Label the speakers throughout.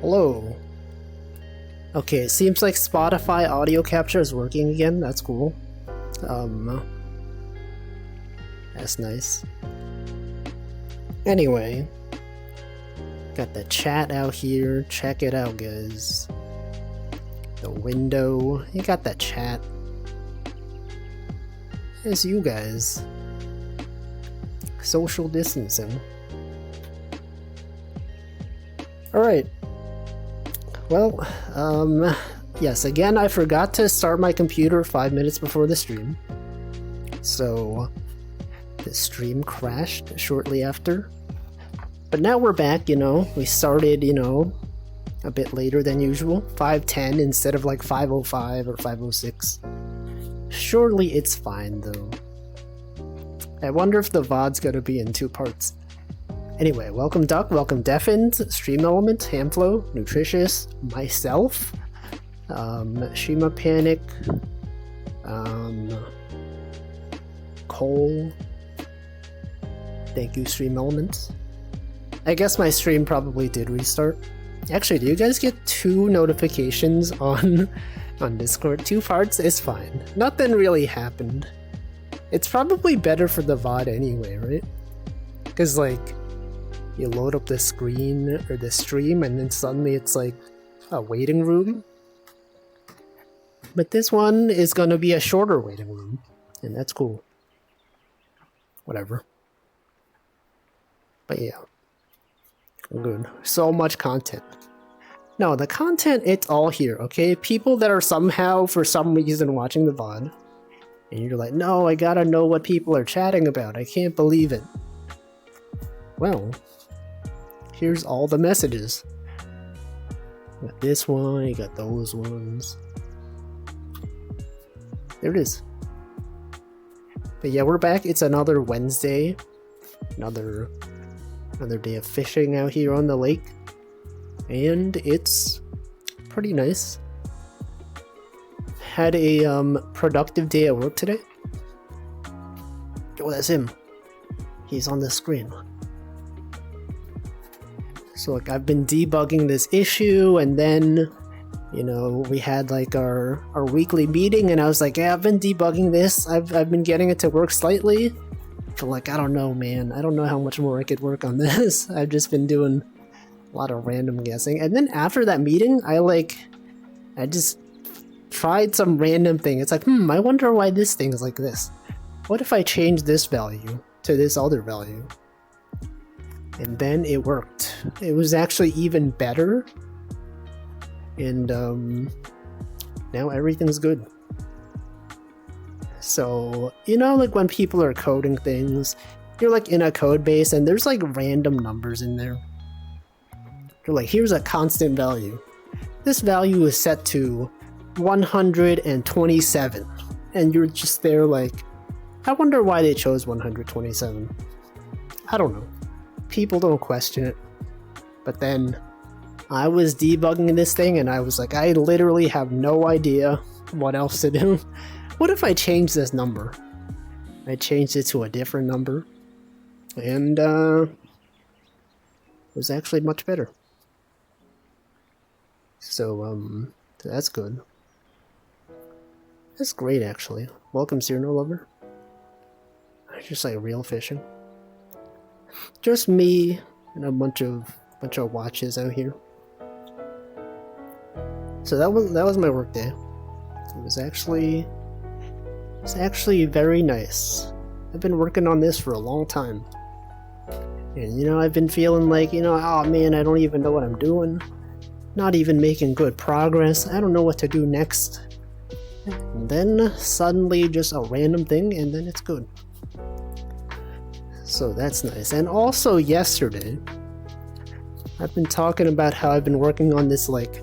Speaker 1: Hello. Okay, it seems like Spotify audio capture is working again. That's cool. That's nice. Anyway, got the chat out here. Check it out, guys. The window. You got the chat. It's you guys. Social distancing. Alright. Well, yes, again, I forgot to start my computer 5 minutes before the stream. So, the stream crashed shortly after. But now we're back, you know. We started, you know, a bit later than usual. 5:10 instead of like 5:05 or 5:06. Surely it's fine, though. I wonder if the VOD's gonna be in 2 parts. Anyway, welcome Duck, welcome Deafened, Stream Element, Hamflow, Nutritious, myself, Shima Panic, Cole. Thank you, Stream Elements. I guess my stream probably did restart. Actually, do you guys get 2 notifications on Discord? 2 parts is fine. Nothing really happened. It's probably better for the VOD anyway, right? Because, like, you load up the screen or the stream and then suddenly it's like a waiting room. But this one is gonna be a shorter waiting room, and that's cool. Whatever. But yeah. Good. So much content. No, the content, it's all here, okay? People that are somehow, for some reason, watching the VOD, and you're like, no, I gotta know what people are chatting about. I can't believe it. Well, here's all the messages. You got this one, you got those ones. There it is. But yeah, we're back. It's another Wednesday. Another day of fishing out here on the lake. And it's pretty nice. Had a productive day at work today. Oh, that's him. He's on the screen. So like I've been debugging this issue, and then, you know, we had like our weekly meeting, and I was like, yeah, I've been debugging this. I've been getting it to work slightly. But like, I don't know, man. I don't know how much more I could work on this. I've just been doing a lot of random guessing. And then after that meeting, I just tried some random thing. It's like, I wonder why this thing is like this. What if I change this value to this other value? And then it worked. It was actually even better. And now everything's good. So, you know, like when people are coding things, you're like in a code base and there's like random numbers in there. You're like, here's a constant value. This value is set to 127. And you're just there like, I wonder why they chose 127. I don't know. People don't question it. But then I was debugging this thing and I was like, I literally have no idea what else to do. What if I change this number? I changed it to a different number, and it was actually much better. So that's good. That's great, actually. Welcome, Cyrano Lover. I just like real fishing. Just me and a bunch of watches out here. So that was my work day. It was actually very nice. I've been working on this for a long time. And you know, I've been feeling like, you know, oh man, I don't even know what I'm doing. Not even making good progress. I don't know what to do next. And then suddenly just a random thing, and then it's good. So that's nice. And also yesterday, I've been talking about how I've been working on this like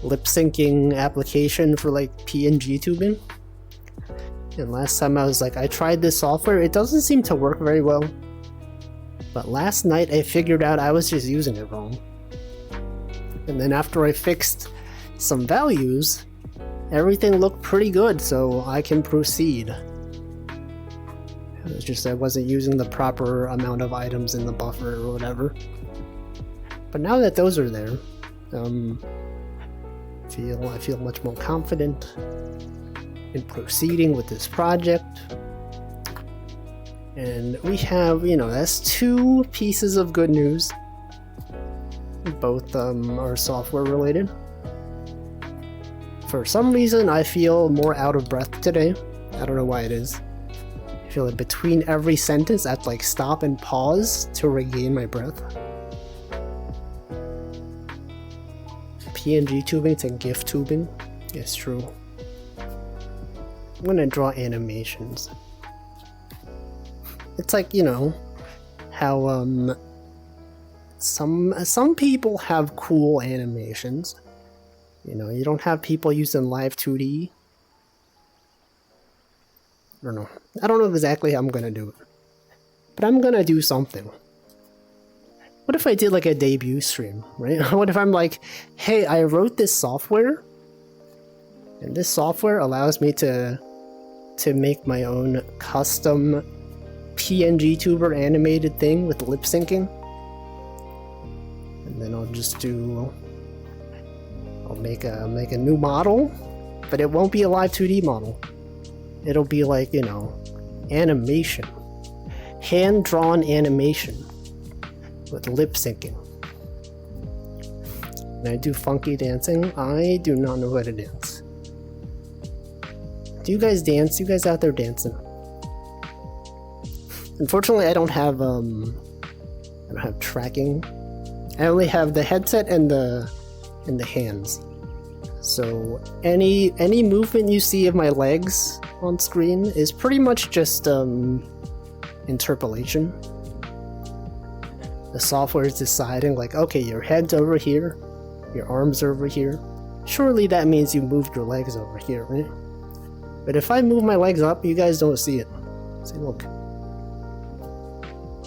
Speaker 1: lip syncing application for like PNG tubing. And last time I was like, I tried this software, it doesn't seem to work very well. But last night I figured out I was just using it wrong. And then after I fixed some values, everything looked pretty good, so I can proceed. It was just I wasn't using the proper amount of items in the buffer or whatever. But now that those are there, I feel much more confident in proceeding with this project. And we have, that's 2 pieces of good news. Both are software related. For some reason, I feel more out of breath today. I don't know why it is. I feel like between every sentence, I have to like stop and pause to regain my breath. PNG tubing to GIF tubing. It's true. I'm gonna draw animations. It's like, how some people have cool animations. You don't have people using live 2D. I don't know exactly how I'm gonna do it. But I'm gonna do something. What if I did like a debut stream, right? What if I'm like, hey, I wrote this software, and this software allows me to make my own custom PNG tuber animated thing with lip syncing. And then I'll make a new model, but it won't be a live 2D model. It'll be like, animation. Hand-drawn animation with lip syncing. And I do funky dancing. I do not know how to dance. Do you guys dance? You guys out there dancing? Unfortunately, I don't have tracking. I only have the headset and the hands. So any movement you see of my legs on screen is pretty much just interpolation. The software is deciding like, okay, your head's over here, your arms are over here. Surely that means you moved your legs over here, right? But if I move my legs up, you guys don't see it. See, look.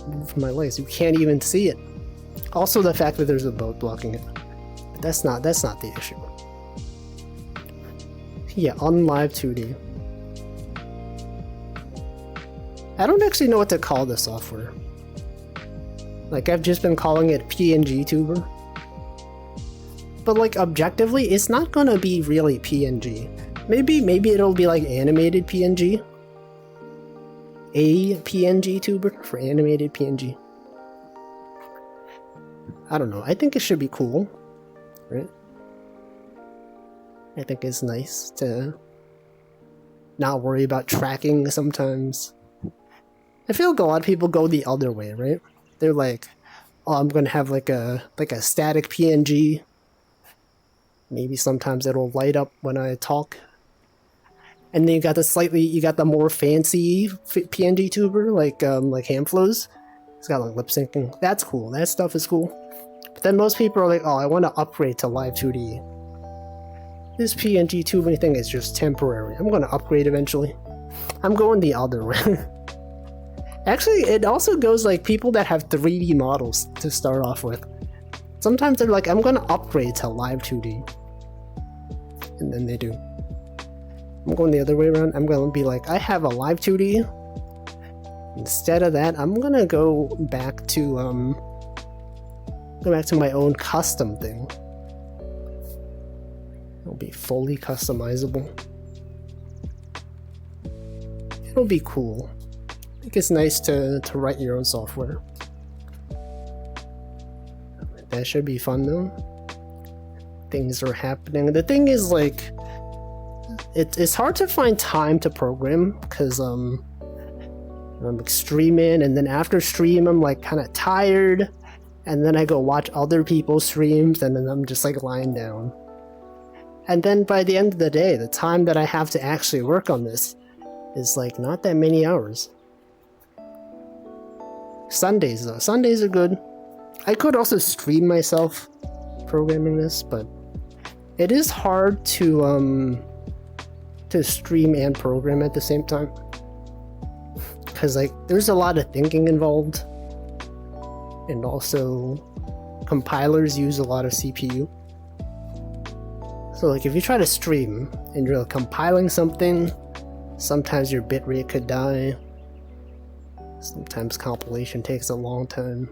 Speaker 1: Move my legs, you can't even see it. Also the fact that there's a boat blocking it. But that's not the issue. Yeah, on live 2D. I don't actually know what to call the software. Like, I've just been calling it PNG Tuber. But like, objectively, it's not gonna be really PNG. Maybe it'll be like animated PNG. A PNG tuber for animated PNG. I don't know. I think it should be cool, right? I think it's nice to not worry about tracking sometimes. I feel like a lot of people go the other way, right? They're like, oh, I'm gonna have like a static PNG. Maybe sometimes it'll light up when I talk. And then you got the more fancy PNG tuber, like Hamflows. It's got like lip syncing. That's cool. That stuff is cool. But then most people are like, oh, I want to upgrade to live 2D. This PNG tubing thing is just temporary. I'm going to upgrade eventually. I'm going the other way. Actually, it also goes like people that have 3D models to start off with. Sometimes they're like, I'm going to upgrade to live 2D. And then they do. I'm going the other way around. I'm going to be like, I have a live 2D. Instead of that, I'm going to go back to my own custom thing. It'll be fully customizable. It'll be cool. I think it's nice to write your own software. That should be fun though. Things are happening. The thing is, like, it's hard to find time to program because I'm like streaming, and then after stream I'm like kind of tired, and then I go watch other people's streams, and then I'm just like lying down. And then by the end of the day, the time that I have to actually work on this is like not that many hours. Sundays though. Sundays are good. I could also stream myself programming this, but it is hard to stream and program at the same time. Because like there's a lot of thinking involved. And also compilers use a lot of CPU. So like if you try to stream and you're compiling something, sometimes your bitrate could die. Sometimes compilation takes a long time.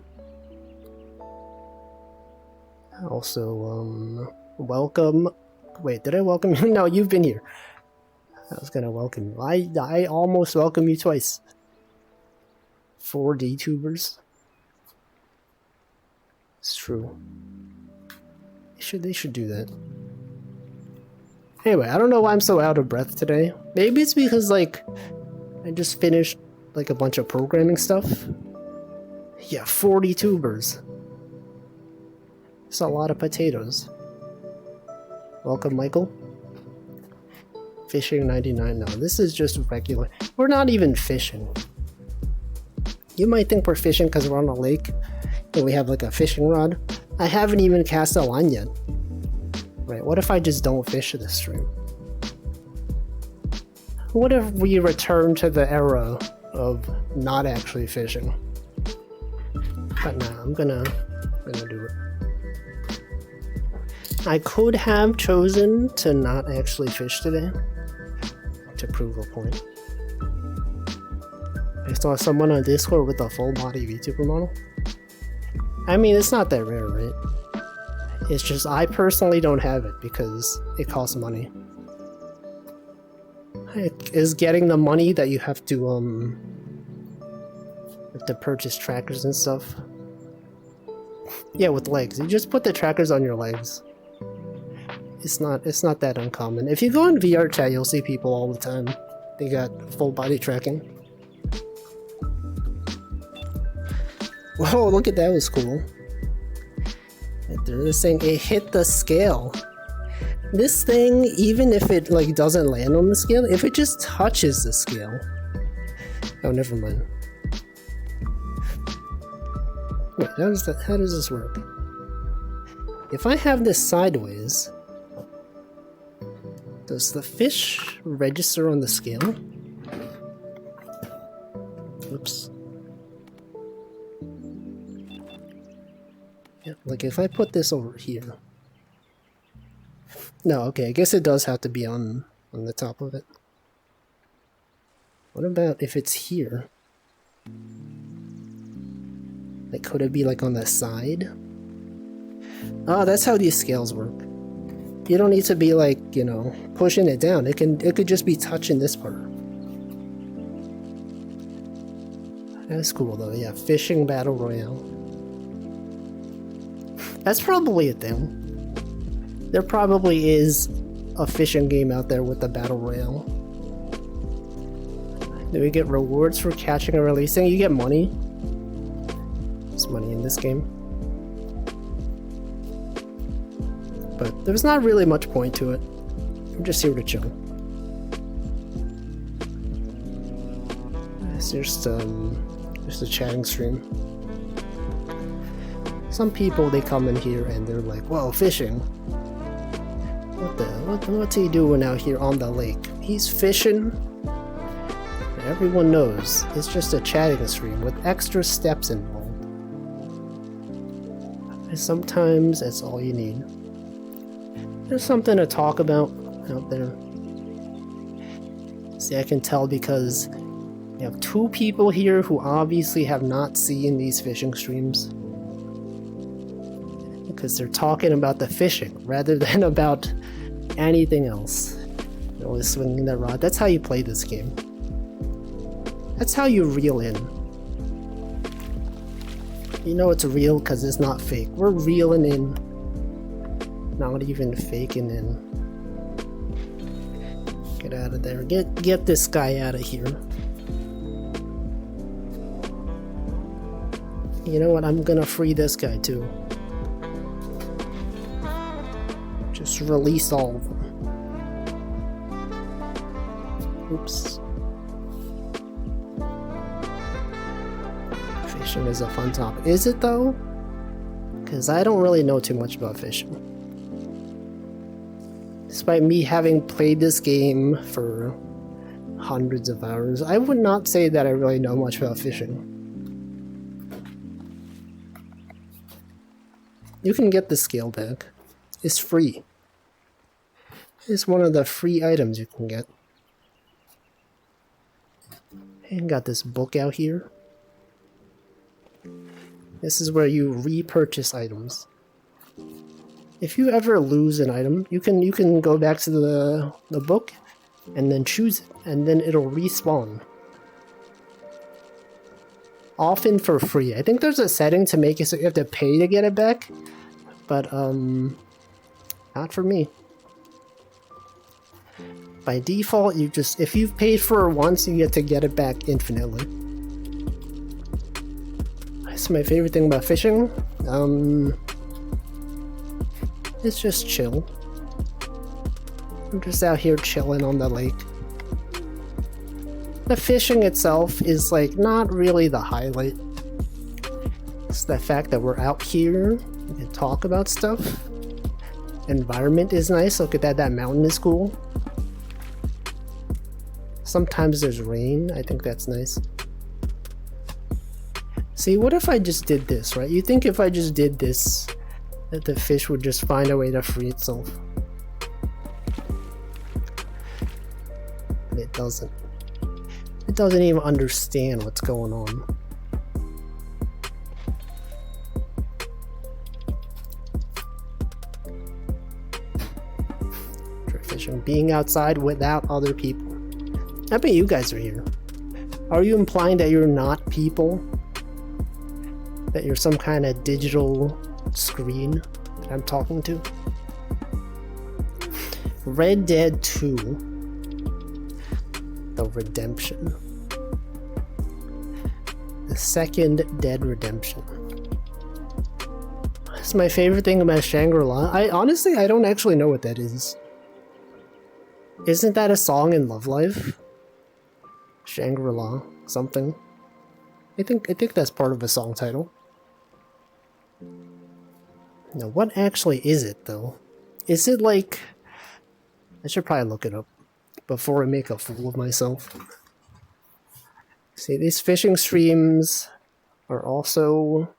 Speaker 1: Also, welcome. Wait, did I welcome you? No, you've been here. I was gonna welcome you. I almost welcomed you twice. 4 DTubers. It's true. They should do that. Anyway, I don't know why I'm so out of breath today. Maybe it's because, like, I just finished, like, a bunch of programming stuff. Yeah, 40 tubers. It's a lot of potatoes. Welcome, Michael. Fishing 99. No, this is just regular. We're not even fishing. You might think we're fishing because we're on a lake and we have, like, a fishing rod. I haven't even cast a line yet. Right, what if I just don't fish this stream? What if we return to the era of not actually fishing? But nah, I'm gonna do it. I could have chosen to not actually fish today to prove a point. I saw someone on Discord with a full body VTuber model. I mean, it's not that rare, right? It's just I personally don't have it because it costs money. It is getting the money that you have to purchase trackers and stuff. Yeah, with legs. You just put the trackers on your legs. It's not that uncommon. If you go in VR chat, you'll see people all the time. They got full body tracking. Whoa, look at that, was cool. They're saying it hit the scale. This thing, even if it like doesn't land on the scale, if it just touches the scale. Oh, never mind. Wait, how does this work? If I have this sideways, does the fish register on the scale? Oops. Yeah, like if I put this over here. No, okay, I guess it does have to be on the top of it. What about if it's here? Like, could it be like on the side? Oh, that's how these scales work. You don't need to be like, you know, pushing it down. It could just be touching this part. That's cool though, yeah. Fishing Battle Royale. That's probably a thing. There probably is a fishing game out there with the Battle Royale. Do we get rewards for catching and releasing? You get money. There's money in this game. But there's not really much point to it. I'm just here to chill. It's just a chatting stream. Some people, they come in here and they're like, whoa, fishing. What's he doing out here on the lake? He's fishing. Everyone knows it's just a chatting stream with extra steps involved. And sometimes that's all you need. There's something to talk about out there. See, I can tell because you have 2 people here who obviously have not seen these fishing streams. Because they're talking about the fishing rather than about anything else. They're always swinging the rod. That's how you play this game. That's how you reel in. You know it's real because it's not fake. We're reeling in. Not even faking in. Get out of there. Get this guy out of here. You know what? I'm gonna free this guy too. Just release all of them. Oops. Fishing is a fun topic. Is it though? Because I don't really know too much about fishing. Despite me having played this game for hundreds of hours, I would not say that I really know much about fishing. You can get the scale back. It's free. It's one of the free items you can get. And got this book out here. This is where you repurchase items. If you ever lose an item, you can go back to the book and then choose it, and then it'll respawn. Often for free. I think there's a setting to make it so you have to pay to get it back, but not for me. By default, you just, if you've paid for it once, you get to get it back infinitely. That's my favorite thing about fishing. It's just chill. I'm just out here chilling on the lake. The fishing itself is like not really the highlight. It's the fact that we're out here, we can talk about stuff. Environment is nice. Look at that, that mountain is cool. Sometimes there's rain. I think that's nice. See, what if I just did this, right? You think if I just did this, that the fish would just find a way to free itself. But it doesn't. It doesn't even understand what's going on. Fishing, being outside without other people. I bet you guys are here. Are you implying that you're not people? That you're some kind of digital screen that I'm talking to? Red Dead 2. The Redemption. The second Dead Redemption. That's my favorite thing about Shangri-La. I honestly don't actually know what that is. Isn't that a song in Love Live? Shangri-La something. I think that's part of a song title. Now, what actually is it though? Is it like, I should probably look it up before I make a fool of myself. See, these fishing streams are also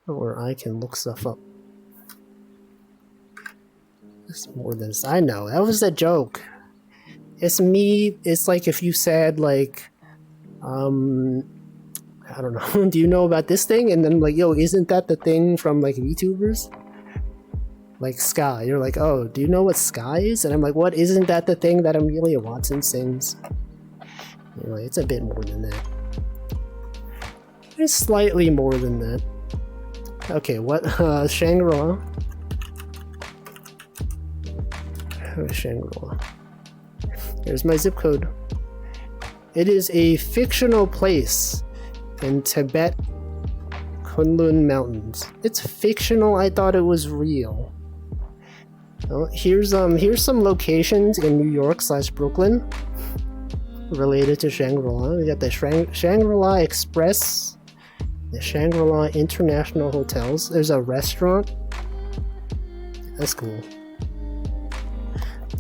Speaker 1: where I can look stuff up. It's more than this. I know, that was a joke. It's me. It's like if you said like, I don't know, do you know about this thing? And then like, yo, isn't that the thing from like VTubers? Like Sky. You're like, oh, do you know what Sky is? And I'm like, what? Isn't that the thing that Amelia Watson sings? Anyway, it's a bit more than that. It's slightly more than that. Okay, what? Shangri-La. Shangri-La. Here's my zip code. It is a fictional place in Tibet, Kunlun Mountains. It's fictional. I thought it was real. Oh, here's some locations in New York / Brooklyn related to Shangri-La. We got the Shangri-La Express, the Shangri-La International Hotels. There's a restaurant. That's cool.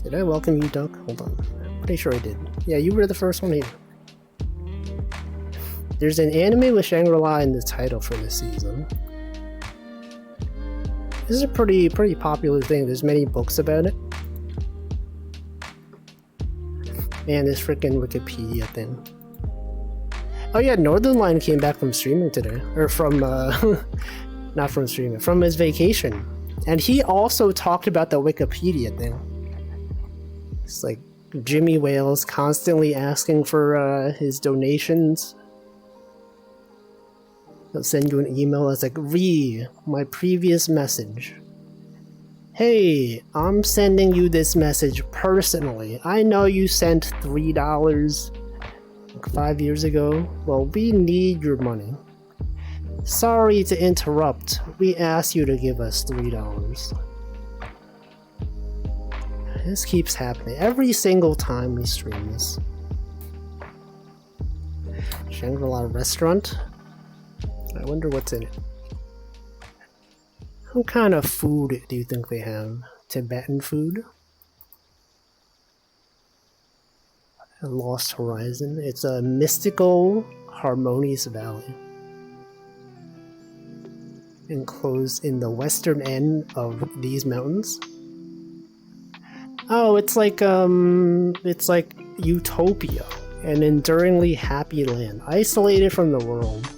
Speaker 1: Did I welcome you, Duck? Hold on. Pretty sure I did. Yeah, you were the first one here. There's an anime with Shangri-La in the title for this season. This is a pretty popular thing. There's many books about it. Man, this freaking Wikipedia thing. Oh yeah, Northernlion came back from streaming today. Or from, not from streaming, from his vacation. And he also talked about the Wikipedia thing. It's like Jimmy Wales constantly asking for his donations. He'll send you an email that's like, my previous message. Hey, I'm sending you this message personally. I know you sent $3 like 5 years ago. Well, we need your money. Sorry to interrupt. We asked you to give us $3. This keeps happening every single time we stream this. Shangri-La restaurant. I wonder what's in it. What kind of food do you think they have? Tibetan food? A Lost Horizon. It's a mystical, harmonious valley. Enclosed in the western end of these mountains. Oh, it's like utopia, an enduringly happy land, isolated from the world.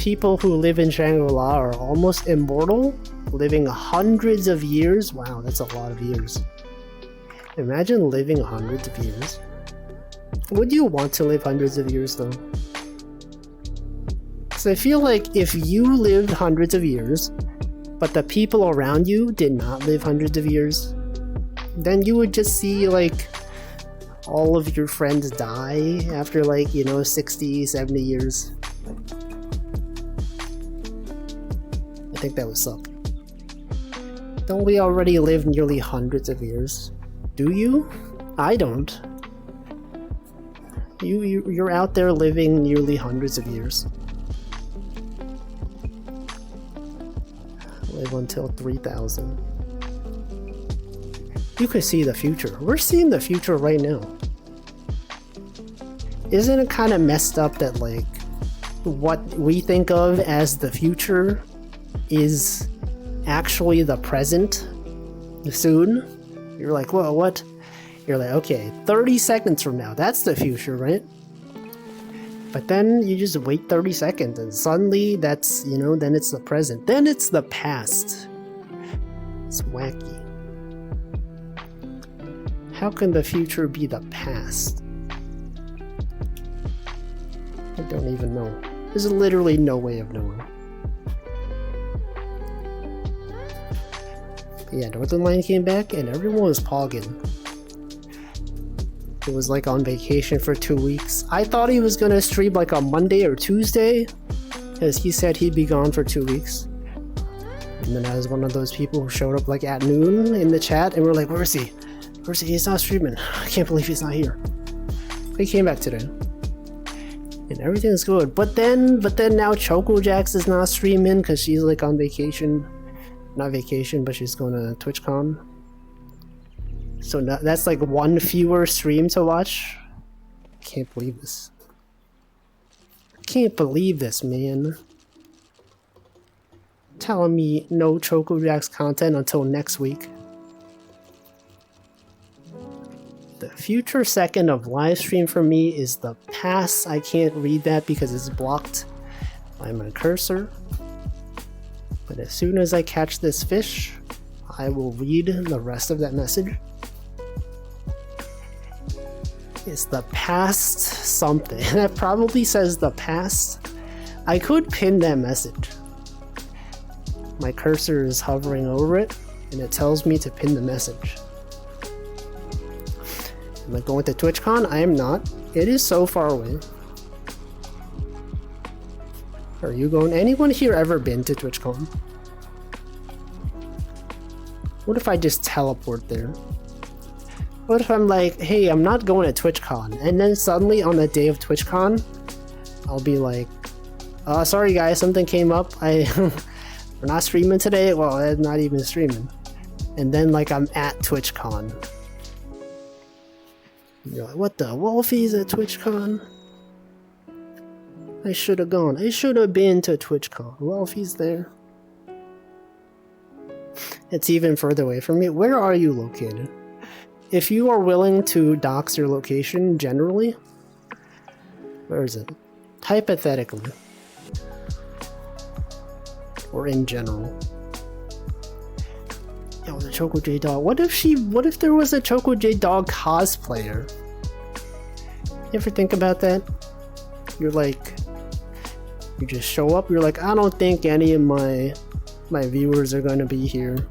Speaker 1: people who live in Shangri-La are almost immortal, living hundreds of years. Wow, that's a lot of years. Imagine living hundreds of years. Would you want to live hundreds of years though? Because I feel like if you lived hundreds of years, but the people around you did not live hundreds of years, then you would just see like all of your friends die after like, 60, 70 years. I think that would suck. Don't we already live nearly hundreds of years? Do you? I don't. You're out there living nearly hundreds of years. Live until 3,000. You could see the future. We're seeing the future right now. Isn't it kind of messed up that like what we think of as the future is actually the present soon? You're like, whoa, what? You're like, okay, 30 seconds from now, that's the future, right? But then you just wait 30 seconds and suddenly that's, then it's the present. Then it's the past. It's wacky. How can the future be the past? I don't even know. There's literally no way of knowing. But yeah, Northern Lion came back and everyone was pogging. It was like on vacation for 2 weeks. I thought he was gonna stream like on Monday or Tuesday, because he said he'd be gone for 2 weeks. And then I was one of those people who showed up like at noon in the chat and we're like, where is he? Where is he? He's not streaming. I can't believe he's not here. He came back today. And everything's good. But then now ChocoJax is not streaming because she's like on vacation. Not vacation, but she's going to TwitchCon. So that's like one fewer stream to watch. I can't believe this. I can't believe this, man. Telling me no ChocoJax content until next week. The future second of live stream for me is the past. I can't read that because it's blocked by my cursor. But as soon as I catch this fish, I will read the rest of that message. It's the past something. That probably says the past. I could pin that message. My cursor is hovering over it and it tells me to pin the message. Am I going to TwitchCon? I am not. It is so far away. Are you going? Anyone here ever been to TwitchCon? What if I just teleport there? What if I'm like, hey, I'm not going to TwitchCon, and then suddenly on the day of TwitchCon, I'll be like, sorry guys, something came up. We're not streaming today. Well, I'm not even streaming. And then like I'm at TwitchCon. You're like, what the? Wolfie's at TwitchCon? I should have gone. I should have been to TwitchCon. Wolfie's there. It's even further away from me. Where are you located? If you are willing to dox your location generally, where is it? Hypothetically. Or in general. Yo, the Choco J Dog. What if there was a Choco J Dog cosplayer? You ever think about that? You're like, you just show up, you're like, I don't think any of my viewers are gonna be here.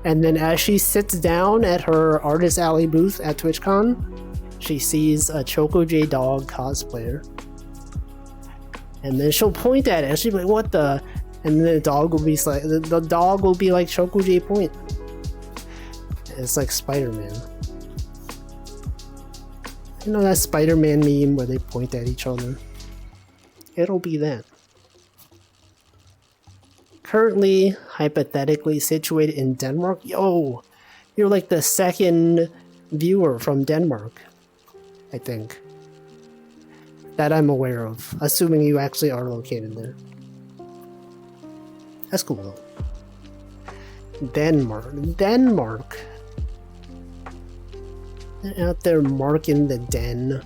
Speaker 1: And then as she sits down at her Artist Alley booth at TwitchCon, she sees a Choco J Dog cosplayer. And then she'll point at it and she'll be like, what the? And then the dog will be like, the dog will be like Choco J Point. It's like Spider-Man. You know that Spider-Man meme where they point at each other? It'll be that. Currently, hypothetically situated in Denmark. Yo, you're like the second viewer from Denmark, I think. That I'm aware of, assuming you actually are located there. That's cool though. Denmark. They're out there marking the den.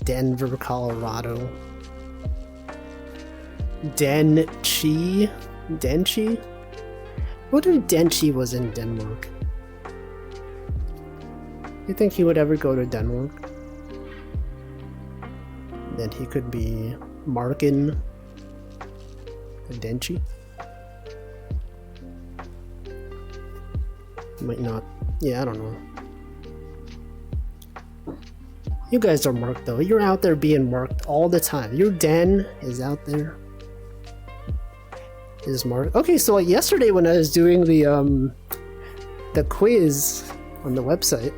Speaker 1: Denver, Colorado. Denchi? Denchi? What if Denchi was in Denmark? You think he would ever go to Denmark? Then he could be Markin Denchi? Might not. Yeah, I don't know. You guys are marked though. You're out there being marked all the time. Your den is out there. Is marked. Okay, so like yesterday when I was doing the quiz on the website,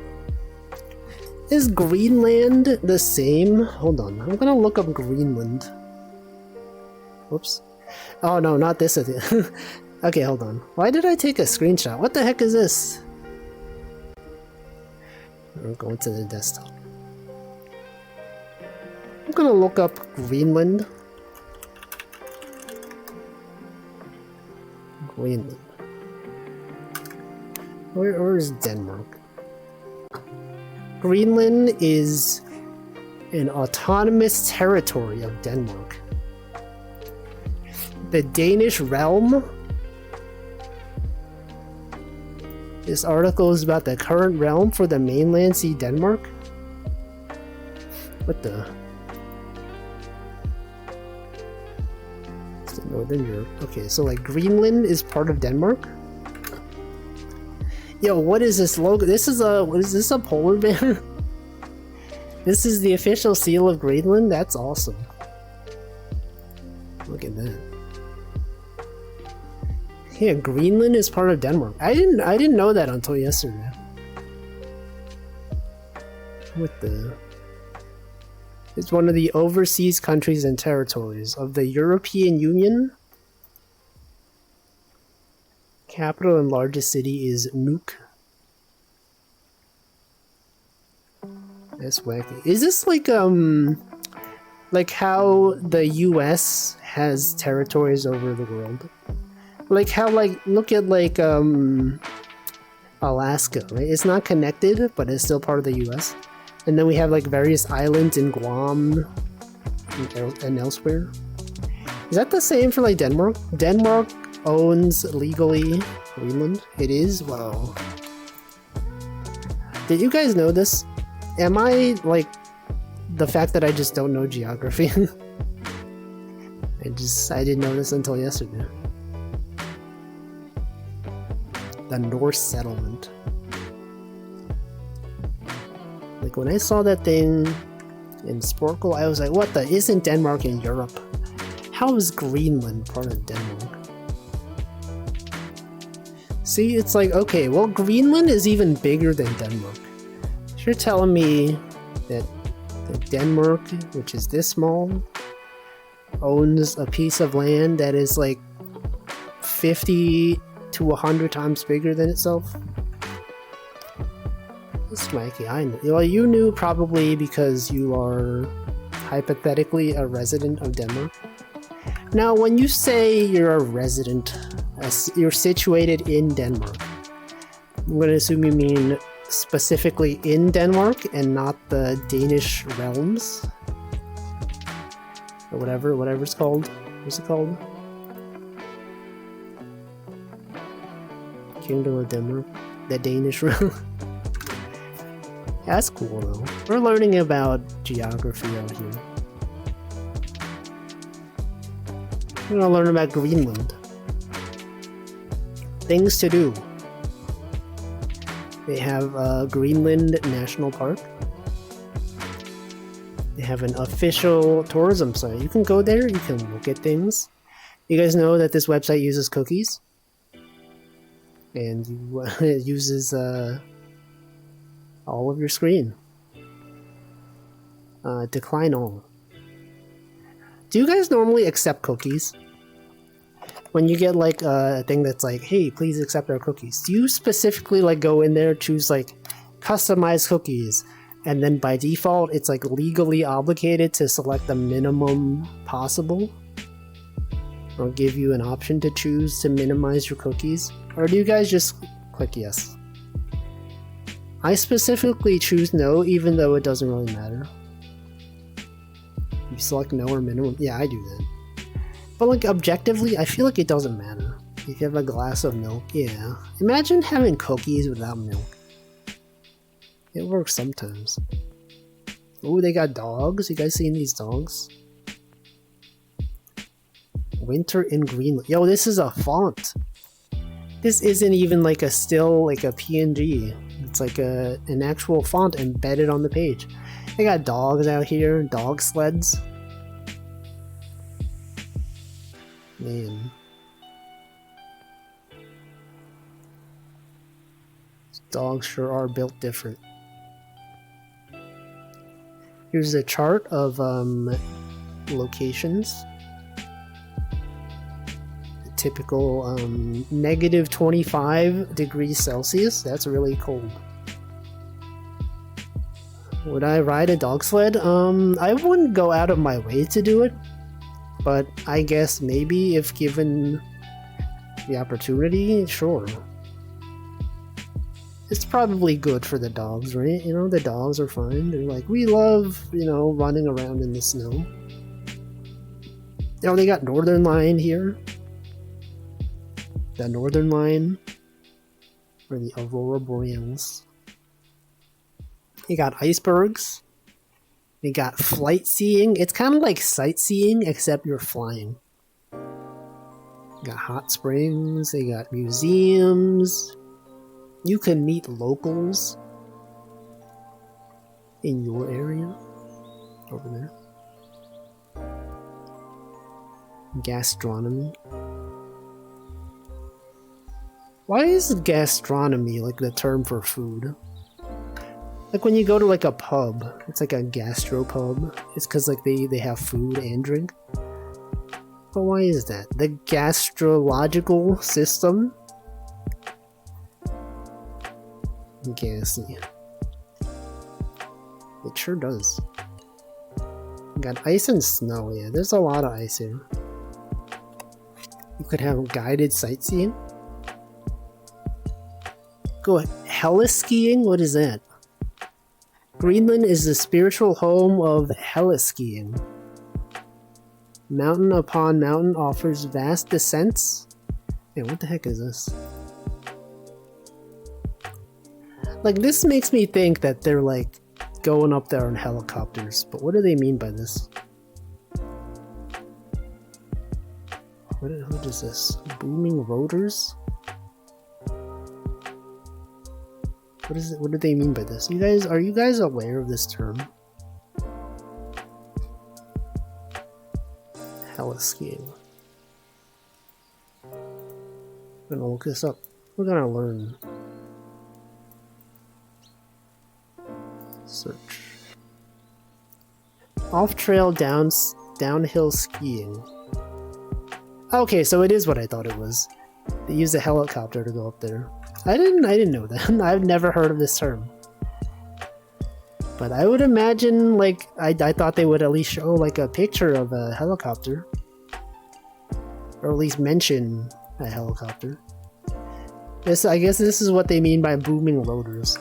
Speaker 1: is Greenland the same? Hold on, I'm gonna look up Greenland. Whoops. Oh no, not this. Okay, hold on. Why did I take a screenshot? What the heck is this? I'm going to the desktop. I'm gonna look up Greenland. Greenland. Where is Denmark? Greenland is an autonomous territory of Denmark. The Danish realm. This article is about the current realm for the mainland sea Denmark. What the? It's Northern Europe. Okay, so like Greenland is part of Denmark. Yo, what is this logo? This is a, what is this, a polar bear? This is the official seal of Greenland? That's awesome. Look at that. Yeah, Greenland is part of Denmark. I didn't know that until yesterday. What the? It's one of the overseas countries and territories of the European Union. Capital and largest city is Nuuk. That's wacky. Is this like how the US has territories over the world? Like how, like, look at like Alaska, right? It's not connected, but it's still part of the US. And then we have like various islands in Guam and elsewhere. Is that the same for like Denmark? Denmark owns legally Greenland. It is? Wow. Did you guys know this? Am I like the fact that I just don't know geography? I didn't know this until yesterday. The Norse settlement. Like when I saw that thing in Sporkle, I was like, what the? Isn't Denmark in Europe? How is Greenland part of Denmark? See, it's like, okay, well, Greenland is even bigger than Denmark. You're telling me that Denmark, which is this small, owns a piece of land that is like 50 to 100 times bigger than itself? It's wacky. I know. Well, you knew probably because you are hypothetically a resident of Denmark. Now, when you say you're a resident, you're situated in Denmark, I'm going to assume you mean specifically in Denmark and not the Danish realms? Or whatever it's called. What's it called? Kingdom of Denmark. The Danish realm. That's cool though. We're learning about geography out here. We're gonna learn about Greenland. Things to do. They have Greenland National Park. They have an official tourism site. You can go there, you can look at things. You guys know that this website uses cookies? And it uses all of your screen. Decline all. Do you guys normally accept cookies? When you get like a thing that's like, hey, please accept our cookies. Do you specifically like go in there, choose like customize cookies, and then by default it's like legally obligated to select the minimum possible? Or give you an option to choose to minimize your cookies? Or do you guys just click yes? I specifically choose no, even though it doesn't really matter. You select no or minimum. Yeah, I do that. But like objectively, I feel like it doesn't matter. If you have a glass of milk, yeah. Imagine having cookies without milk. It works sometimes. Oh, they got dogs. You guys seen these dogs? Winter in Greenland. Yo, this is a font. This isn't even like a still, like a PNG. It's like an actual font embedded on the page. They got dogs out here, dog sleds. Man. Dogs sure are built different. Here's a chart of locations. The typical negative 25 degrees Celsius. That's really cold. Would I ride a dog sled? I wouldn't go out of my way to do it, but I guess maybe if given the opportunity, sure. It's probably good for the dogs, right? You know, the dogs are fine. They're like, we love, you know, running around in the snow. Oh, they got Northern Line here. The Northern Line for the Aurora Borealis. You got icebergs. You got flight seeing. It's kind of like sightseeing, except you're flying. You got hot springs. They got museums. You can meet locals in your area. Over there. Gastronomy. Why is gastronomy like the term for food? Like when you go to like a pub, it's like a gastropub. It's because like they have food and drink. But why is that? The gastrological system? Gassy. It sure does. Got ice and snow, yeah. There's a lot of ice here. You could have guided sightseeing. Go heli-skiing? What is that? Greenland is the spiritual home of heli-skiing. Mountain upon mountain offers vast descents. Man, what the heck is this? Like, this makes me think that they're like going up there on helicopters, but what do they mean by this? What is this? Booming rotors? What is it? What do they mean by this? Are you guys aware of this term? Heli-skiing. I'm gonna look this up. We're gonna learn. Search. Off-trail downhill skiing. Okay, so it is what I thought it was. They use a helicopter to go up there. I didn't know that. I've never heard of this term. But I would imagine, like, I thought they would at least show like a picture of a helicopter. Or at least mention a helicopter. I guess this is what they mean by booming rotors.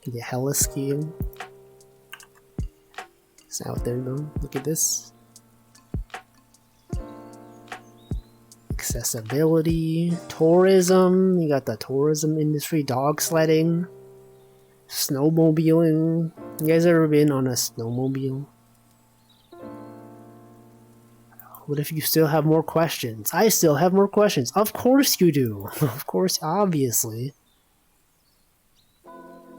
Speaker 1: The heli-skiing. It's out there though. Look at this. Accessibility, tourism. You got the tourism industry, dog sledding, snowmobiling. You guys ever been on a snowmobile? What if you still have more questions? I still have more questions. Of course you do. Of course, obviously.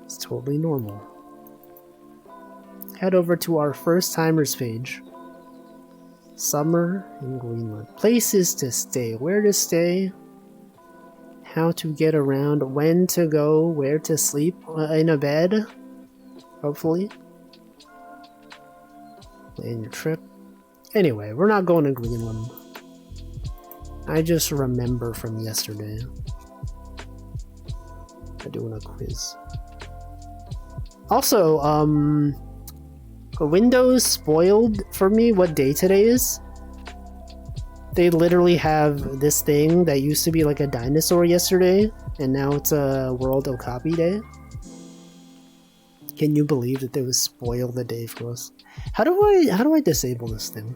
Speaker 1: It's totally normal. Head over to our first timers page. Summer in Greenland. Places to stay. Where to stay. How to get around. When to go. Where to sleep. In a bed. Hopefully. Plan your trip. Anyway, we're not going to Greenland. I just remember from yesterday. I'm doing a quiz. Also, Windows spoiled for me what day today is. They literally have this thing that used to be like a dinosaur yesterday, and now it's a World Okapi Day. Can you believe that they would spoil the day for us? How do I disable this thing?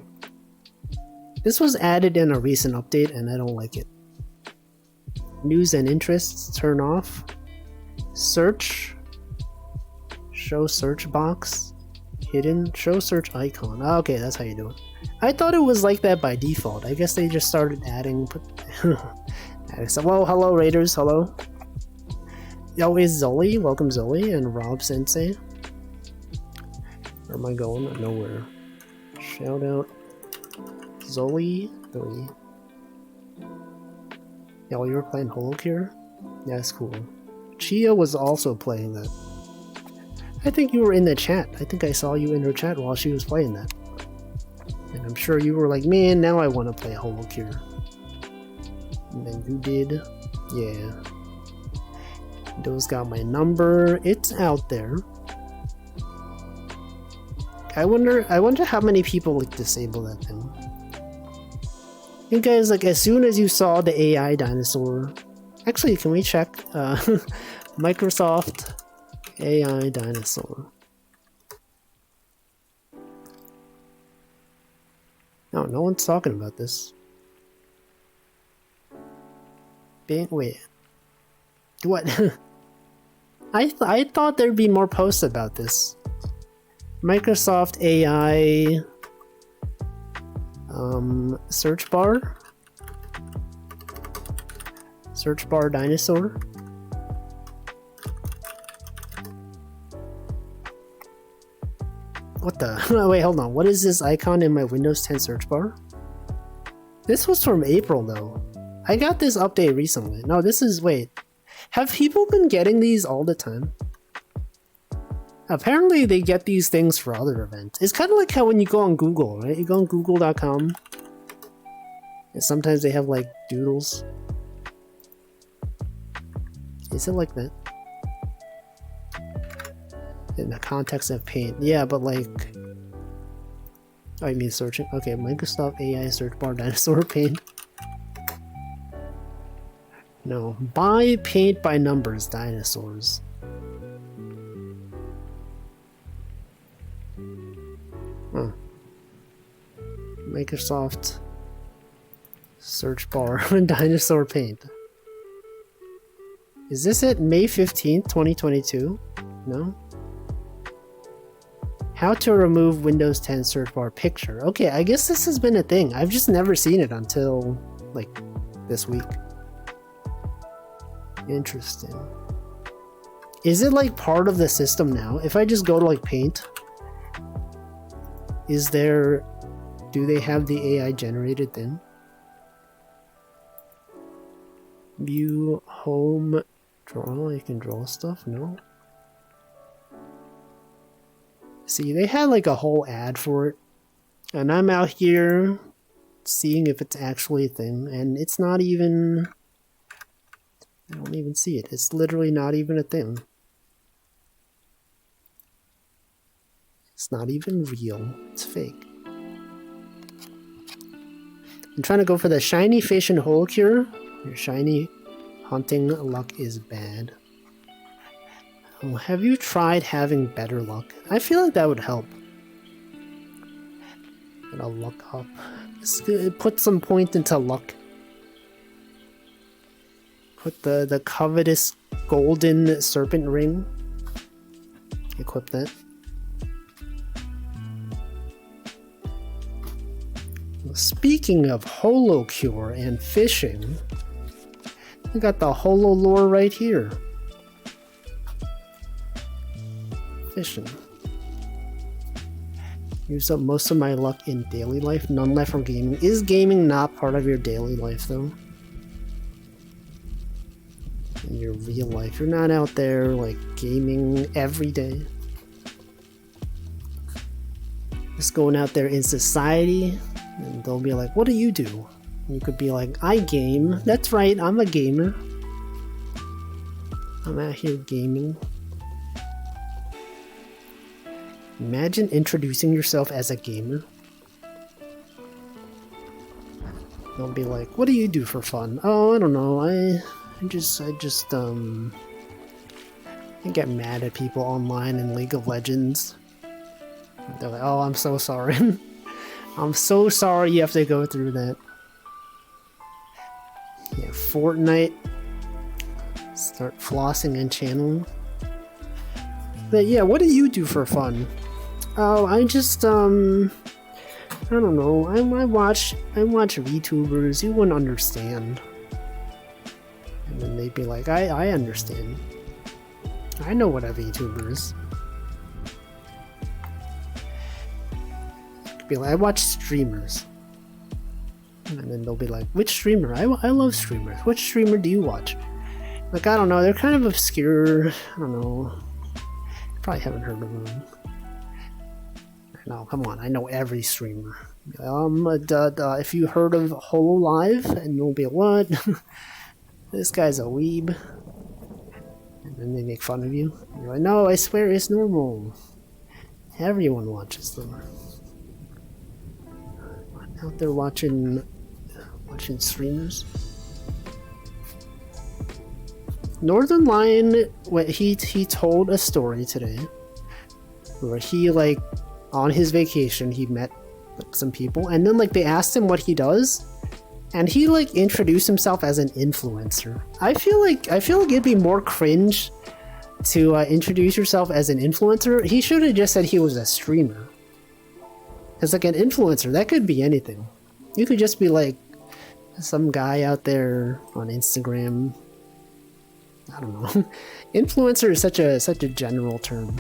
Speaker 1: This was added in a recent update and I don't like it. News and interests, turn off. Search. Show search box. Hidden. Show search icon. Oh, okay, that's how you do it. I thought it was like that by default. I guess they just started adding... Well, hello Raiders, hello. Yo, is Zoli. Welcome Zoli and Rob Sensei. Where am I going? Nowhere. Shout out Zoli 3. Yo, you were playing Holocure? Yeah, that's cool. Chia was also playing that. I think you were in the chat. I think I saw you in her chat while she was playing that. And I'm sure you were like, man, now I want to play Holocure. And then you did. Yeah. Those got my number. It's out there. I wonder how many people like disable that thing. You guys, like, as soon as you saw the AI dinosaur... Actually, can we check? Microsoft AI dinosaur. No, no one's talking about this. Wait. What? I thought there'd be more posts about this. Microsoft AI... search bar? Search bar dinosaur? What the? Wait, hold on. What is this icon in my Windows 10 search bar? This was from April, though. I got this update recently. No, this is... Wait. Have people been getting these all the time? Apparently, they get these things for other events. It's kind of like how when you go on Google, right? You go on google.com. And sometimes they have, like, doodles. Is it like that? In the context of Paint. Yeah, but like... Oh, I mean searching. Okay, Microsoft AI search bar dinosaur Paint. No. Buy Paint by numbers dinosaurs. Huh. Microsoft search bar dinosaur Paint. Is this it? May 15th, 2022? No? How to remove Windows 10 search bar picture. Okay, I guess this has been a thing. I've just never seen it until, like, this week. Interesting. Is it, like, part of the system now? If I just go to, like, Paint, is there... Do they have the AI generated thing? View, home, draw. You can draw stuff? No? See, they had like a whole ad for it. And I'm out here seeing if it's actually a thing. And it's not even... I don't even see it. It's literally not even a thing. It's not even real. It's fake. I'm trying to go for the shiny fish and Holocure. Your shiny hunting luck is bad. Oh, have you tried having better luck? I feel like that would help. And I'll look up. Put some point into luck. Put the covetous golden serpent ring. Equip that. Speaking of Holocure and fishing, I got the Holo lore right here. Fishing. Use up most of my luck in daily life, none left from gaming. Is gaming not part of your daily life though? In your real life, you're not out there like gaming every day. Just going out there in society, and they'll be like, what do you do? And you could be like, I game. That's right, I'm a gamer. I'm out here gaming. Imagine introducing yourself as a gamer. They'll be like, what do you do for fun? Oh, I don't know, I just I get mad at people online in League of Legends. They're like, oh, I'm so sorry. I'm so sorry you have to go through that. Yeah, Fortnite. Start flossing and channeling. But yeah, what do you do for fun? Oh, I just, I don't know. I watch VTubers. You wouldn't understand. And then they'd be like, I understand. I know what a VTuber is. Be like, I watch streamers. And then they'll be like, which streamer? I love streamers. Which streamer do you watch? Like, I don't know. They're kind of obscure. I don't know. You probably haven't heard of them. No, come on. I know every streamer. If you heard of Hololive, and you'll be like, what? This guy's a weeb. And then they make fun of you. You're like, no, I swear it's normal. Everyone watches them. I'm out there watching streamers. Northern Lion, he told a story today where he, like, on his vacation, he met like, some people, and then like they asked him what he does, and he like introduced himself as an influencer. I feel like it'd be more cringe to introduce yourself as an influencer. He should have just said he was a streamer. Because like an influencer, that could be anything. You could just be like some guy out there on Instagram. I don't know. Influencer is such a general term.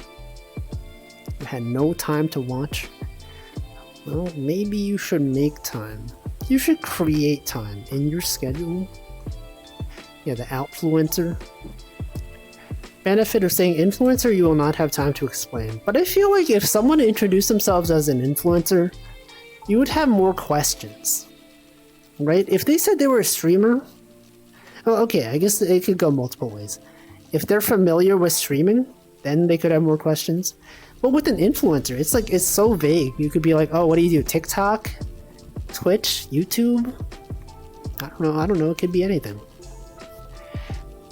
Speaker 1: You had no time to watch. Well, maybe you should make time. You should create time in your schedule. Yeah, the outfluencer. Benefit of saying influencer, you will not have time to explain. But I feel like if someone introduced themselves as an influencer, you would have more questions. Right? If they said they were a streamer, well, okay, I guess it could go multiple ways. If they're familiar with streaming, then they could have more questions. But with an influencer, it's so vague. You could be like, oh, what do you do? TikTok? Twitch? YouTube? I don't know. It could be anything.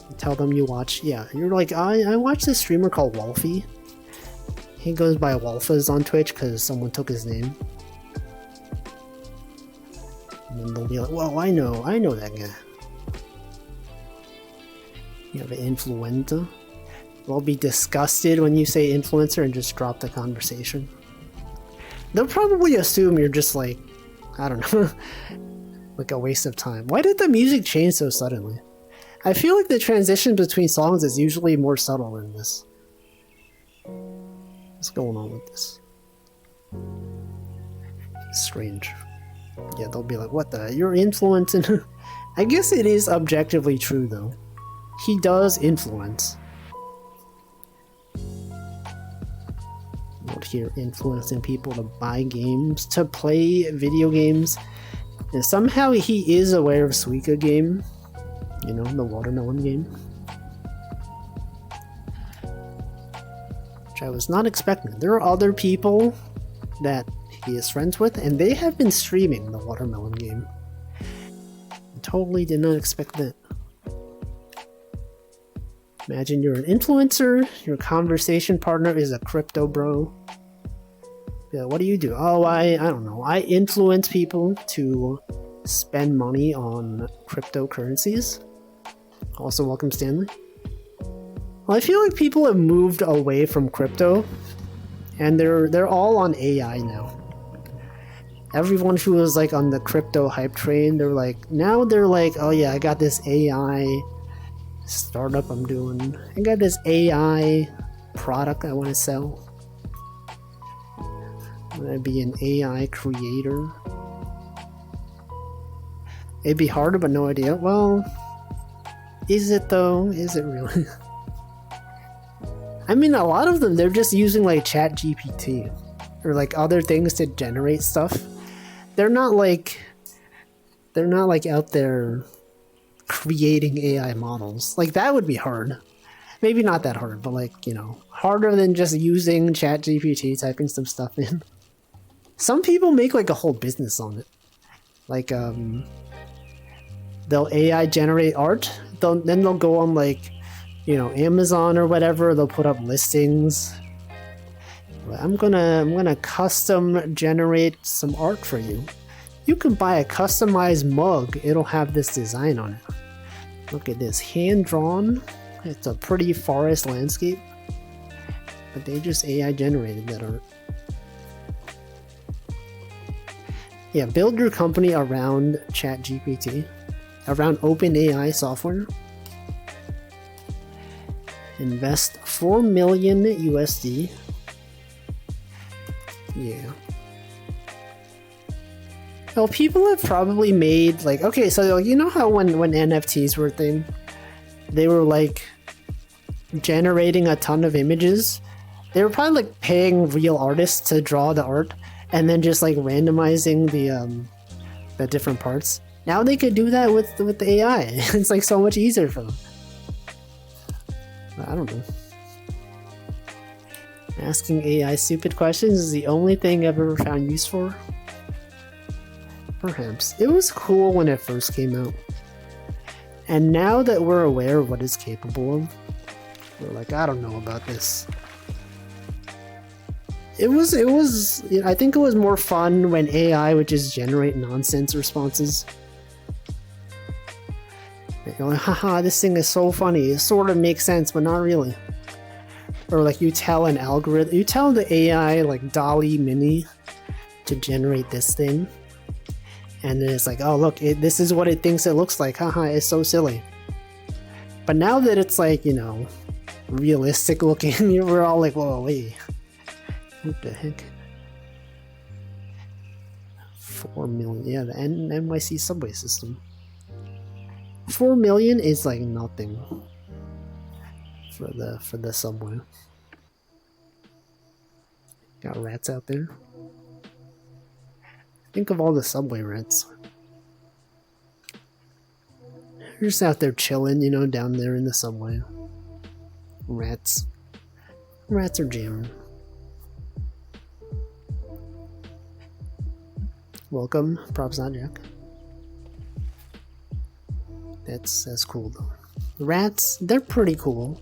Speaker 1: You tell them you watch. Yeah, you're like, I watch this streamer called Wolfie. He goes by Wolfas on Twitch because someone took his name. And then they'll be like, well, I know that guy. You have an influencer. They'll be disgusted when you say influencer and just drop the conversation. They'll probably assume you're just like, I don't know, like a waste of time. Why did the music change so suddenly? I feel like the transition between songs is usually more subtle than this. What's going on with this? Strange. Yeah, they'll be like, what the? You're influencing? I guess it is objectively true, though. He does influence. Out here influencing people to buy games, to play video games. And somehow he is aware of Suika game. You know, the watermelon game. Which I was not expecting. There are other people that he is friends with, and they have been streaming the watermelon game. I totally did not expect that. Imagine you're an influencer, your conversation partner is a crypto bro. Yeah, what do you do? Oh, I don't know. I influence people to spend money on cryptocurrencies. Also, welcome Stanley. Well, I feel like people have moved away from crypto, and they're all on AI now. Everyone who was like on the crypto hype train, they're like, oh yeah, I got this AI startup I'm doing. I got this AI product I want to sell. I'm gonna be an AI creator. It'd be harder, but no idea. Well, is it though? Is it really? I mean, a lot of them, they're just using like ChatGPT or like other things to generate stuff. They're not like out there creating AI models. Like, that would be hard. Maybe not that hard, but like, you know, harder than just using ChatGPT, typing some stuff in. Some people make like a whole business on it. Like, they'll AI generate art, then they'll go on like you know, Amazon or whatever, they'll put up listings. But I'm gonna custom generate some art for you. You can buy a customized mug. It'll have this design on it. Look at this, hand drawn. It's a pretty forest landscape, but they just AI generated that art. Yeah, build your company around ChatGPT, around OpenAI software. Invest 4 million USD. Yeah. Well, people have probably made like, okay, so you know how when NFTs were a thing, they were like generating a ton of images. They were probably like paying real artists to draw the art and then just like randomizing the different parts. Now they could do that with the AI. It's like so much easier for them. I don't know. Asking AI stupid questions is the only thing I've ever found use for. Perhaps. It was cool when it first came out. And now that we're aware of what it's capable of, we're like, I don't know about this. It was, I think it was more fun when AI would just generate nonsense responses. You're like, haha, this thing is so funny. It sort of makes sense, but not really. Or like you tell an algorithm, you tell the AI like DALL-E Mini to generate this thing. And then it's like, oh look, this is what it thinks it looks like. Haha, it's so silly. But now that it's like, you know, realistic looking, we're all like, whoa, wait. What the heck? 4 million, yeah, the NYC subway system. 4 million is like nothing for the subway. Got rats out there. Think of all the subway rats. They're just out there chilling, you know, down there in the subway. Rats. Rats are jamming. Welcome, props not Jack. That's cool though. Rats, they're pretty cool.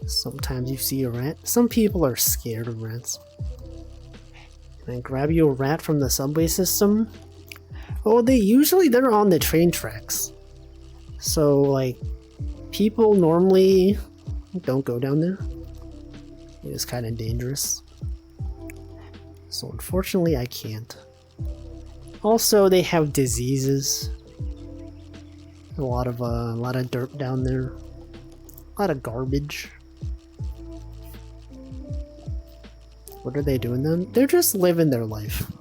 Speaker 1: Sometimes you see a rat. Some people are scared of rats. Can I grab you a rat from the subway system? Oh, they're on the train tracks. So like, people normally don't go down there. It's kind of dangerous. So unfortunately I can't. Also, they have diseases. A lot of dirt down there. A lot of garbage. What are they doing then? They're just living their life.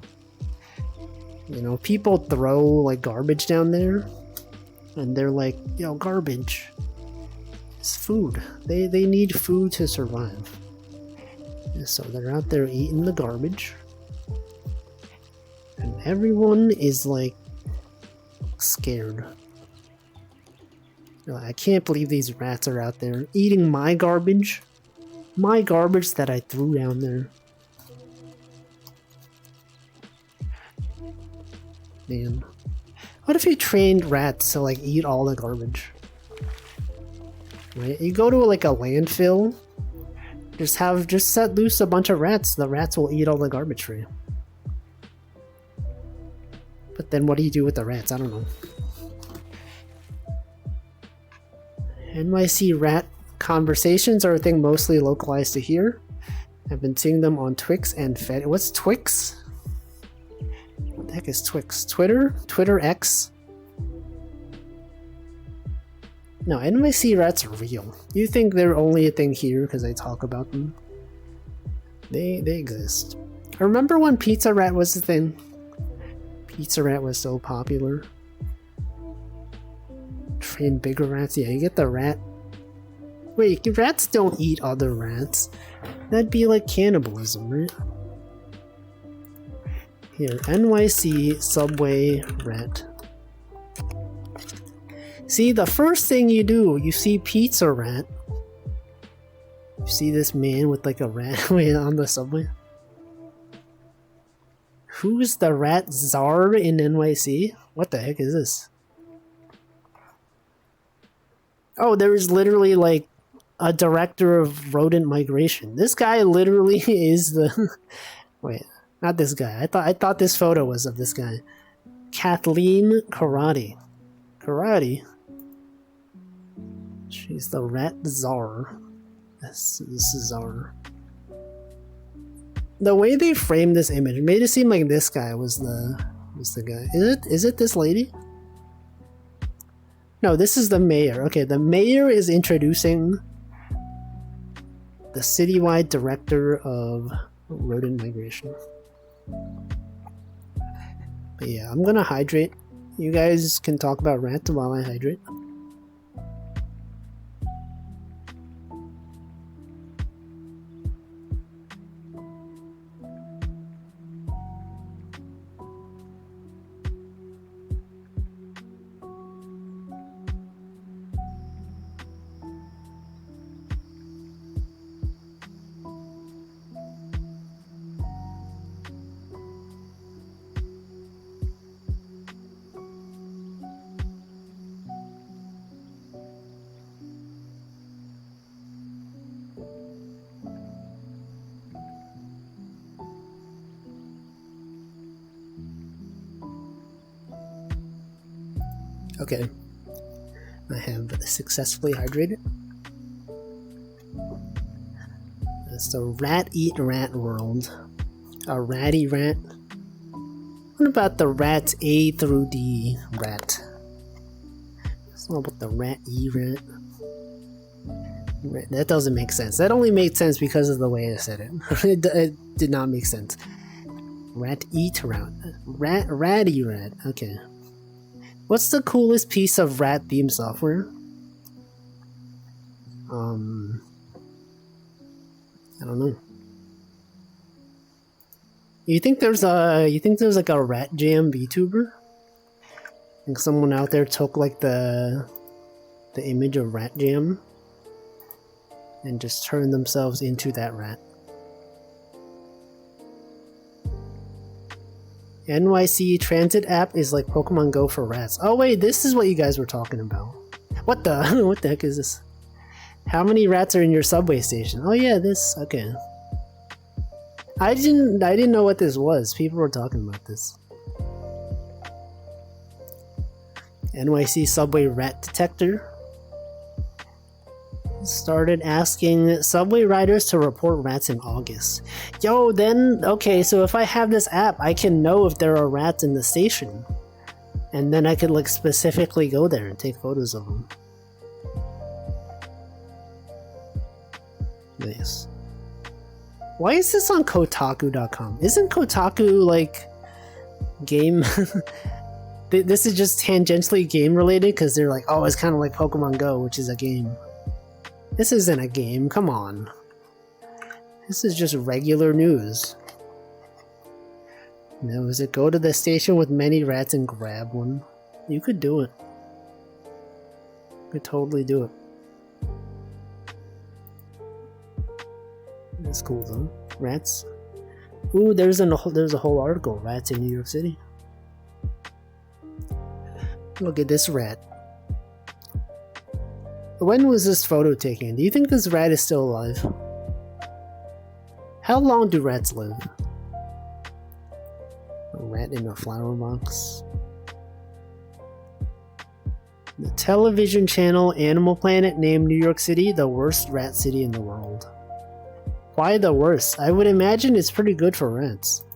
Speaker 1: You know, people throw like garbage down there and they're like, yo, garbage. It's food. They need food to survive. And so they're out there eating the garbage. And everyone is like scared. They're like, I can't believe these rats are out there eating my garbage. My garbage that I threw down there. Man. What if you trained rats to like eat all the garbage? Right? You go to like a landfill, just set loose a bunch of rats. The rats will eat all the garbage for you. But then what do you do with the rats? I don't know. NYC rat conversations are a thing mostly localized to here. I've been seeing them on Twix and Fed. What's Twix? What the heck is Twix? Twitter? Twitter X? No, NYC rats are real. You think they're only a thing here because I talk about them? They exist. I remember when Pizza Rat was the thing. Pizza Rat was so popular. Train bigger rats? Yeah, you get the rat. Wait, rats don't eat other rats. That'd be like cannibalism, right? Here, NYC subway rat. See, the first thing you do, you see Pizza Rat. You see this man with like a rat on the subway. Who's the rat czar in NYC? What the heck is this? Oh, there is literally like a director of rodent migration. This guy literally is the. Wait, not this guy. I thought this photo was of this guy. Kathleen Karate. Karate. She's the rat czar. This is czar. The way they framed this image made it seem like this guy was the guy. Is it this lady? No, this is the mayor. Okay, the mayor is introducing the citywide director of rodent migration. But yeah, I'm gonna hydrate. You guys can talk about rats while I hydrate. Okay, I have successfully hydrated. It's the rat eat rat world. A ratty rat. What about the rats A through D rat? It's not about the rat E rat. That doesn't make sense. That only made sense because of the way I said it. It did not make sense. Rat eat rat. Ratty rat. Okay. What's the coolest piece of rat theme software? I don't know. You think there's like a Rat Jam VTuber? I think someone out there took like the image of Rat Jam and just turned themselves into that rat. NYC transit app is like Pokemon Go for rats. Oh wait, this is what you guys were talking about. What the what the heck is this? How many rats are in your subway station? Oh yeah, this. Okay. I didn't know what this was. People were talking about this. NYC subway rat detector started asking subway riders to report rats in August. Yo, then, okay, so if I have this app, I can know if there are rats in the station. And then I could like specifically go there and take photos of them. Nice. Why is this on Kotaku.com? Isn't Kotaku like game? This is just tangentially game related because they're like, oh, it's kind of like Pokemon Go, which is a game. This isn't a game, come on. This is just regular news. Now, is it go to the station with many rats and grab one? You could do it. You could totally do it. That's cool though. Rats. Ooh, there's a whole article. Rats in New York City. Look at this rat. When was this photo taken? Do you think this rat is still alive? How long do rats live? A rat in a flower box. The television channel Animal Planet named New York City the worst rat city in the world. Why the worst? I would imagine it's pretty good for rats.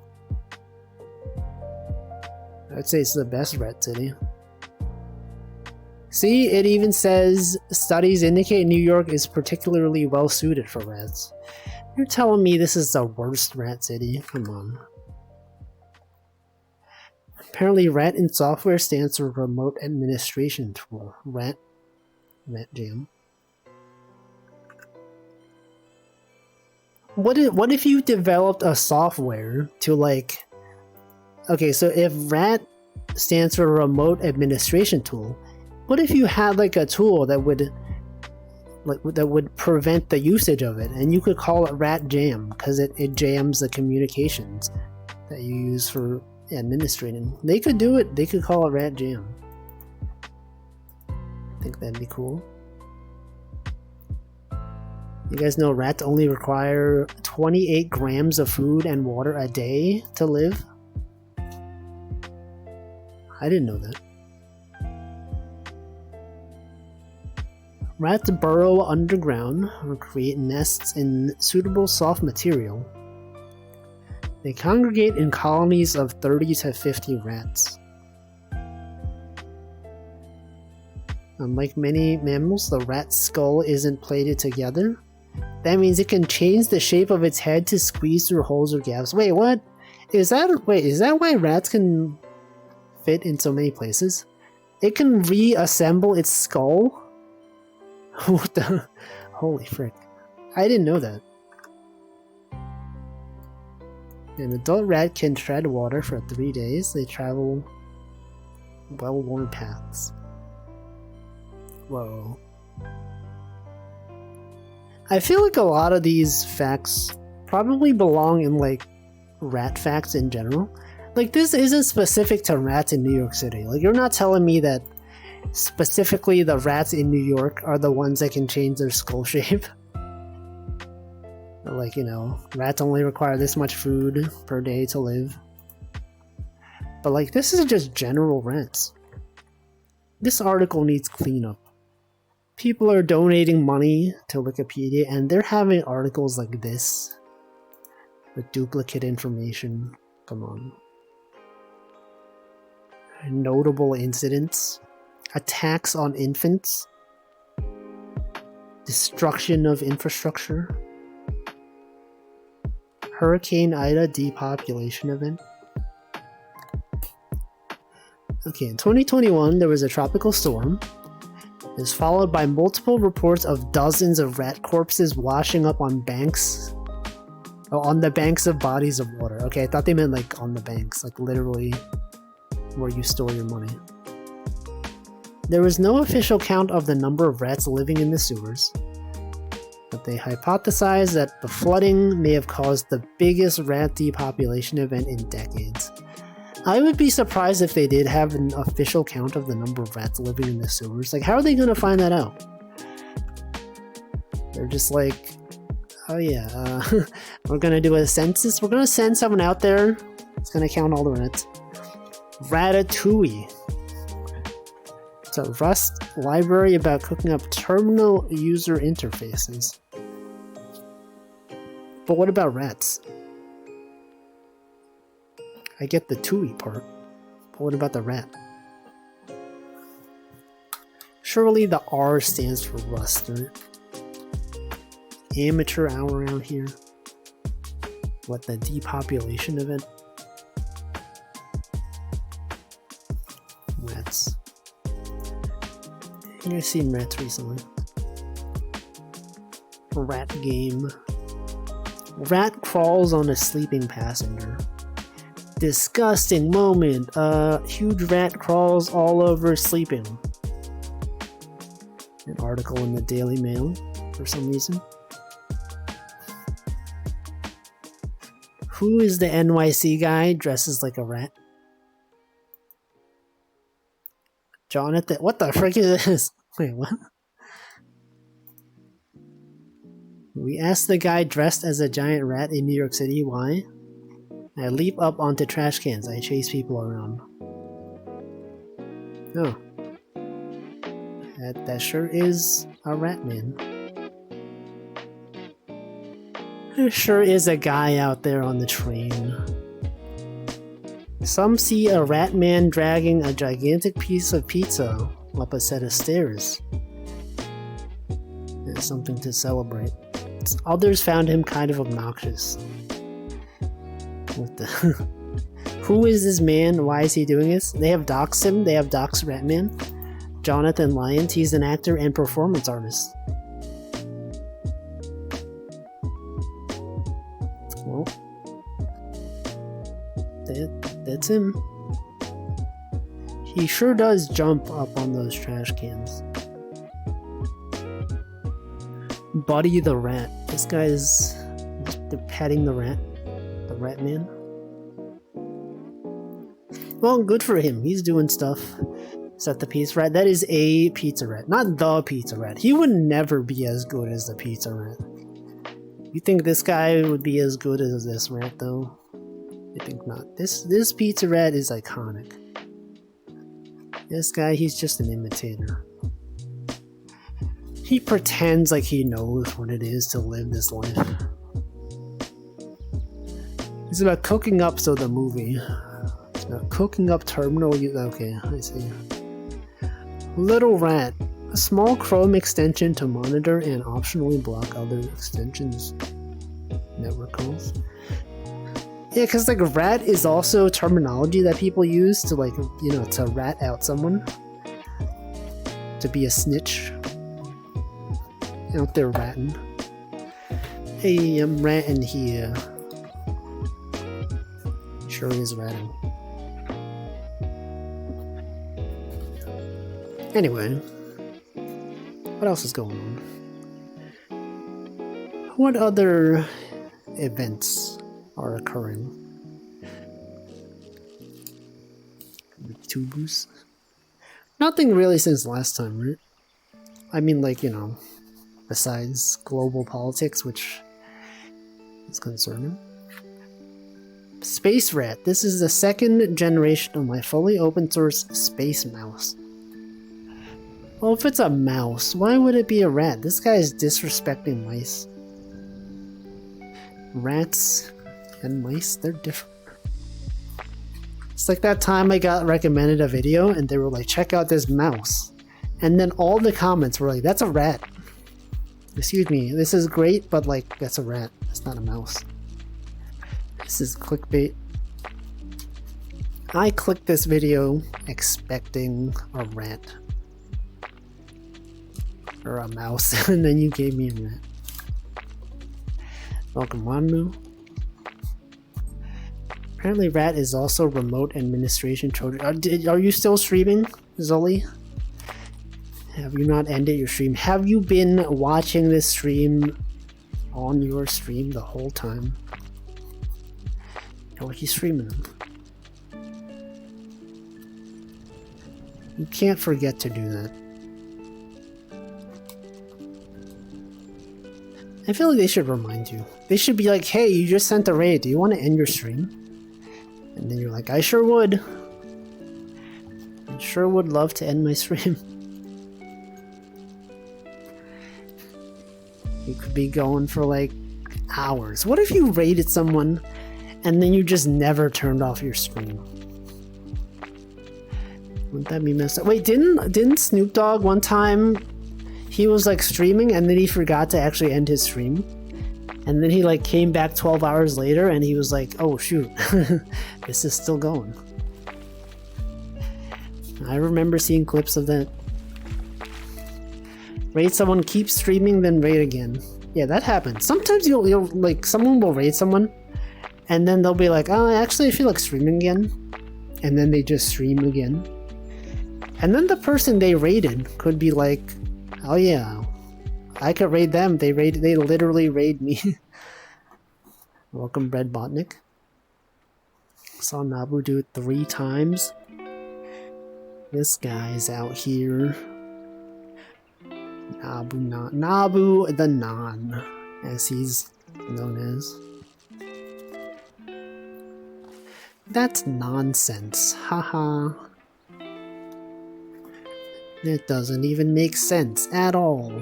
Speaker 1: I'd say it's the best rat city. See, it even says studies indicate New York is particularly well suited for rats. You're telling me this is the worst rat city? Come on. Apparently, rat in software stands for remote administration tool. Rat Jam. What if you developed a software to like... Okay, so if rat stands for remote administration tool, what if you had like a tool that would prevent the usage of it, and you could call it Rat Jam because it jams the communications that you use for administrating. They could do it. They could call it Rat Jam. I think that'd be cool. You guys know rats only require 28 grams of food and water a day to live? I didn't know that. Rats burrow underground or create nests in suitable soft material. They congregate in colonies of 30 to 50 rats. Unlike many mammals, the rat's skull isn't plated together. That means it can change the shape of its head to squeeze through holes or gaps. Wait, what? Is that why rats can fit in so many places? It can reassemble its skull? What the? Holy frick. I didn't know that. An adult rat can tread water for 3 days. They travel well-worn paths. Whoa. I feel like a lot of these facts probably belong in like rat facts in general. Like this isn't specific to rats in New York City. Like you're not telling me that specifically the rats in New York are the ones that can change their skull shape. Or like, you know, rats only require this much food per day to live. But like this is just general rats. This article needs cleanup. People are donating money to Wikipedia and they're having articles like this with duplicate information. Come on. Notable incidents. Attacks on infants. Destruction of infrastructure. Hurricane Ida depopulation event. Okay, in 2021 there was a tropical storm. It was followed by multiple reports of dozens of rat corpses washing up on banks. Oh, on the banks of bodies of water. Okay, I thought they meant like on the banks, like literally where you store your money. There was no official count of the number of rats living in the sewers, but they hypothesized that the flooding may have caused the biggest rat depopulation event in decades. I would be surprised if they did have an official count of the number of rats living in the sewers. Like, how are they going to find that out? They're just like, oh yeah, we're going to do a census. We're going to send someone out there. It's going to count all the rats. Ratatouille. It's a Rust library about cooking up terminal user interfaces. But what about rats? I get the Tui part, but what about the rat? Surely the R stands for Rust, right? Amateur hour around here. What, the depopulation event? Rats. I think I've seen rats recently. Rat game. Rat crawls on a sleeping passenger. Disgusting moment. Huge rat crawls all over sleeping. An article in the Daily Mail for some reason. Who is the NYC guy dresses like a rat? Jonathan. What the frick is this? Wait, what? We asked the guy dressed as a giant rat in New York City why. I leap up onto trash cans. I chase people around. Oh. That sure is a rat man. There sure is a guy out there on the train. Some see a rat man dragging a gigantic piece of pizza up a set of stairs. It's something to celebrate. Others found him kind of obnoxious. What the? Who is this man? Why is he doing this? They have doxed him. They have doxed Ratman. Jonathan Lyons. He's an actor and performance artist. Well, that's him. He sure does jump up on those trash cans. Buddy the rat. This guy's... They're petting the rat. The rat man. Well, good for him. He's doing stuff. Set the pizza rat. That is a pizza rat. Not the pizza rat. He would never be as good as the pizza rat. You think this guy would be as good as this rat, though? I think not. This pizza rat is iconic. This guy, he's just an imitator. He pretends like he knows what it is to live this life. It's about cooking up, so the movie. It's about cooking up terminal. Okay, I see. Little rat. A small Chrome extension to monitor and optionally block other extensions. Network calls. Yeah, because like rat is also terminology that people use to like, you know, to rat out someone. To be a snitch. Out there ratting. Hey, I'm ratting here. Sure is ratting. Anyway. What else is going on? What other events are occurring? Tubers? Nothing really since last time, right? I mean, like, you know, besides global politics, which is concerning. Space Rat. This is the second generation of my fully open source space mouse. Well, if it's a mouse, why would it be a rat? This guy is disrespecting mice. Rats and mice, they're different. It's like that time I got recommended a video and they were like, check out this mouse. And then all the comments were like, that's a rat. Excuse me, this is great, but like, that's a rat. That's not a mouse. This is clickbait. I clicked this video expecting a rat. Or a mouse, and then you gave me a rat. Welcome, Wanmu. Apparently rat is also remote administration children. Are you still streaming, Zully? Have you not ended your stream? Have you been watching this stream on your stream the whole time? Oh, he's streaming them. You can't forget to do that. I feel like they should remind you. They should be like, hey, you just sent a raid. Do you want to end your stream? And then you're like, I sure would. I sure would love to end my stream. You could be going for like hours. What if you raided someone and then you just never turned off your stream? Wouldn't that be messed up? Wait, didn't Snoop Dogg one time, he was like streaming and then he forgot to actually end his stream? And then he like came back 12 hours later and he was like, oh shoot, this is still going. I remember seeing clips of that. Raid someone, keep streaming, then raid again. Yeah, that happens. Sometimes you'll like, someone will raid someone and then they'll be like, oh, actually I feel like streaming again. And then they just stream again. And then the person they raided could be like, oh yeah, I could raid them. They literally raid me. Welcome, Bread Botnik. Saw Nabu do it 3 times. This guy's out here. Nabu the Non, as he's known as. That's nonsense. Haha. It doesn't even make sense at all.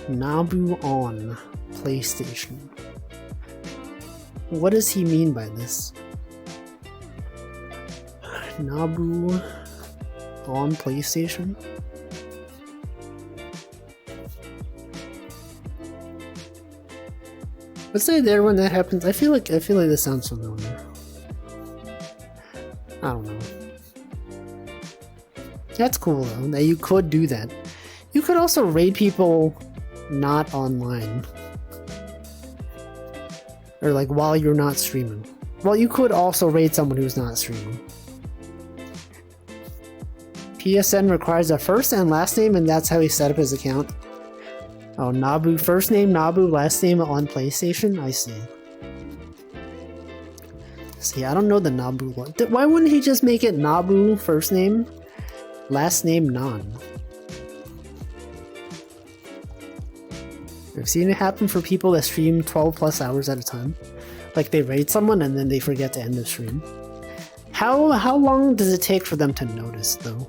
Speaker 1: Nabu on PlayStation. What does he mean by this? Nabu on PlayStation? Let's say there when that happens. I feel like this sounds familiar. I don't know. That's cool though, that you could do that. You could also raid people not online. Or like while you're not streaming. Well, you could also raid someone who's not streaming. PSN requires a first and last name, and that's how he set up his account. Oh, Nabu, first name Nabu, last name on PlayStation? I see. See, I don't know the Nabu one. Why wouldn't he just make it Nabu, first name, last name Non? I've seen it happen for people that stream 12 plus hours at a time. Like they raid someone and then they forget to end the stream. How long does it take for them to notice though?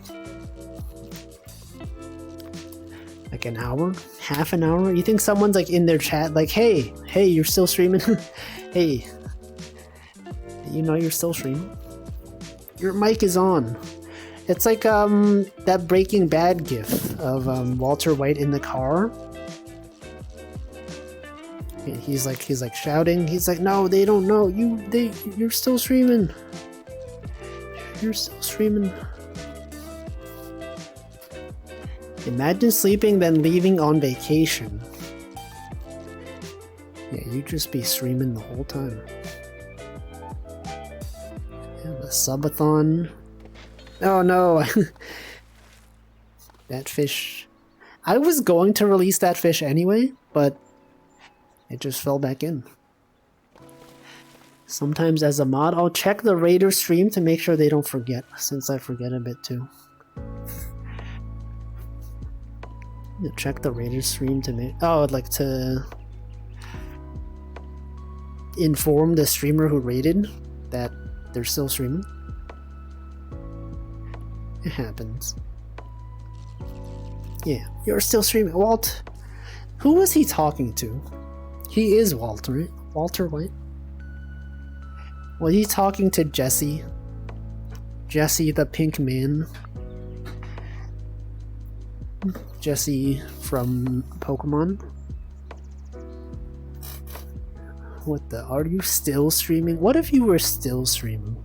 Speaker 1: Like an hour? Half an hour? You think someone's like in their chat like, hey, you're still streaming? Hey, you know you're still streaming? Your mic is on. It's like that Breaking Bad gif of Walter White in the car. And he's like shouting. He's like, no, they don't know. You're still streaming. You're still streaming. Imagine sleeping then leaving on vacation. Yeah, you'd just be streaming the whole time. Yeah, the subathon. Oh no. That fish. I was going to release that fish anyway, but it just fell back in. Sometimes as a mod, I'll check the Raider stream to make sure they don't forget, since I forget a bit too. Check the Raider stream to make... Oh, I'd like to inform the streamer who raided that they're still streaming. It happens. Yeah, you're still streaming. Walt, who was he talking to? He is Walter, right? Walter White? Was he talking to Jesse? Jesse the Pink Man? Jesse from Pokemon? What the? Are you still streaming? What if you were still streaming?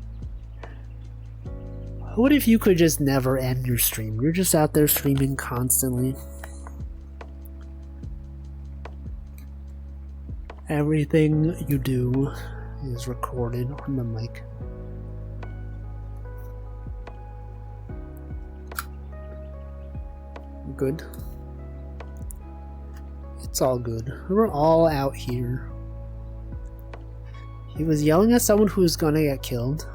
Speaker 1: What if you could just never end your stream? You're just out there streaming constantly. Everything you do is recorded on the mic. Good. It's all good. We're all out here. He was yelling at someone who's gonna get killed.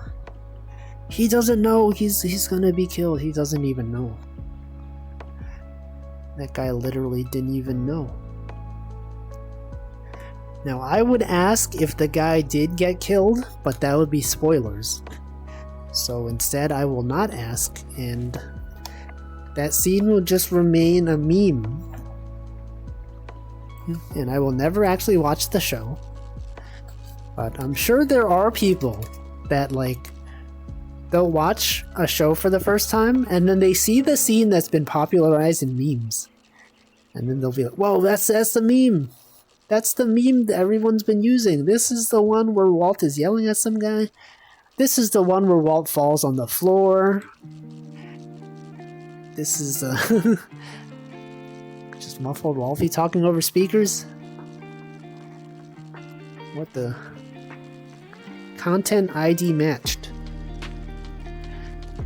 Speaker 1: He doesn't know he's gonna be killed. He doesn't even know. That guy literally didn't even know. Now I would ask if the guy did get killed, but that would be spoilers. So instead I will not ask, and that scene will just remain a meme. And I will never actually watch the show. But I'm sure there are people that like, they'll watch a show for the first time and then they see the scene that's been popularized in memes. And then they'll be like, whoa, that's the meme. That's the meme that everyone's been using. This is the one where Walt is yelling at some guy. This is the one where Walt falls on the floor. This is just muffled Wolfie talking over speakers. What the? Content ID matched.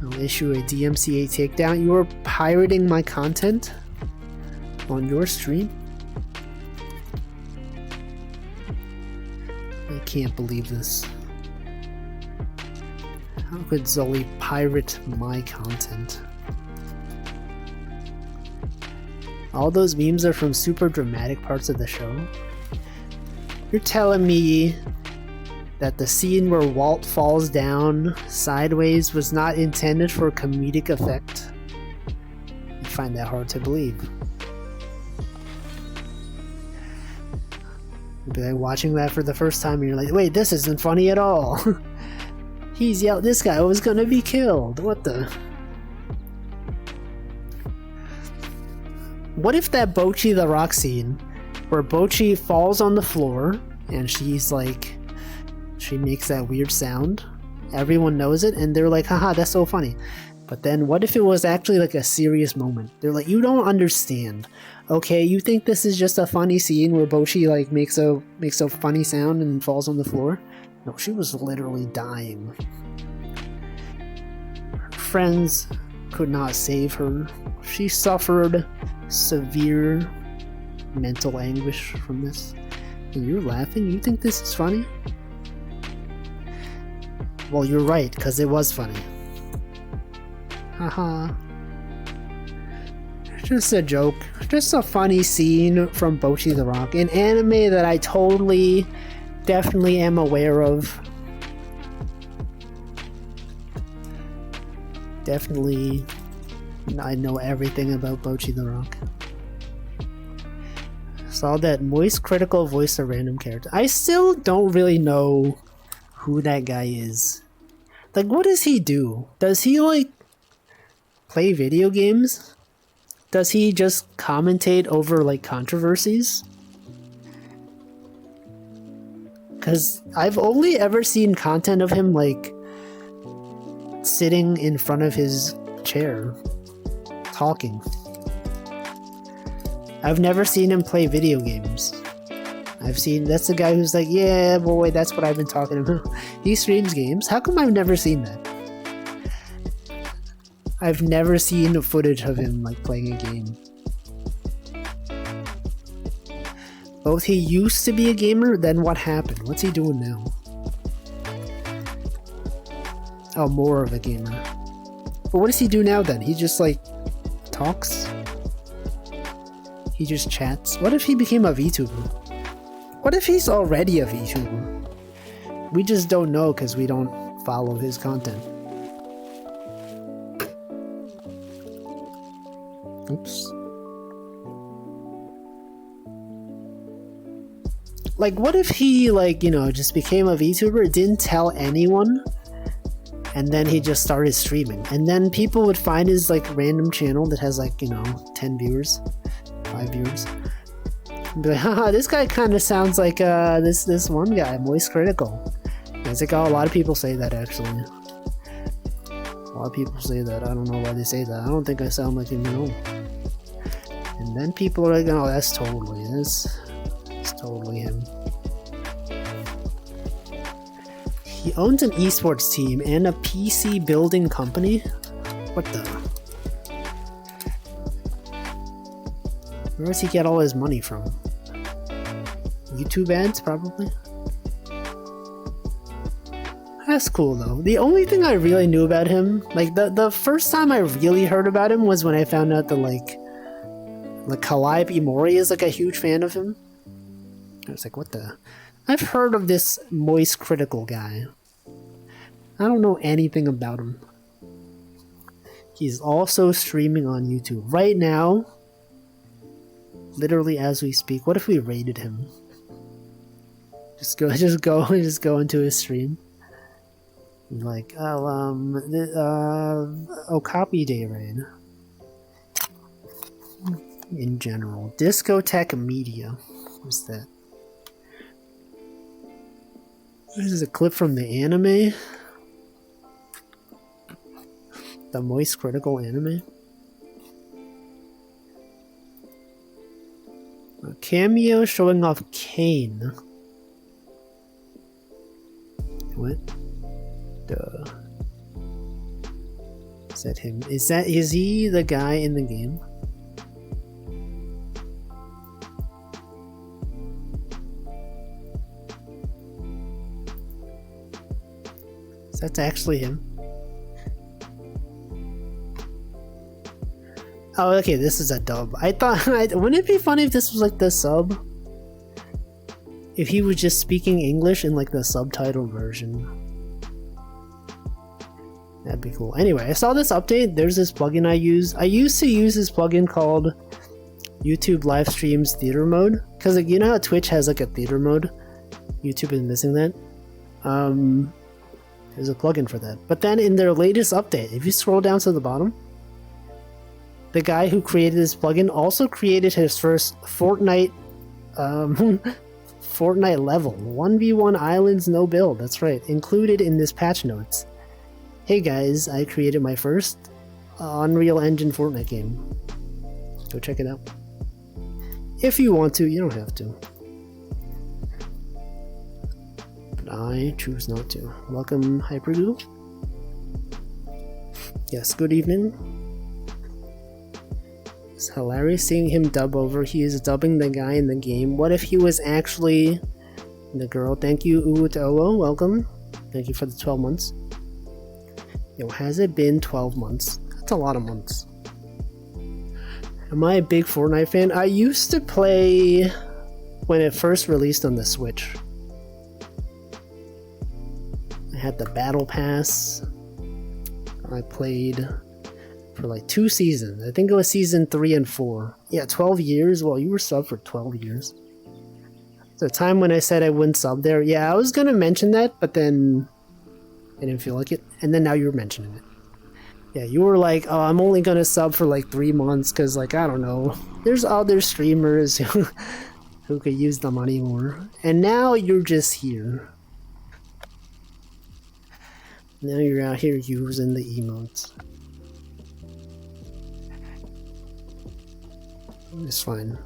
Speaker 1: I'll issue a DMCA takedown. You are pirating my content on your stream? I can't believe this. How could Zully pirate my content? All those memes are from super dramatic parts of the show? You're telling me that the scene where Walt falls down sideways was not intended for comedic effect? I find that hard to believe. You'd be like watching that for the first time and you're like, wait, this isn't funny at all. He's yelled, this guy was gonna be killed. What the? What if that Bocchi the Rock scene where Bocchi falls on the floor and she's like, she makes that weird sound, everyone knows it and they're like, haha, that's so funny. But then what if it was actually like a serious moment? They're like, you don't understand. Okay, you think this is just a funny scene where Bocchi like makes a funny sound and falls on the floor? No, she was literally dying. Her friends could not save her. She suffered severe mental anguish from this. And you're laughing? You think this is funny? Well, you're right, because it was funny. Haha. Just a joke. Just a funny scene from Bocchi the Rock, an anime that I definitely am aware of. Definitely, I know everything about Bocchi the Rock. Saw that Moist Critical voiced a random character. I still don't really know who that guy is. Like, what does he do? Does he, like, play video games? Does he just commentate over, like, controversies? Because I've only ever seen content of him, like, sitting in front of his chair, talking. I've never seen him play video games. That's the guy who's like, yeah, boy, that's what I've been talking about. He streams games. How come I've never seen that? I've never seen footage of him, like, playing a game. Both he used to be a gamer, then what happened? What's he doing now? Oh, more of a gamer. But what does he do now then? He just, like, talks? He just chats? What if he became a VTuber? What if he's already a VTuber? We just don't know because we don't follow his content. Oops. Like, what if he, like, you know, just became a VTuber, didn't tell anyone, and then he just started streaming? And then people would find his, like, random channel that has, like, you know, 10 viewers, 5 viewers. And be like, haha, this guy kind of sounds like this one guy, Moist Critical. It's like, oh, a lot of people say that, actually. A lot of people say that. I don't know why they say that. I don't think I sound like him at all. And then people are like, oh, that's totally him. He owns an esports team and a PC building company? What the? Where does he get all his money from? YouTube ads, probably? That's cool, though. The only thing I really knew about him, like, the first time I really heard about him was when I found out that, like Calliope Imori is, like, a huge fan of him. I was like, what the? I've heard of this Moist Critical guy. I don't know anything about him. He's also streaming on YouTube right now. Literally as we speak. What if we raided him? Just go into his stream. Like, Okapi Day raid. In general. Discotheque Media. What's that? This is a clip from the anime. The Moist Critical anime. A cameo showing off Kane. What? Duh. Is that him? Is he the guy in the game? That's actually him. Oh, okay, this is a dub. I thought, wouldn't it be funny if this was like the sub? If he was just speaking English in like the subtitled version. That'd be cool. Anyway, I saw this update. There's this plugin I use. I used to use this plugin called YouTube Live Streams Theater Mode. Because, like, you know how Twitch has like a theater mode? YouTube is missing that. There's a plugin for that. But then in their latest update, if you scroll down to the bottom, the guy who created this plugin also created his first Fortnite Fortnite level. 1v1 islands, no build. That's right. Included in this patch notes. Hey guys, I created my first Unreal Engine Fortnite game. Go check it out. If you want to, you don't have to. I choose not to. Welcome, Hypergoo. Yes, good evening. It's hilarious seeing him dub over. He is dubbing the guy in the game. What if he was actually the girl? Thank you, Uto. Welcome. Thank you for the 12 months. Yo, has it been 12 months? That's a lot of months. Am I a big Fortnite fan? I used to play when it first released on the Switch. I had the Battle Pass. I played for like 2 seasons. I think it was season 3 and 4. Yeah, 12 years. Well, you were sub for 12 years. The time when I said I wouldn't sub there, yeah, I was gonna mention that, but then I didn't feel like it. And then now you're mentioning it. Yeah, you were like, oh, I'm only gonna sub for like 3 months because, like, I don't know. There's other streamers who could use the money more. And now you're just here. Now you're out here using the emotes. It's fine.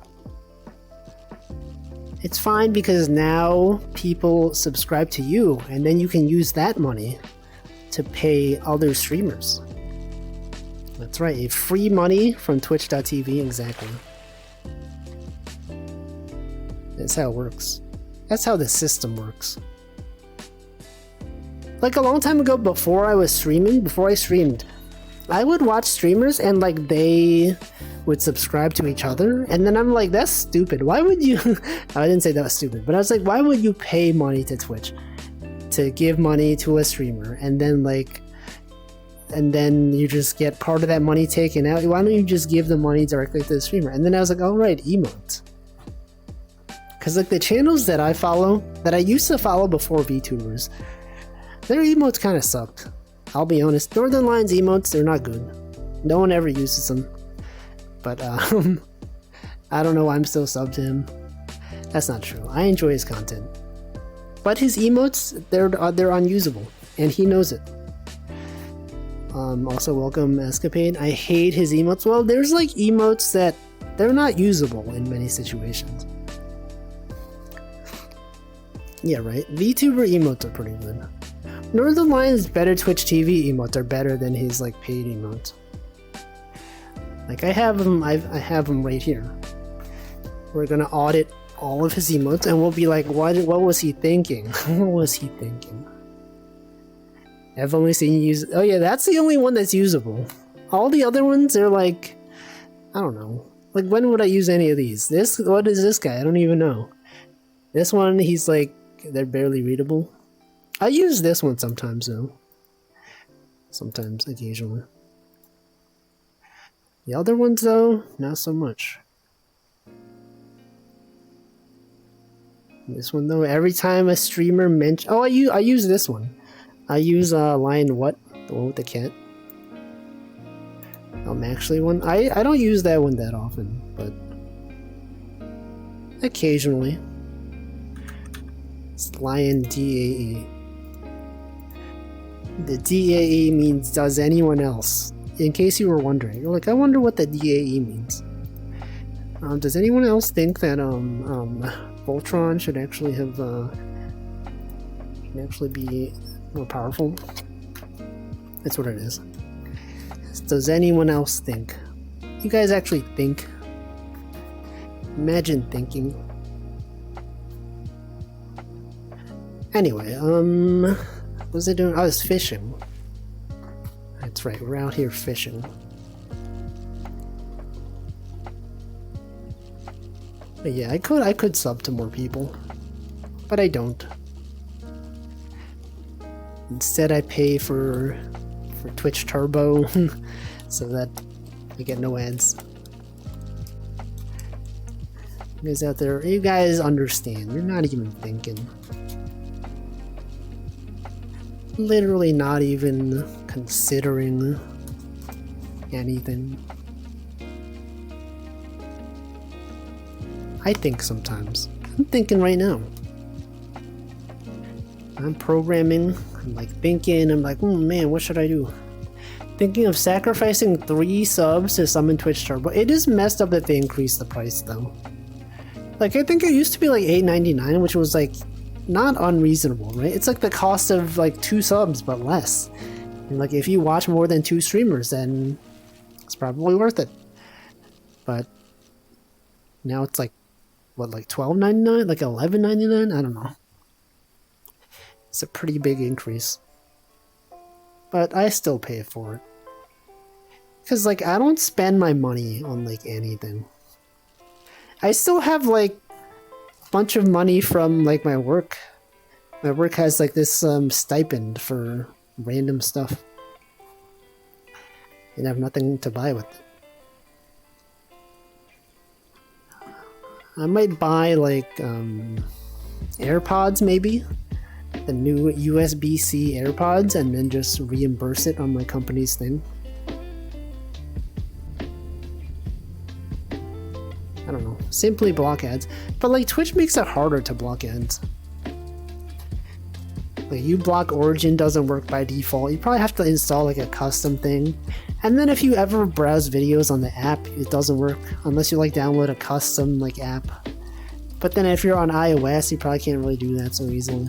Speaker 1: It's fine because now people subscribe to you, and then you can use that money to pay other streamers. That's right, free money from Twitch.tv, exactly. That's how it works. That's how the system works. Like a long time ago, before I streamed, I would watch streamers and like they would subscribe to each other, and then I'm like, that's stupid. Why would you I didn't say that was stupid, but I was like, why would you pay money to Twitch to give money to a streamer and then you just get part of that money taken out? Why don't you just give the money directly to the streamer? And then I was like, all right, emotes. Because like the channels that I follow, that I used to follow before VTubers, their emotes kind of sucked. I'll be honest. Northern Lions emotes, they're not good. No one ever uses them. But I don't know why I'm still subbed to him. That's not true. I enjoy his content. But his emotes, they're unusable. And he knows it. Also, welcome Escapade. I hate his emotes. Well, there's like emotes that they're not usable in many situations. Yeah, right. VTuber emotes are pretty good. Northern Lions' better Twitch TV emotes are better than his like paid emotes. Like I have them right here. We're gonna audit all of his emotes and we'll be like, what was he thinking? What was he thinking? I've only seen you use, oh yeah, that's the only one that's usable. All the other ones are like, I don't know. Like when would I use any of these? What is this guy? I don't even know. This one, he's like, they're barely readable. I use this one sometimes though. Sometimes, occasionally. The other ones though, not so much. This one though, every time a streamer mentions, oh, I use this one. I use Lion What, the one with the cat. Actually one, I don't use that one that often, but occasionally. It's Lion DAE. The DAE means does anyone else? In case you were wondering, you're like, I wonder what the DAE means. Does anyone else think that Voltron should actually have be more powerful? That's what it is. Does anyone else think? You guys actually think? Imagine thinking. Anyway, what was I doing? I was fishing. That's right, we're out here fishing. But yeah, I could sub to more people, but I don't. Instead, I pay for Twitch Turbo, so that I get no ads. You guys out there, you guys understand. You're not even thinking. Literally not even considering anything. I think sometimes. I'm thinking right now. I'm programming, I'm like thinking, I'm like, man, what should I do? Thinking of sacrificing 3 subs to summon Twitch Turbo. It is messed up that they increased the price though. Like I think it used to be like $8.99, which was like not unreasonable, right? It's like the cost of like 2 subs, but less. And like if you watch more than 2 streamers, then it's probably worth it. But now it's like, what, like $12.99? Like $11.99? I don't know. It's a pretty big increase. But I still pay for it. Because, like, I don't spend my money on, like, anything. I still have, like, a bunch of money from, like, my work. My work has, like, this stipend for random stuff. And I have nothing to buy with it. I might buy, like, AirPods, maybe? The new USB-C AirPods, and then just reimburse it on my company's thing. I don't know. Simply block ads. But, like, Twitch makes it harder to block ads. Like, uBlock Origin doesn't work by default. You probably have to install, like, a custom thing. And then if you ever browse videos on the app, it doesn't work unless you, like, download a custom, like, app. But then if you're on iOS, you probably can't really do that so easily.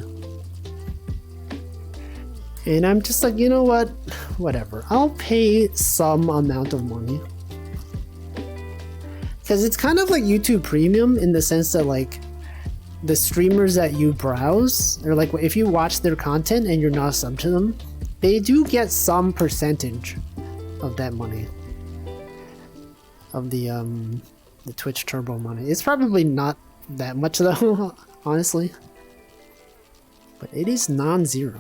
Speaker 1: And I'm just like, you know what? Whatever. I'll pay some amount of money. Because it's kind of like YouTube Premium in the sense that, like, the streamers that you browse, or like if you watch their content and you're not sub to them, they do get some percentage of that money. Of the Twitch Turbo money. It's probably not that much though, honestly. But it is non-zero.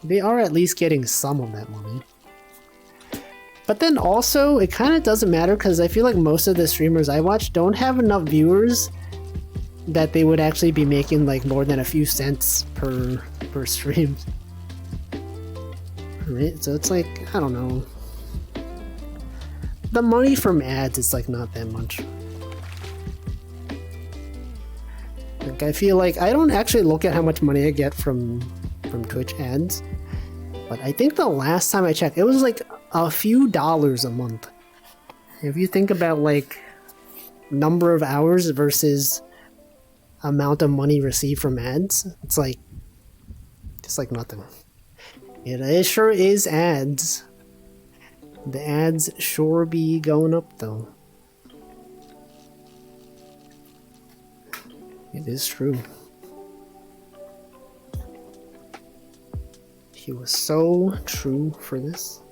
Speaker 1: They are at least getting some of that money. But then also, it kind of doesn't matter because I feel like most of the streamers I watch don't have enough viewers that they would actually be making like more than a few cents per stream. Right? So it's like, I don't know. The money from ads is like not that much. Like I feel like I don't actually look at how much money I get from Twitch ads. But I think the last time I checked, it was like a few dollars a month. If you think about like number of hours versus amount of money received from ads, it's like just like nothing. It sure is ads. The ads sure be going up though. It is true. He was so true for this.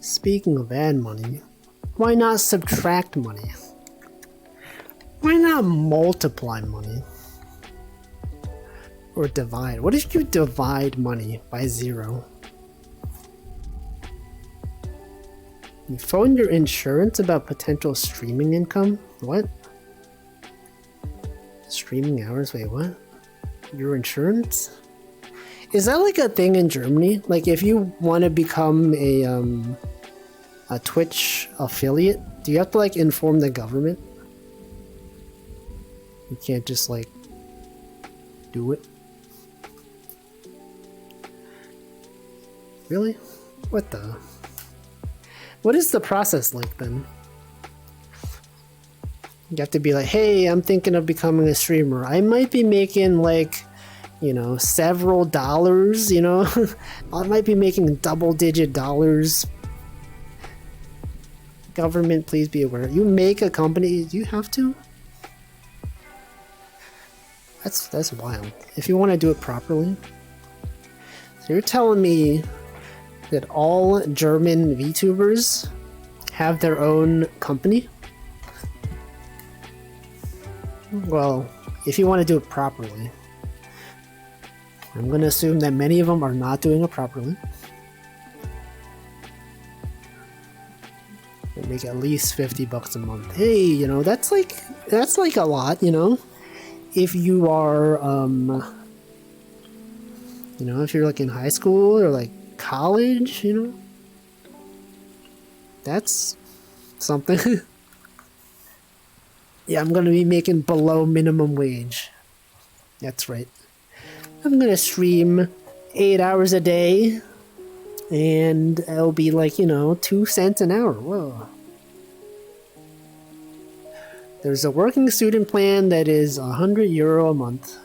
Speaker 1: Speaking of ad money, why not subtract money? Why not multiply money? Or divide? What if you divide money by 0? You phone your insurance about potential streaming income? What? Streaming hours? Wait, what? Your insurance? Is that like a thing in Germany? Like if you want to become a Twitch affiliate, do you have to like inform the government? You can't just like do it. Really? What the? What is the process like then? You have to be like, hey, I'm thinking of becoming a streamer. I might be making like, you know, several dollars, you know? I might be making double-digit dollars. Government, please be aware. You make a company, do you have to? That's wild. If you want to do it properly. So you're telling me that all German VTubers have their own company? Well, if you want to do it properly. I'm going to assume that many of them are not doing it properly. They make at least 50 bucks a month. Hey, you know, that's like a lot, you know? If you are, you know, if you're like in high school or like college, you know? That's something. Yeah, I'm gonna be making below minimum wage. That's right. I'm gonna stream 8 hours a day, and it'll be like, you know, 2 cents an hour. Whoa. There's a working student plan that is €100 a month.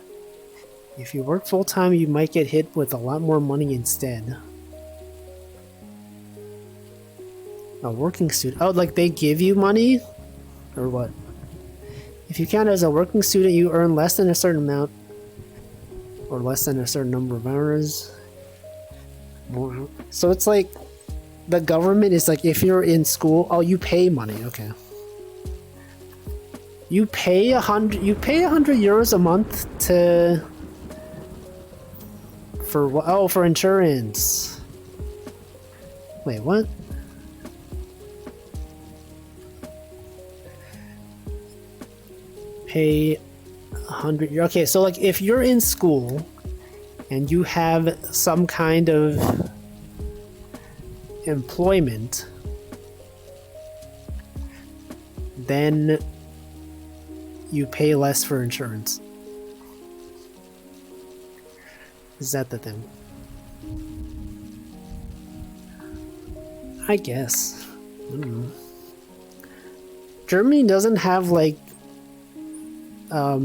Speaker 1: If you work full-time, you might get hit with a lot more money instead. A working student? Oh, like they give you money? Or what? If you count as a working student, you earn less than a certain amount, or less than a certain number of hours. So it's like the government is like, if you're in school, oh, you pay money. Okay. You pay 100 euros a month for what? Oh, for insurance. Wait, what? Pay 100. Okay, so like if you're in school and you have some kind of employment, then you pay less for insurance. Is that the thing? I guess. I don't know. Germany doesn't have like what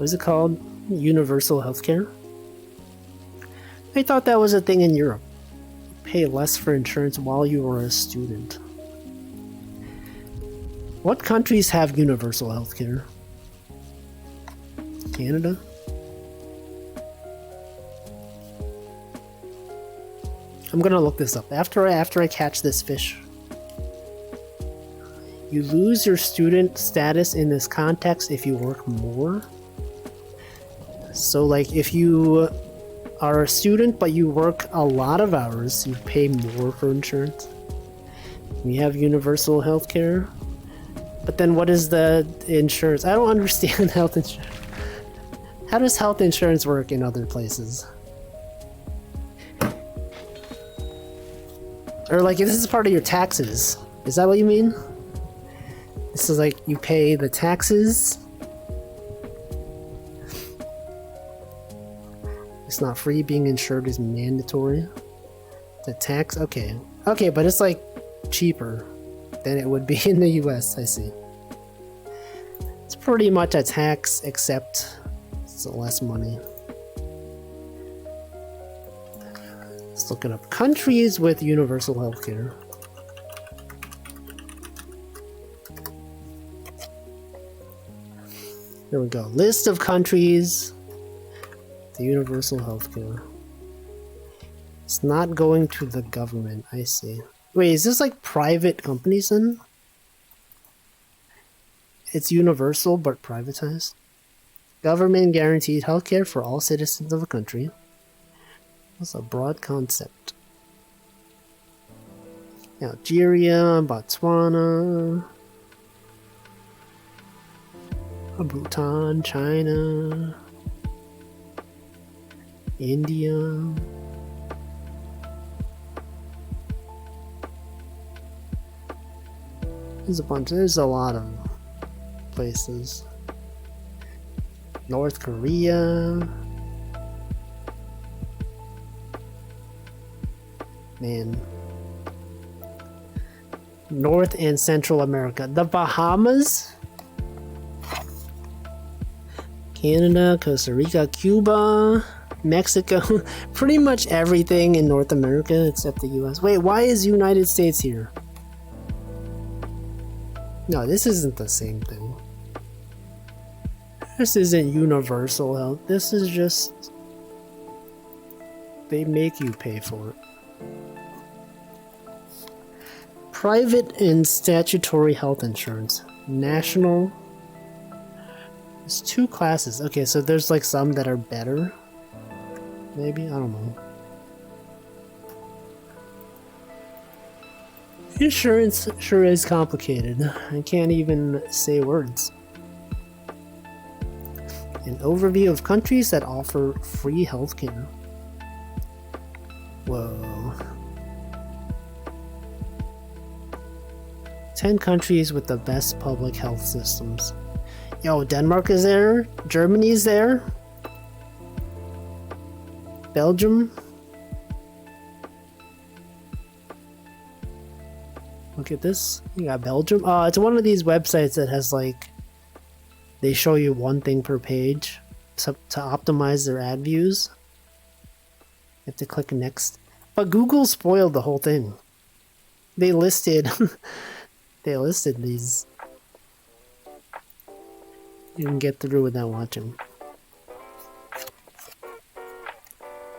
Speaker 1: is it called? Universal healthcare? I thought that was a thing in Europe. Pay less for insurance while you are a student. What countries have universal healthcare? Canada? I'm gonna look this up after I catch this fish. You lose your student status in this context if you work more. So like if you are a student but you work a lot of hours, you pay more for insurance. We have universal healthcare. But then what is the insurance? I don't understand health insurance. How does health insurance work in other places? Or like, this is part of your taxes. Is that what you mean? This is like, you pay the taxes. It's not free, being insured is mandatory. The tax, okay. Okay, but it's like cheaper than it would be in the US, I see. It's pretty much a tax, except it's less money. Let's look it up. Countries with universal healthcare. There we go. List of countries. The universal healthcare. It's not going to the government. I see. Wait, is this like private companies then? It's universal but privatized. Government guaranteed healthcare for all citizens of a country. That's a broad concept. Algeria, Botswana, Bhutan, China, India. There's a lot of places. North Korea. Man. North and Central America. The Bahamas. Canada, Costa Rica, Cuba, Mexico. Pretty much everything in North America except the US. Wait, why is United States here? No, this isn't the same thing. This isn't universal health. This is just... they make you pay for it. Private and statutory health insurance. National. There's two classes. Okay, so there's like some that are better. Maybe? I don't know. Insurance sure is complicated. I can't even say words. An overview of countries that offer free healthcare. Whoa. 10 countries with the best public health systems. Yo, Denmark is there. Germany's there. Belgium. Look at this. You got Belgium. It's one of these websites that has like, they show you one thing per page to optimize their ad views. You have to click next. But Google spoiled the whole thing. They listed they listed these. You can get through without watching.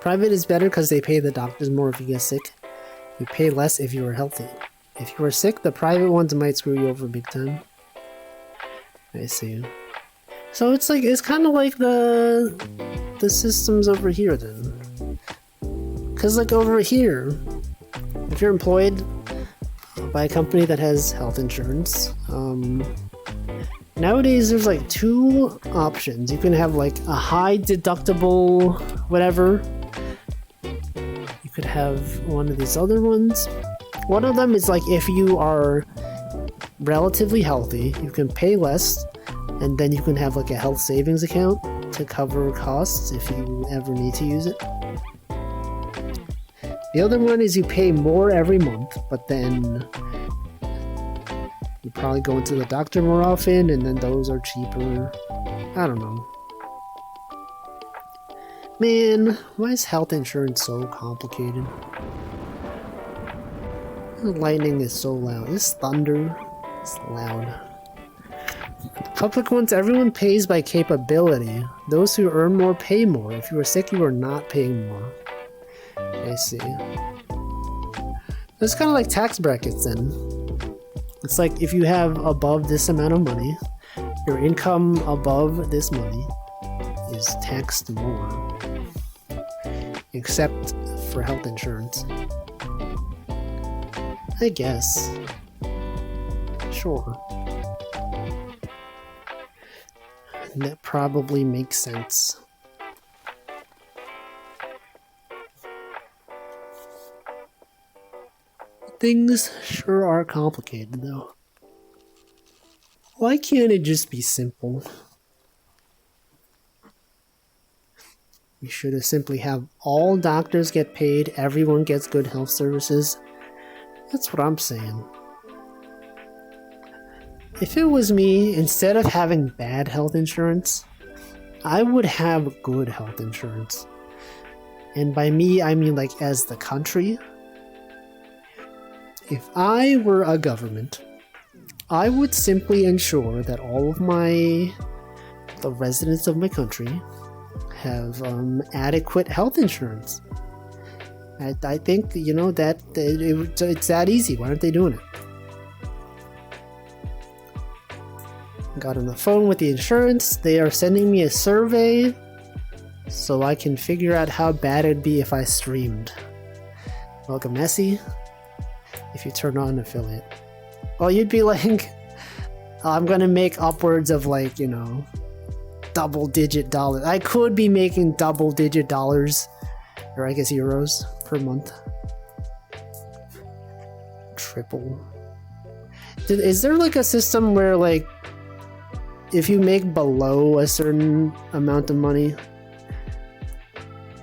Speaker 1: Private is better because they pay the doctors more if you get sick. You pay less if you are healthy. If you are sick, the private ones might screw you over big time. I see. So it's like, it's kind of like the systems over here then. Because like over here, if you're employed by a company that has health insurance, nowadays there's like two options. You can have like a high deductible whatever. You could have one of these other ones. One of them is like if you are relatively healthy, you can pay less, and then you can have like a health savings account to cover costs if you ever need to use it. The other one is you pay more every month, but then you probably go into the doctor more often, and then those are cheaper. I don't know. Man, why is health insurance so complicated? The lightning is so loud. This thunder is loud. Public ones, everyone pays by capability. Those who earn more pay more. If you are sick, you are not paying more. I see. It's kind of like tax brackets then. It's like if you have above this amount of money, your income above this money is taxed more. Except for health insurance. I guess. Sure. That probably makes sense. Things sure are complicated, though. Why can't it just be simple? We should have simply have all doctors get paid, everyone gets good health services. That's what I'm saying. If it was me, instead of having bad health insurance, I would have good health insurance. And by me, I mean like as the country. If I were a government, I would simply ensure that all of the residents of my country have adequate health insurance. I think, you know, that it's that easy. Why aren't they doing it? Got on the phone with the insurance. They are sending me a survey so I can figure out how bad it'd be if I streamed. Welcome, Messi. If you turn on affiliate. Well, you'd be like, I'm gonna make upwards of like, you know, double-digit dollars. I could be making double-digit dollars, or I guess euros, per month. Triple. Is there like a system where like, if you make below a certain amount of money,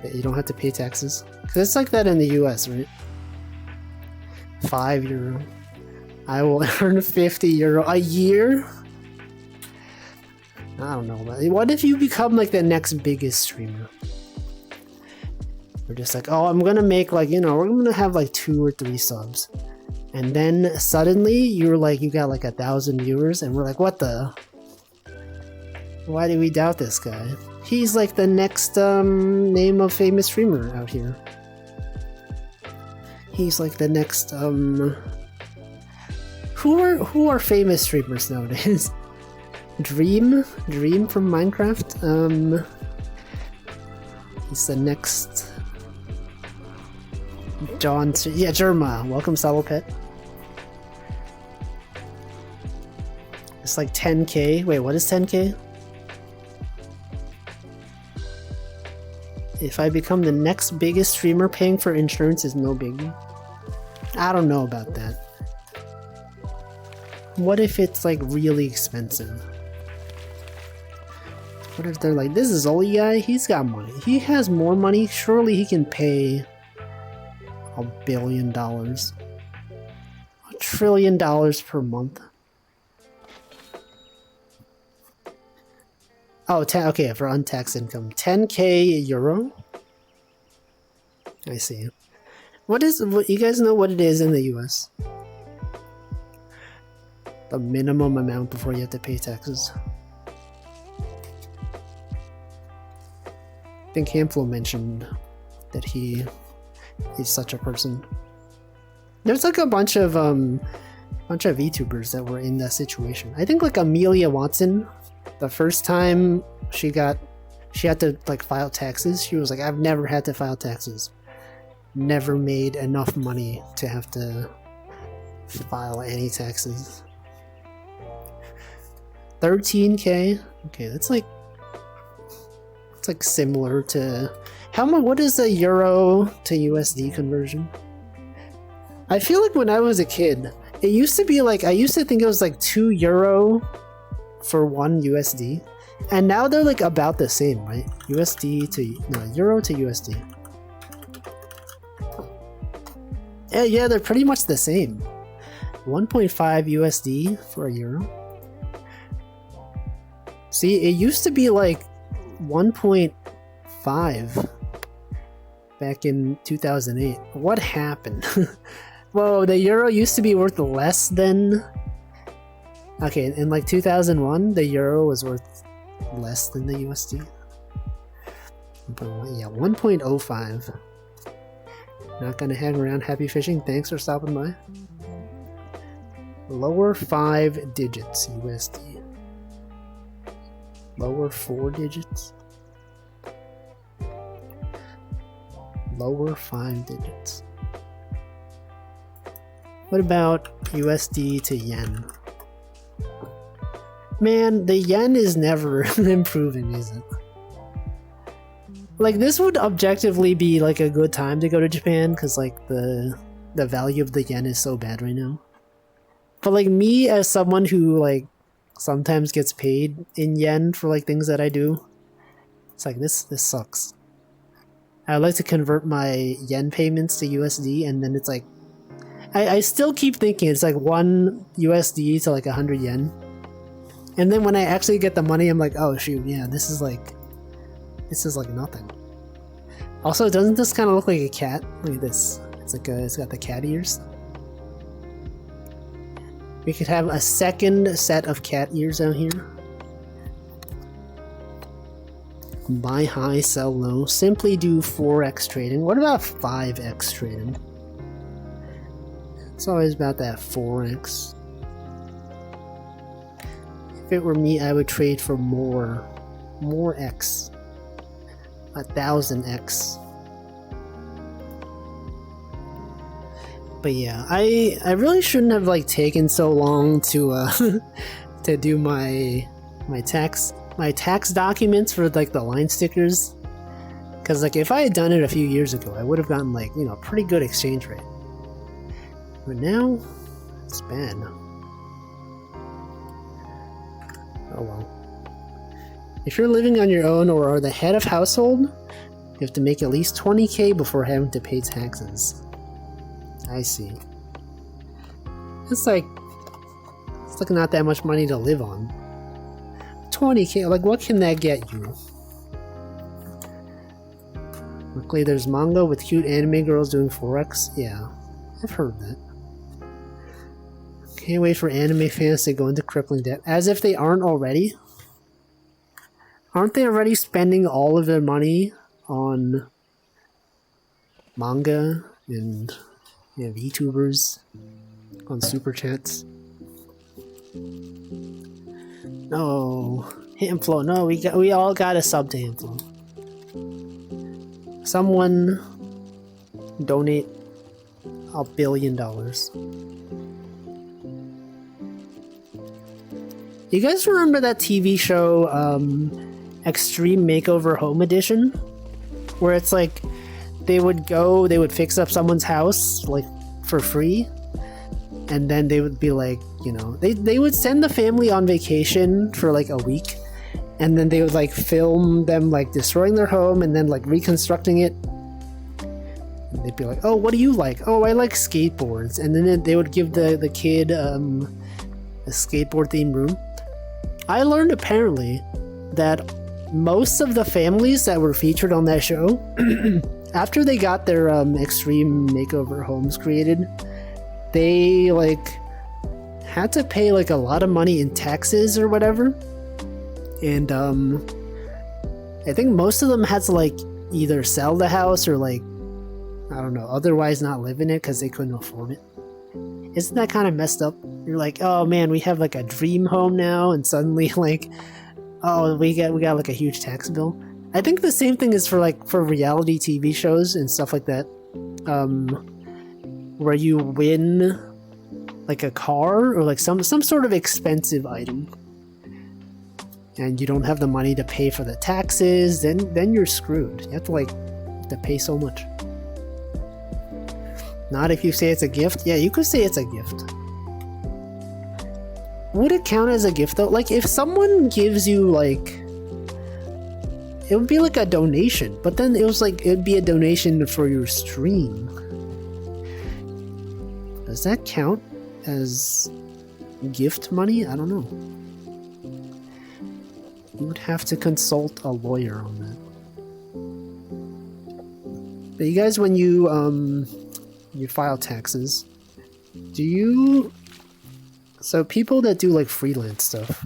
Speaker 1: that you don't have to pay taxes? Because it's like that in the US, right? €5. I will earn €50 a year? I don't know. What if you become like the next biggest streamer? We're just like, oh, I'm gonna make like, you know, we're gonna have like 2 or 3 subs. And then suddenly you're like, you got like 1,000 viewers, and we're like, what the? Why do we doubt this guy? He's like the next name of famous streamer out here. He's like the next who are famous streamers nowadays? Dream from Minecraft. He's the next John. Yeah, Jerma. Welcome, Salopet. It's like 10k. Wait, what is 10k? If I become the next biggest streamer, paying for insurance is no biggie. I don't know about that. What if it's like really expensive? What if they're like, this is Oli guy, he's got money. He has more money, surely he can pay $1 billion. $1 trillion per month. Oh, okay, for untaxed income. 10k euro? I see. What you guys know what it is in the US? The minimum amount before you have to pay taxes. I think Hamflo mentioned that he's such a person. There's like a bunch of VTubers that were in that situation. I think like Amelia Watson, the first time she had to like file taxes, she was like, I've never had to file taxes. Never made enough money to have to file any taxes. 13K? Okay, that's like, it's like similar to what is the euro to USD conversion? I feel like when I was a kid, it used to be like, I used to think it was like 2 euro for 1 USD, and now they're like about the same, right? Euro to USD. Yeah, they're pretty much the same. 1.5 USD for a euro. See, it used to be like 1.5 back in 2008. What happened? Whoa, the euro used to be worth less than... Okay, in like 2001, the euro was worth less than the USD. Yeah, 1.05. Not gonna hang around. Happy fishing. Thanks for stopping by. Lower 5 digits USD. Lower 4 digits. Lower 5 digits. What about USD to yen? Man, the yen is never improving, is it? Like, this would objectively be like a good time to go to Japan, because like the value of the yen is so bad right now. But like me, as someone who like sometimes gets paid in yen for like things that I do, it's like this sucks. I like to convert my yen payments to USD, and then it's like I still keep thinking it's like 1 USD to like 100 yen. And then when I actually get the money, I'm like, oh shoot, yeah, this is like nothing. Also, doesn't this kind of look like a cat? Look at this. It's got the cat ears. We could have a second set of cat ears out here. Buy high, sell low. Simply do 4x trading. What about 5x trading? It's always about that 4x. If it were me, I would trade for more x. 1000x. But yeah, I really shouldn't have like taken so long to to do my tax documents for like the line stickers, because like if I had done it a few years ago, I would have gotten like, you know, a pretty good exchange rate. But now it's bad. Oh well. If you're living on your own or are the head of household, you have to make at least 20k before having to pay taxes. I see. It's like not that much money to live on. 20k, like what can that get you? Luckily there's manga with cute anime girls doing forex. Yeah, I've heard that. Can't wait for anime fans to go into crippling debt. As if they aren't already. Aren't they already spending all of their money on manga and VTubers on super chats? No, Hitflow. No, we all got a sub to Hitflow. Someone donate $1 billion. You guys remember that TV show, Extreme Makeover Home Edition? Where it's like, they would fix up someone's house, like, for free. And then they would be like, you know, they would send the family on vacation for like a week. And then they would like film them like destroying their home and then like reconstructing it. And they'd be like, oh, what do you like? Oh, I like skateboards. And then they would give the kid a skateboard themed room. I learned apparently that most of the families that were featured on that show, after they got their extreme makeover homes created, they like had to pay like a lot of money in taxes or whatever. And I think most of them had to like either sell the house or like, I don't know, otherwise not live in it because they couldn't afford it. Isn't that kind of messed up? You're like, oh man, we have like a dream home now, and suddenly like, oh, we got like a huge tax bill. I think the same thing is for reality TV shows and stuff like that, where you win like a car or like some sort of expensive item, and you don't have the money to pay for the taxes. Then you're screwed. You have to pay so much. Not if you say it's a gift. Yeah, you could say it's a gift. Would it count as a gift though? Like if someone gives you like, it would be like a donation, but then it'd be a donation for your stream. Does that count as gift money? I don't know. You would have to consult a lawyer on that. But you guys, when you file taxes, so people that do like freelance stuff,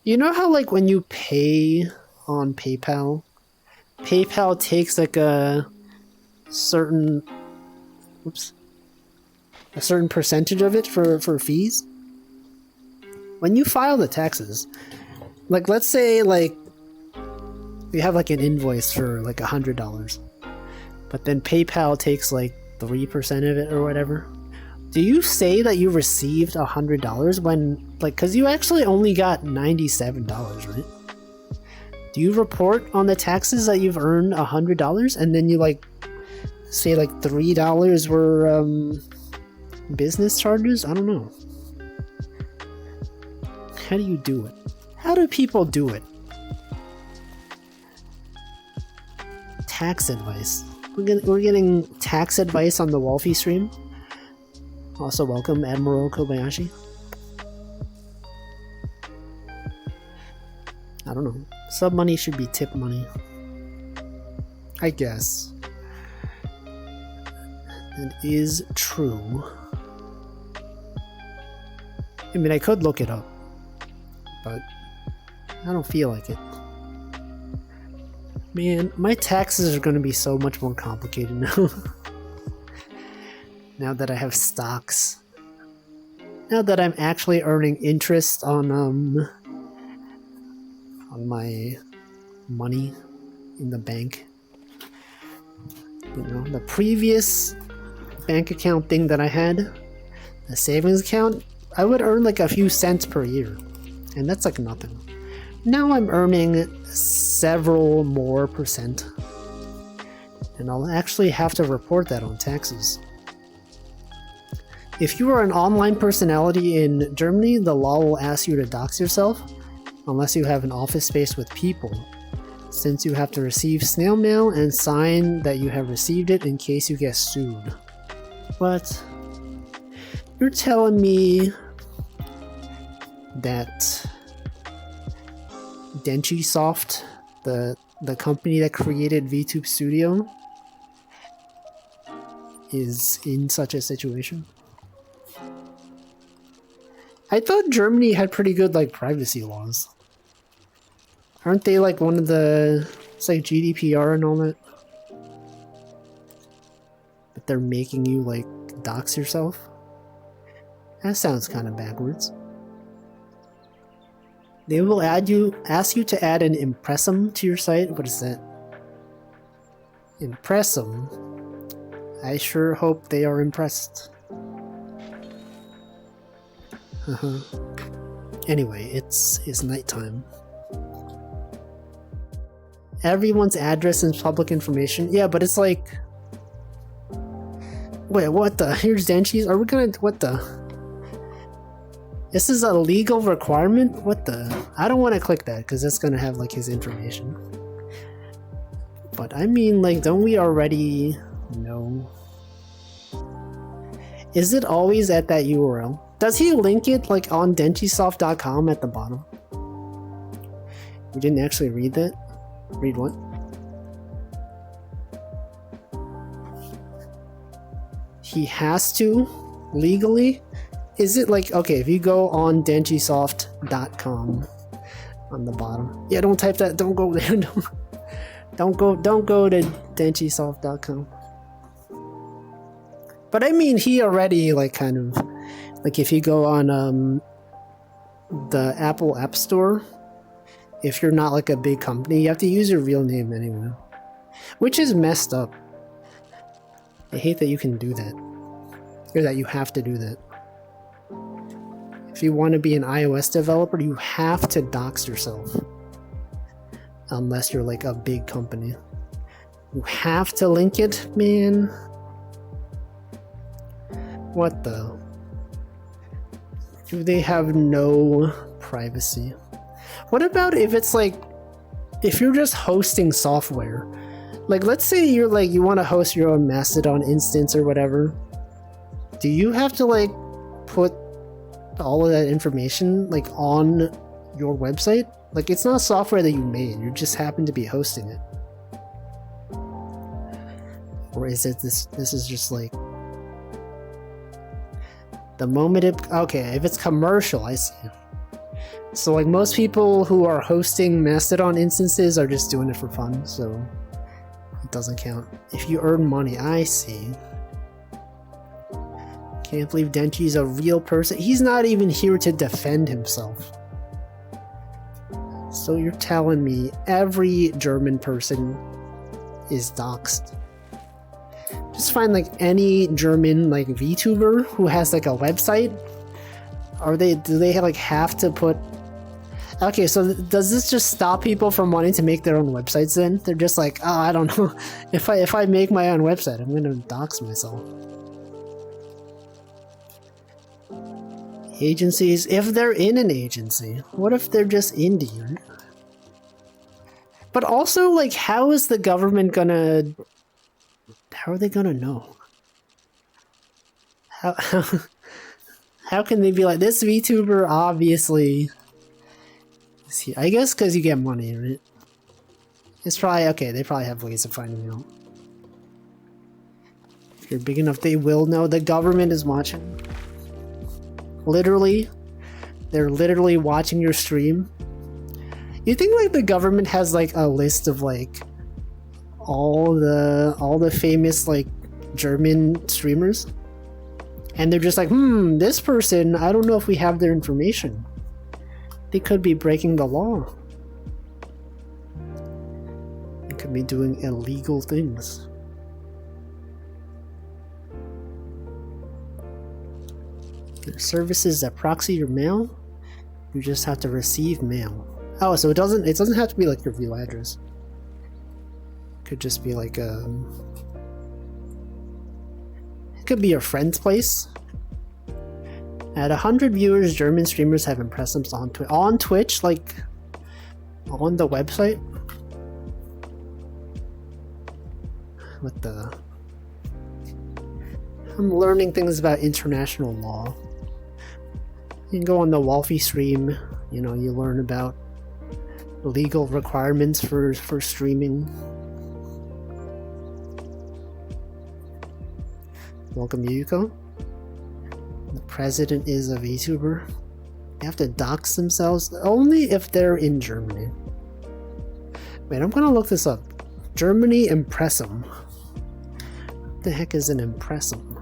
Speaker 1: you know how like when you pay on PayPal takes like a certain percentage of it for fees? When you file the taxes, like let's say like you have like an invoice for like $100, but then PayPal takes like 3% of it or whatever. Do you say that you received $100 when, like, because you actually only got $97, right? Do you report on the taxes that you've earned $100 and then you like say like $3 were business charges? I don't know. How do you do it? How do people do it? Tax advice. We're getting tax advice on the Wolfie stream. Also welcome, Admiral Kobayashi. I don't know. Sub money should be tip money, I guess. It is true. I mean, I could look it up, but I don't feel like it. Man, my taxes are going to be so much more complicated now. Now that I have stocks. Now that I'm actually earning interest on my money in the bank. You know, the previous bank account thing that I had, the savings account, I would earn like a few cents per year. And that's like nothing. Now I'm earning several more percent. And I'll actually have to report that on taxes. If you are an online personality in Germany, the law will ask you to dox yourself, unless you have an office space with people, since you have to receive snail mail and sign that you have received it in case you get sued. What? You're telling me that Denchisoft, the company that created VTube Studio, is in such a situation? I thought Germany had pretty good like privacy laws. Aren't they like one of the, it's like GDPR and all that? But they're making you like dox yourself? That sounds kind of backwards. They will ask you to add an impressum to your site. What is that? Impressum? I sure hope they are impressed. Anyway, it's nighttime. Everyone's address is public information. Yeah, but it's like, wait, what the? Here's Denchi's. Are we gonna, what the? This is a legal requirement? What the? I don't want to click that because it's gonna have like his information. But I mean, like, don't we already know? Is it always at that URL? Does he link it like on Denchisoft.com at the bottom? We didn't actually read that. Read what? He has to legally? Is it like, okay, if you go on Denchisoft.com on the bottom. Yeah, don't type that. Don't go there. Don't go to denchisoft.com. But I mean, he already like kind of like if you go on the Apple App Store, if you're not like a big company, you have to use your real name anyway, which is messed up. I hate that you can do that, or that you have to do that. If you want to be an iOS developer, you have to dox yourself. Unless you're like a big company. You have to link it, man. What the? Do they have no privacy? What about if it's like, if you're just hosting software? Like, let's say you're like, you want to host your own Mastodon instance or whatever. Do you have to like put all of that information like on your website? Like, it's not software that you made, you just happen to be hosting it. Or is it this is just like the moment it, okay, if it's commercial, I see. So like most people who are hosting Mastodon instances are just doing it for fun, so it doesn't count. If you earn money, I see. Can't believe Denchi's a real person. He's not even here to defend himself. So you're telling me every German person is doxxed? Just find like any German like VTuber who has like a website. Do they like have to put? Okay, so does this just stop people from wanting to make their own websites then? They're just like, oh, I don't know. If I make my own website, I'm gonna dox myself. Agencies, if they're in an agency, what if they're just indie? But also, like, how is the government gonna? How are they gonna know? How can they be like, this VTuber obviously? I guess because you get money, right? It's probably okay. They probably have ways of finding out. If you're big enough, they will know. The government is watching. Literally, they're literally watching your stream. You think like the government has like a list of like all the famous like German streamers, and they're just like, this person, I don't know if we have their information. They could be breaking the law. They could be doing illegal things. There's services that proxy your mail. You just have to receive mail. Oh, so it doesn't have to be like your real address. It could just be like it could be your friend's place. At 100 viewers, German streamers have impressed them on Twitch, like on the website. What the? I'm learning things about international law. You can go on the Wolfie stream, you know, you learn about legal requirements for streaming. Welcome, Yuko. The president is a VTuber. They have to dox themselves only if they're in Germany. Wait, I'm gonna look this up. Germany Impressum. What the heck is an Impressum?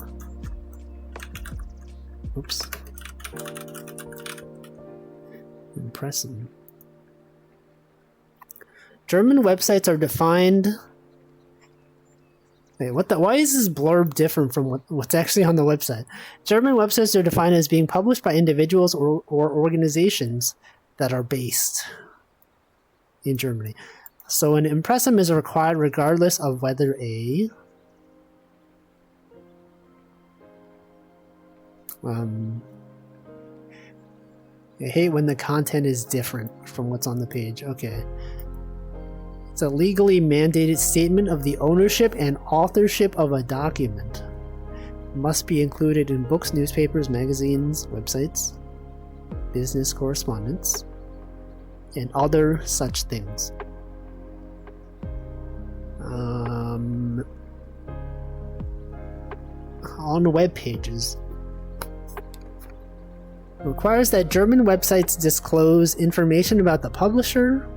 Speaker 1: Oops. Impressum. German websites are defined. Wait, what the? Why is this blurb different from what's actually on the website? German websites are defined as being published by individuals or organizations that are based in Germany. So an impressum is required regardless of whether a I hate when the content is different from what's on the page. Okay. It's a legally mandated statement of the ownership and authorship of a document. It must be included in books, newspapers, magazines, websites, business correspondence, and other such things. On web pages. Requires that German websites disclose information about the publisher,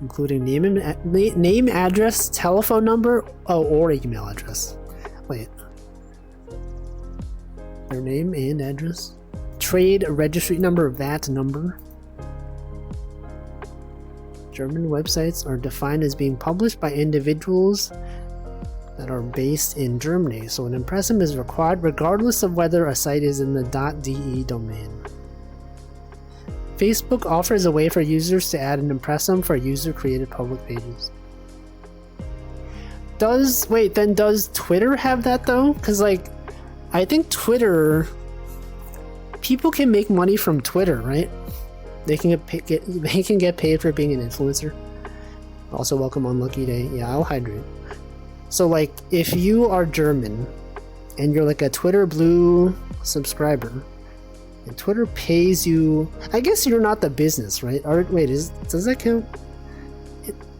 Speaker 1: including name, address, telephone number, or email address. Wait. Their name and address. Trade registry number, VAT number. German websites are defined as being published by individuals that are based in Germany, so an impressum is required regardless of whether a site is in the .de domain. Facebook offers a way for users to add an impressum for user-created public pages. Does Twitter have that though? Because like, I think Twitter, people can make money from Twitter, right? They can get paid for being an influencer. Also, welcome on Lucky Day. Yeah, I'll hydrate. So like, if you are German and you're like a Twitter Blue subscriber, and Twitter pays you, I guess you're not the business, right? Or wait, does that count?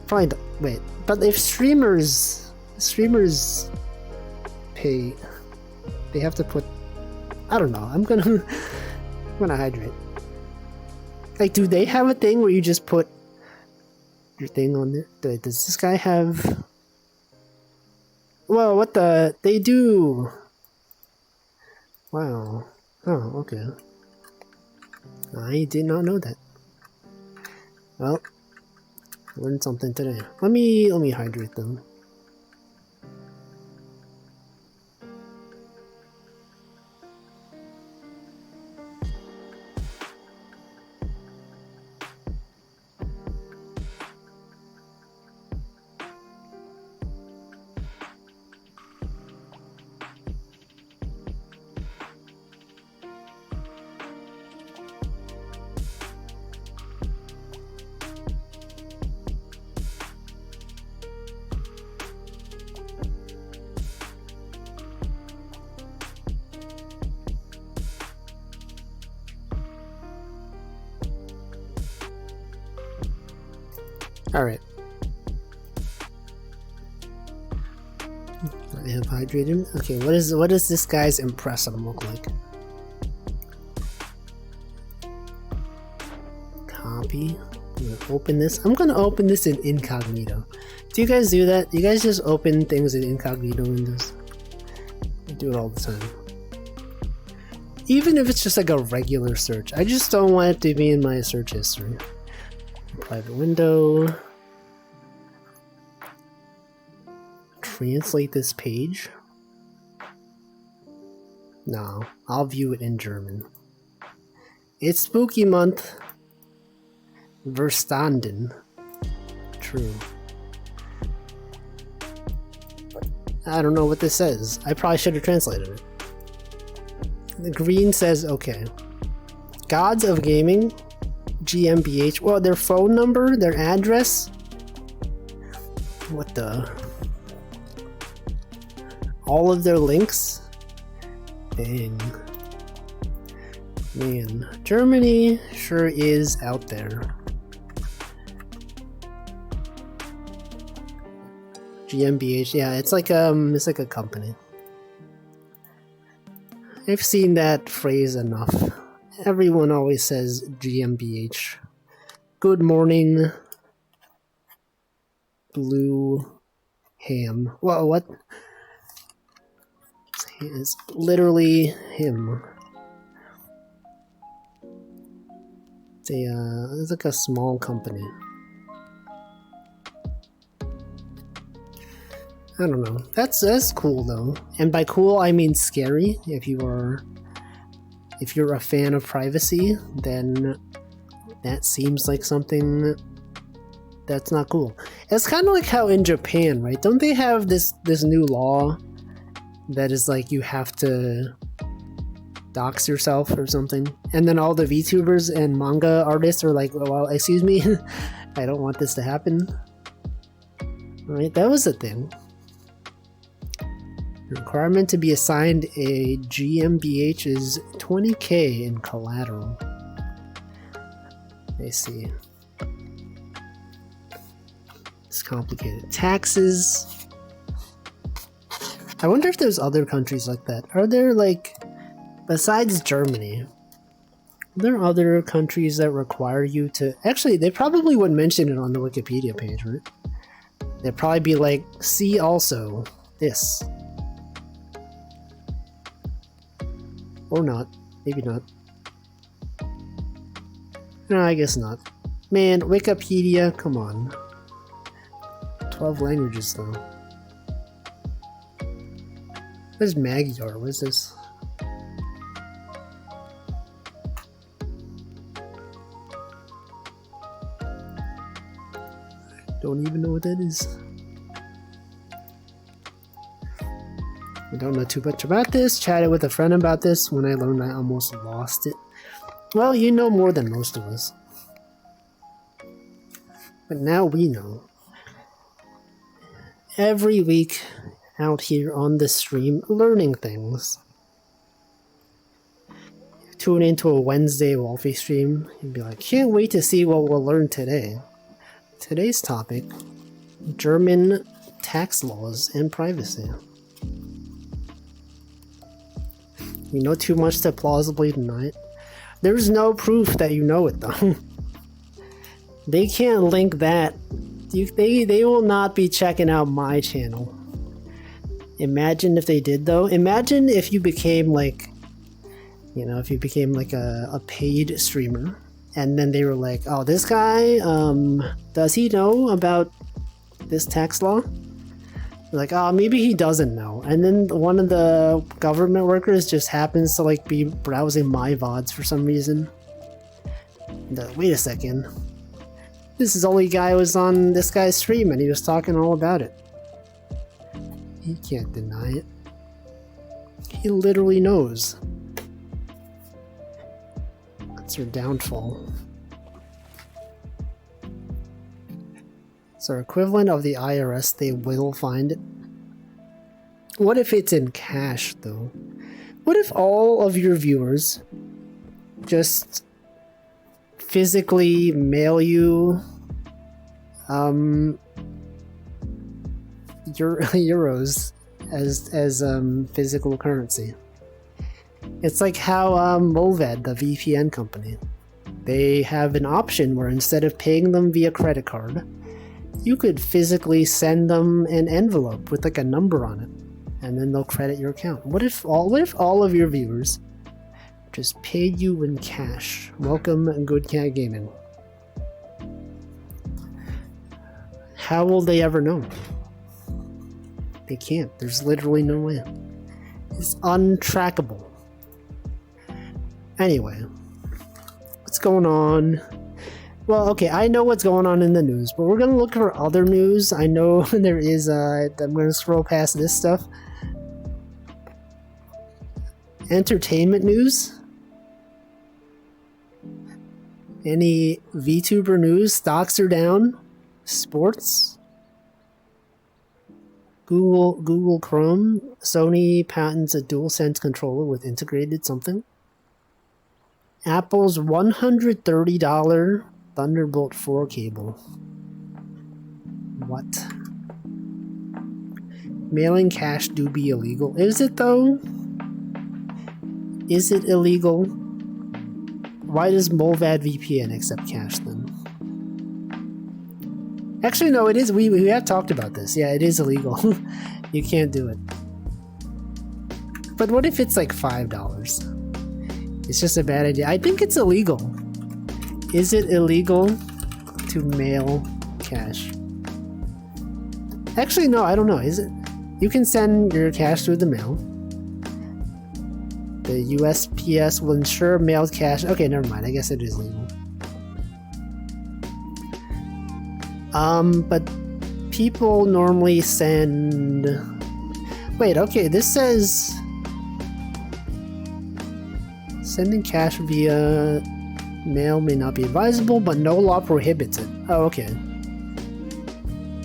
Speaker 1: Probably not. Wait, but if streamers pay, they have to put. I don't know. I'm gonna hydrate. Like, do they have a thing where you just put your thing on there? Does this guy have? Well, what the? They do. Wow. Oh, okay. I did not know that. Well, learned something today. Let me hydrate them. Alright. I have hydrated. Okay, what does this guy's impressum look like? Copy. I'm gonna open this. I'm gonna open this in incognito. Do you guys do that? You guys just open things in incognito windows? I do it all the time. Even if it's just like a regular search. I just don't want it to be in my search history. Private window. Translate this page. No, I'll view it in German. It's spooky month. Verstanden. True. I don't know what this says. I probably should have translated it. The green says okay. Gods of Gaming. GmbH. Well, their phone number, their address. What the? All of their links. Dang. Man, Germany sure is out there. GmbH, yeah, it's like a company. I've seen that phrase enough. Everyone always says GmbH. Good morning, Blue Ham. Well, what? It's literally him. It's like a small company. I don't know. That's cool though, and by cool I mean scary. If you're a fan of privacy, then that seems like something that's not cool. It's kind of like how in Japan, right? Don't they have this new law that is like you have to dox yourself or something? And then all the VTubers and manga artists are like, well, excuse me, I don't want this to happen. Right? That was a thing. The requirement to be assigned a GmbH is 20k in collateral. I see. It's complicated. Taxes. I wonder if there's other countries like that. Are there, like, besides Germany, There are other countries that require you to... Actually, they probably wouldn't mention it on the Wikipedia page, right? They'd probably be like, see also this. Or not. Maybe not. No, I guess not. Man, Wikipedia, come on. 12 languages, though. What is Magyar? What is this? Don't even know what that is. I don't know too much about this. Chatted with a friend about this. When I learned, I almost lost it. Well, you know more than most of us. But now we know. Every week out here on the stream, learning things. Tune into a Wednesday Wolfie stream and be like, can't wait to see what we'll learn today. Today's topic, German tax laws and privacy. You know too much to plausibly deny it. There's no proof that you know it though. They can't link that. They will not be checking out my channel. Imagine if they did though. Imagine if you became like, you know, if you became like a paid streamer. And then they were like, oh, this guy, does he know about this tax law? Like, oh, maybe he doesn't know. And then one of the government workers just happens to like be browsing my VODs for some reason. Wait a second. This is only guy was on this guy's stream and he was talking all about it. He can't deny it. He literally knows. That's their downfall. It's our equivalent of the IRS. They will find it. What if it's in cash, though? What if all of your viewers just physically mail you euros as physical currency? It's like how Molvad, the VPN company, they have an option where instead of paying them via credit card, you could physically send them an envelope with like a number on it, and then they'll credit your account. What if all of your viewers just paid you in cash? Welcome, Good Cat Gaming. How will they ever know? They can't. There's literally no way. It's untrackable. Anyway, what's going on? Well, okay, I know what's going on in the news, but we're gonna look for other news. I know there is, I'm gonna scroll past this stuff. Entertainment news? Any VTuber news? Stocks are down? Sports? Google Chrome? Sony patents a DualSense controller with integrated something? Apple's $130 Thunderbolt 4 cable. What? Mailing cash do be illegal. Is it though? Is it illegal? Why does Molvad VPN accept cash then? Actually, no, it is. We have talked about this. Yeah, it is illegal. You can't do it. But what if it's like $5? It's just a bad idea. I think it's illegal. Is it illegal to mail cash? Actually, no, I don't know. Is it? You can send your cash through the mail. The USPS will ensure mailed cash. Okay, never mind. I guess it is legal. But people normally send... Wait, okay, this says... Sending cash via mail may not be advisable, but no law prohibits it. Oh, okay.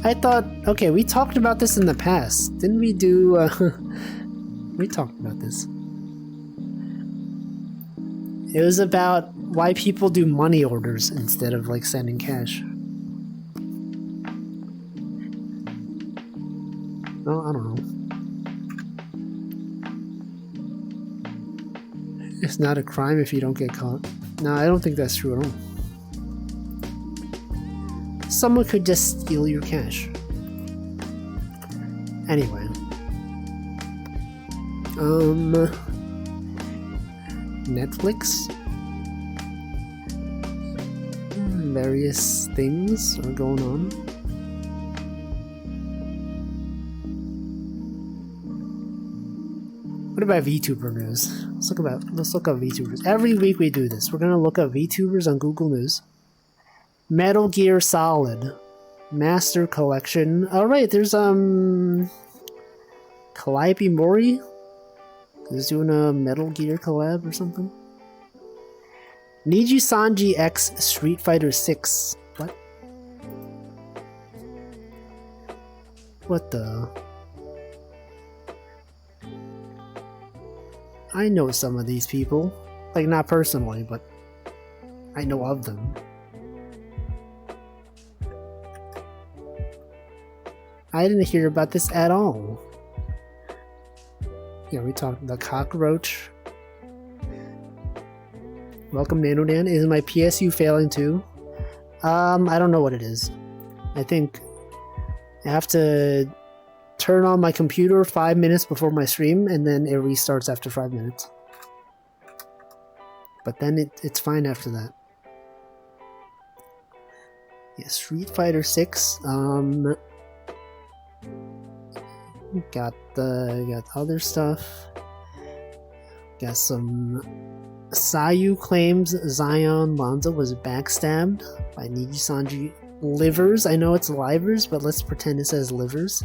Speaker 1: I thought... Okay, we talked about this in the past. Didn't we do... we talked about this. It was about why people do money orders instead of, like, sending cash. Oh, I don't know. It's not a crime if you don't get caught. No, I don't think that's true at all. Someone could just steal your cash. Anyway. Netflix. Various things are going on. What about VTuber news? Let's look up VTubers. Every week we do this. We're gonna look up VTubers on Google News. Metal Gear Solid Master Collection. Alright, there's Calliope Mori is doing a Metal Gear collab or something. Niji Sanji X Street Fighter 6. What? What the? I know some of these people. Like, not personally, but I know of them. I didn't hear about this at all. Yeah, we talked the cockroach. Welcome, Nanodan. Is my PSU failing too? I don't know what it is. I think I have to turn on my computer 5 minutes before my stream, and then it restarts after 5 minutes. But then it's fine after that. Yeah, Street Fighter 6. Got other stuff. Got some. Sayu claims Zion Lanza was backstabbed by Niji Sanji Livers. I know it's Livers, but let's pretend it says Livers.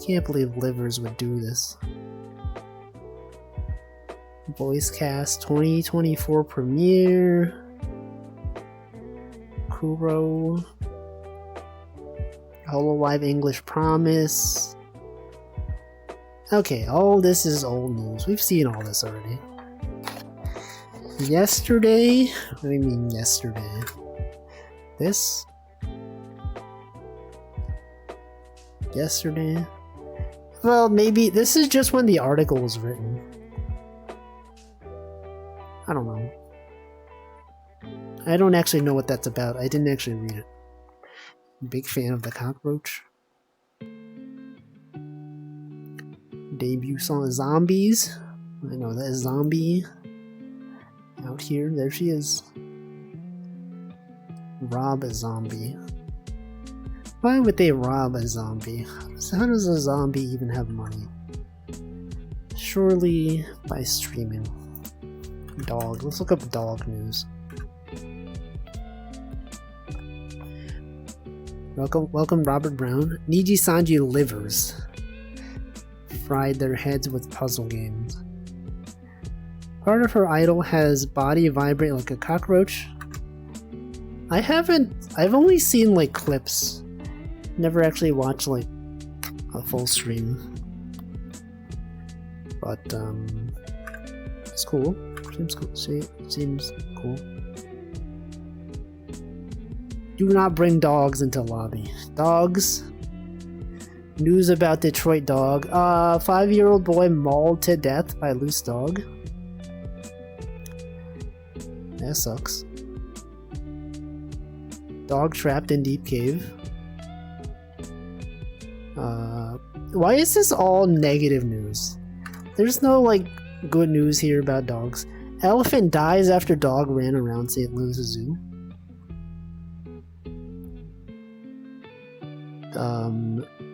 Speaker 1: Can't believe Livers would do this. Voice cast 2024 premiere. Kuro. Hololive English Promise. Okay, all this is old news. We've seen all this already. Yesterday? What do you mean yesterday? This? Yesterday? Well, maybe this is just when the article was written. I don't know. I don't actually know what that's about. I didn't actually read it. Big fan of the cockroach. Debut song Zombies. I know that zombie out here. There she is. Rob a zombie. Why would they rob a zombie? How does a zombie even have money? Surely by streaming. Dog. Let's look up dog news. Welcome, Robert Brown. Niji Sanji Livers fried their heads with puzzle games. Part of her idol has body vibrate like a cockroach. I've only seen like clips. Never actually watched like a full stream. But it's cool. Seems cool. Seems cool. Do not bring dogs into lobby. Dogs. News about Detroit dog. 5-year-old boy mauled to death by loose dog. That sucks. Dog trapped in deep cave. Why is this all negative news? There's no like good news here about dogs. Elephant dies after dog ran around St. Louis Zoo.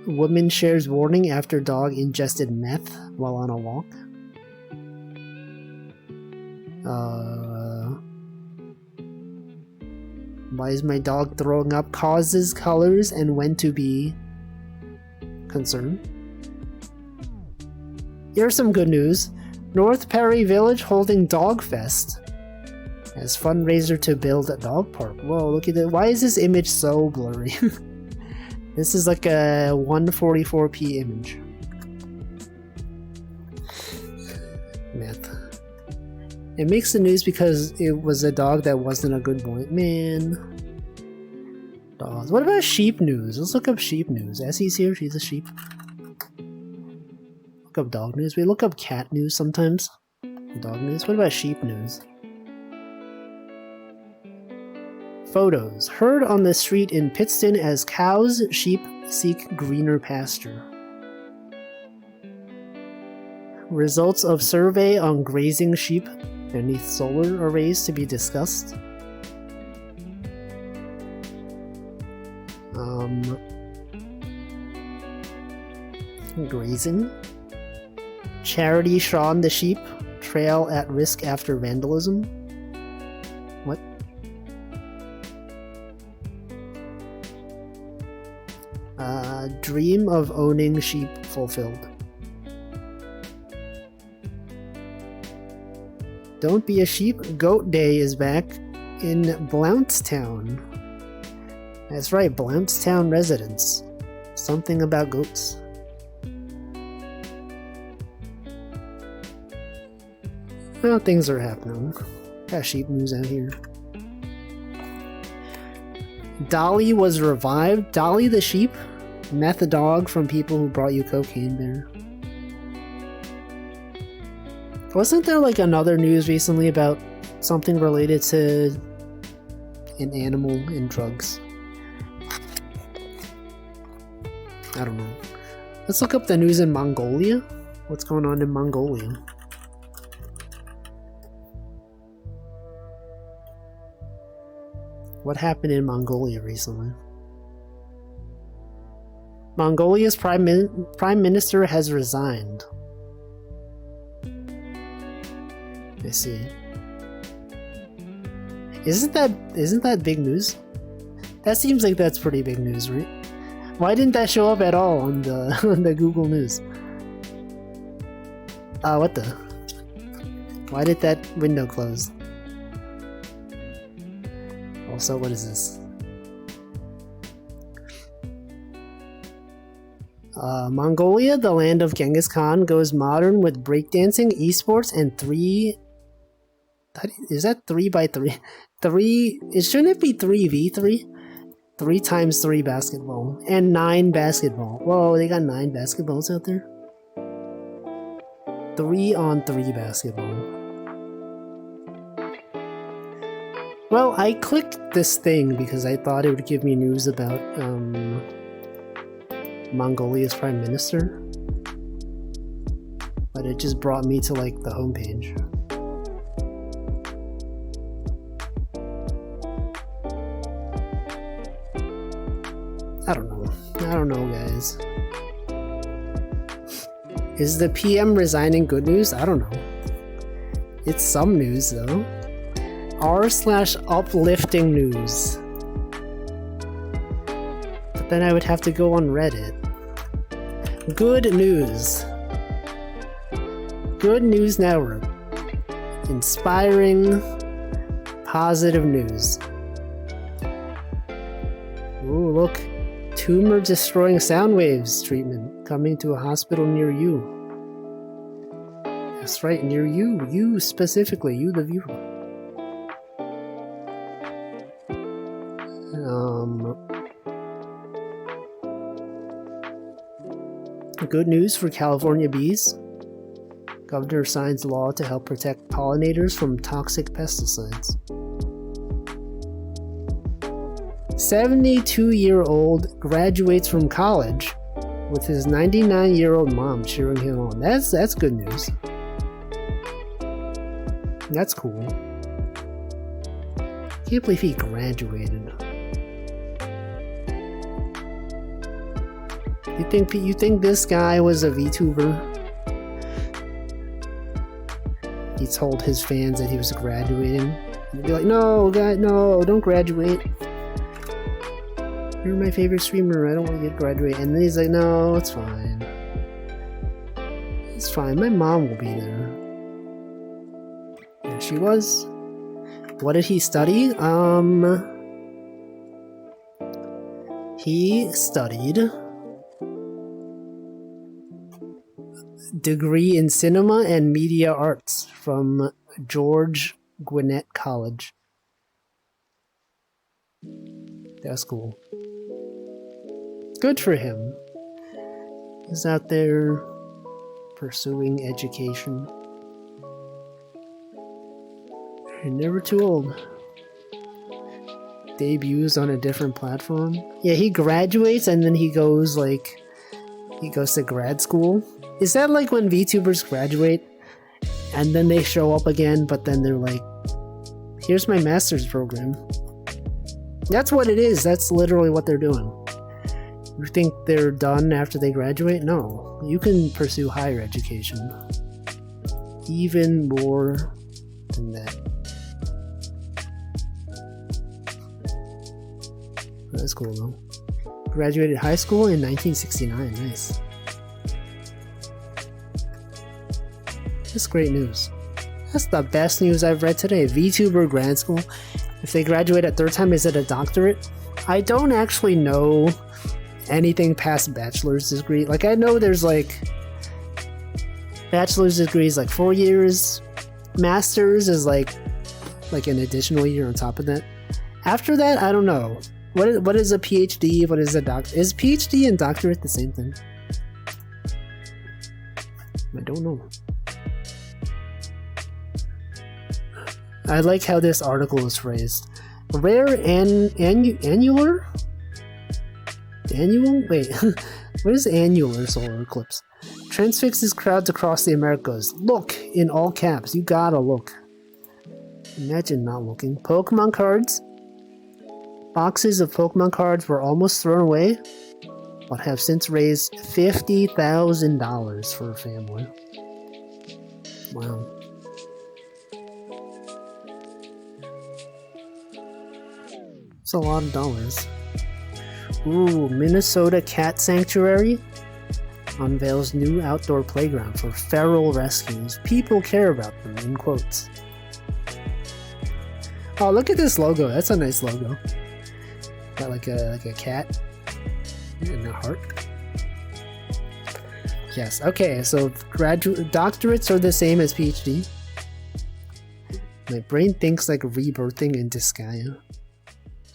Speaker 1: Woman shares warning after dog ingested meth while on a walk. Why is my dog throwing up? Causes, colors, and when to be concerned. Here's some good news. North Perry Village holding Dog Fest as fundraiser to build a dog park. Whoa, look at that. Why is this image so blurry? This is like a 144p image. Meth. It makes the news because it was a dog that wasn't a good boy. Man. Dogs. What about sheep news? Let's look up sheep news. Essie's here. She's a sheep. Look up dog news. We look up cat news sometimes. Dog news. What about sheep news? Photos. Heard on the street in Pittston as cows, sheep seek greener pasture. Results of survey on grazing sheep beneath solar arrays to be discussed. Grazing. Charity Shaun the sheep. Trail at risk after vandalism. What? Dream of owning sheep fulfilled. Don't be a sheep. Goat Day is back in Blountstown. That's right, Blountstown residents. Something about goats. Well, things are happening. Got sheep news out here. Dolly was revived. Dolly the sheep met the dog from people who brought you cocaine there. Wasn't there like another news recently about something related to an animal and drugs? I don't know. Let's look up the news in Mongolia. What's going on in Mongolia? What happened in Mongolia recently? Mongolia's prime minister has resigned. I see. Isn't that big news? That seems like that's pretty big news, right? Why didn't that show up at all on the on the Google News? What the? Why did that window close? Also, what is this? Mongolia, the land of Genghis Khan, goes modern with breakdancing, esports, and is that 3x3? Shouldn't it be 3v3? 3x3 basketball. And 9 basketball. Whoa, they got 9 basketballs out there? 3-on-3 basketball. Well, I clicked this thing because I thought it would give me news about, Mongolia's prime minister. But it just brought me to, like, the homepage. I don't know, guys. Is the PM resigning good news? I don't know. It's some news, though. r/uplifting news. But then I would have to go on Reddit. Good news. Good News Network. Inspiring, positive news. Ooh, look. Tumor-destroying sound waves treatment coming to a hospital near you. That's right, near you. You specifically. You, the viewer. Good news for California bees. Governor signs law to help protect pollinators from toxic pesticides. 72-year-old graduates from college with his 99-year-old mom cheering him on. That's good news. That's cool. Can't believe he graduated. You think this guy was a VTuber? He told his fans that he was graduating. He'd be like, no, guy, no, don't graduate. You're my favorite streamer, I don't want to get graduate. And then he's like, no, it's fine. It's fine, my mom will be there. There she was. What did he study? He studied degree in cinema and media arts from George Gwinnett College. That's cool. Good for him. He's out there pursuing education. You're never too old. debuts on a different platform. Yeah, he graduates and then he goes to grad school. Is that like when VTubers graduate and then they show up again, but then they're like, here's my master's program? That's what it is. That's literally what they're doing. You think they're done after they graduate? No. You can pursue higher education. Even more than that. That's cool though. Graduated high school in 1969. Nice. That's great news. That's the best news I've read today. VTuber grad school. If they graduate at third time, is it a doctorate? I don't actually know anything past bachelor's degree. Like, I know there's like bachelor's degrees like 4 years. Master's is like an additional year on top of that. After that, I don't know. What is a PhD? What is a doctor? Is PhD and doctorate the same thing? I don't know. I like how this article is phrased. Rare annular? Annual? Wait, what is annular solar eclipse? Transfixes crowds across the Americas. Look, in all caps. You gotta look. Imagine not looking. Pokemon cards. Boxes of Pokemon cards were almost thrown away, but have since raised $50,000 for a family. Wow. It's a lot of dollars. Ooh, Minnesota Cat Sanctuary unveils new outdoor playground for feral rescues. People care about them, in quotes. Oh, look at this logo. That's a nice logo. Got like a cat and a heart. Yes, okay, so doctorates are the same as PhD. My brain thinks like rebirthing in Disgaea.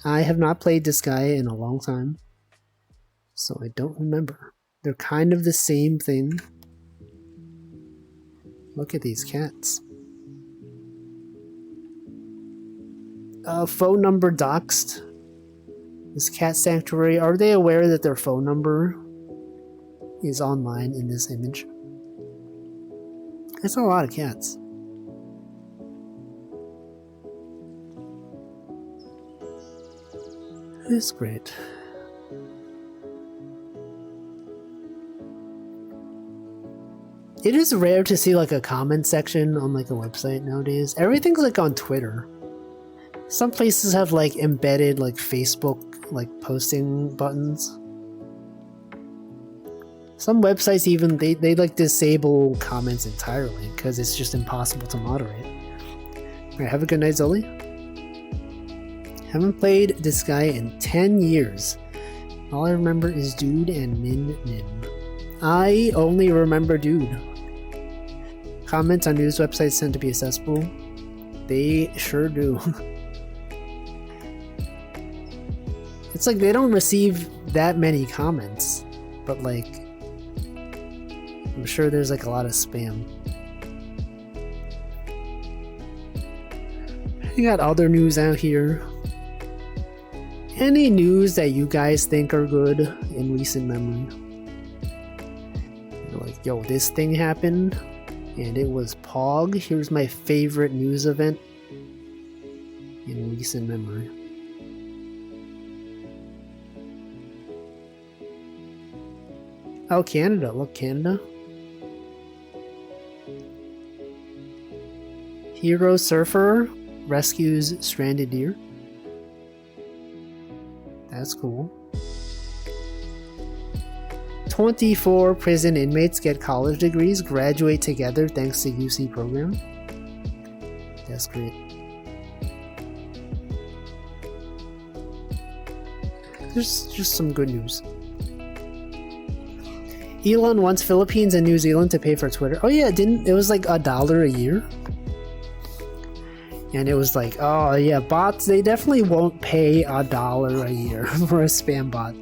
Speaker 1: I have not played Disgaea in a long time, so I don't remember. They're kind of the same thing. Look at these cats. Phone number doxed. This cat sanctuary, are they aware that their phone number is online in this image? That's a lot of cats. It's great. It is rare to see like a comment section on like a website nowadays. Everything's like on Twitter. Some places have like embedded like Facebook like posting buttons. Some websites even they like disable comments entirely because it's just impossible to moderate. Alright, have a good night, Zoli. Haven't played this guy in 10 years. All I remember is Dude and Min Min. I only remember Dude. Comments on news websites tend to be accessible. They sure do. It's like they don't receive that many comments, but like I'm sure there's like a lot of spam. I got other news out here. Any news that you guys think are good in recent memory? You're like, yo, this thing happened and it was Pog. Here's my favorite news event in recent memory. Oh, Canada. Look, Canada. Hero Surfer rescues stranded deer. That's cool. 24 prison inmates get college degrees, graduate together thanks to UC program. That's great. There's just some good news. Elon wants Philippines and New Zealand to pay for Twitter. Oh yeah, it was like $1 a year? And it was like, oh yeah, bots, they definitely won't pay $1 a year for a spam bot.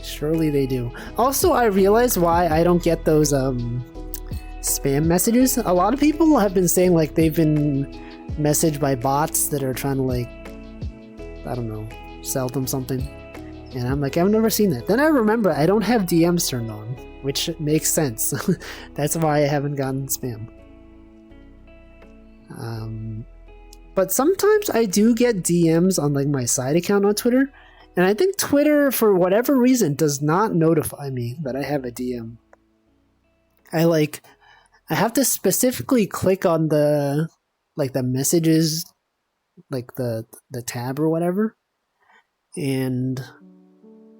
Speaker 1: Surely they do. Also, I realized why I don't get those spam messages. A lot of people have been saying like they've been messaged by bots that are trying to like I don't know, sell them something. And I'm like, I've never seen that. Then I remember I don't have DMs turned on, which makes sense. That's why I haven't gotten spam. But sometimes I do get DMs on like my side account on Twitter, and I think Twitter, for whatever reason, does not notify me that I have a DM. I have to specifically click on the messages, like the tab or whatever, and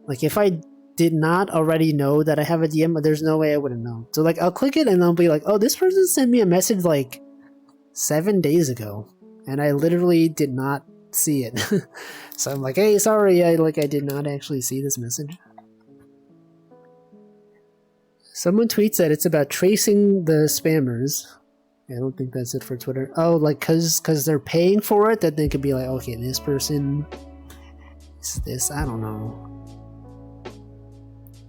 Speaker 1: like if I did not already know that I have a DM, there's no way I wouldn't know. So like I'll click it and I'll be like, oh, this person sent me a message like 7 days ago, and I literally did not see it. So I'm like, hey, sorry, I did not actually see this message. Someone tweets that it's about tracing the spammers. I don't think that's it for Twitter. Oh, like cause they're paying for it, that they could be like, okay, this person is this. I don't know.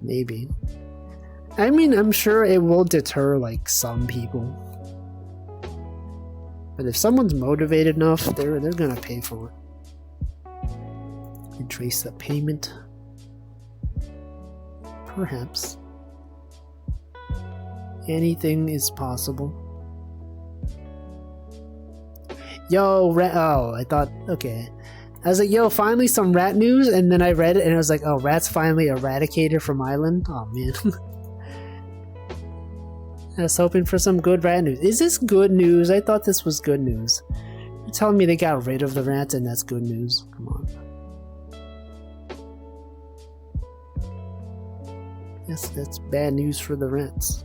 Speaker 1: Maybe. I mean, I'm sure it will deter like some people. But if someone's motivated enough, they're gonna pay for it. And trace the payment. Perhaps. Anything is possible. Yo, I thought, okay. I was like, yo, finally some rat news, and then I read it and I was like, oh, rats finally eradicated from Island? Oh man. I was hoping for some good rat news. Is this good news? I thought this was good news. You're telling me they got rid of the rats and that's good news? Come on. Yes, that's bad news for the rats.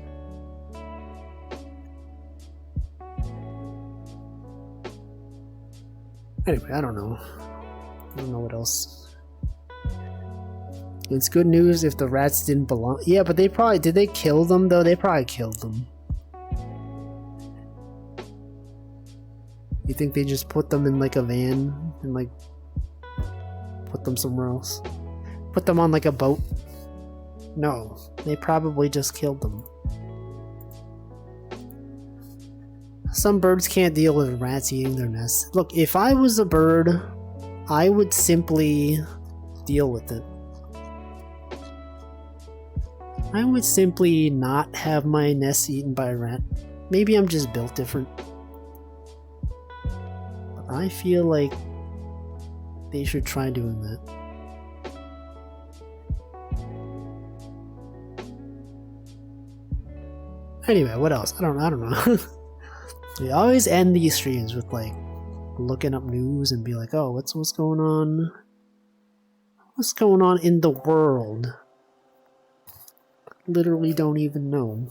Speaker 1: Anyway, I don't know. I don't know what else. It's good news if the rats didn't belong. Yeah, but did they kill them though? They probably killed them. You think they just put them in like a van and like put them somewhere else? Put them on like a boat? No, they probably just killed them. Some birds can't deal with rats eating their nests. Look, if I was a bird, I would simply deal with it. I would simply not have my nest eaten by a rat. Maybe I'm just built different. But I feel like they should try doing that. Anyway, what else? I don't know. We always end these streams with like looking up news and be like, oh, what's going on? What's going on in the world? Literally don't even know.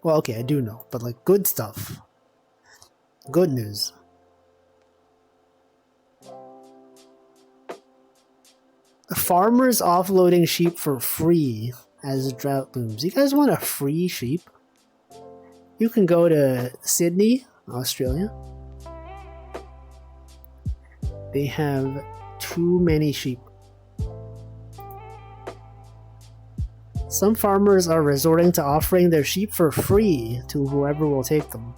Speaker 1: Well, okay, I do know, but like good stuff. Good news. Farmers offloading sheep for free as drought looms. You guys want a free sheep? You can go to Sydney, Australia. They have too many sheep. Some farmers are resorting to offering their sheep for free to whoever will take them.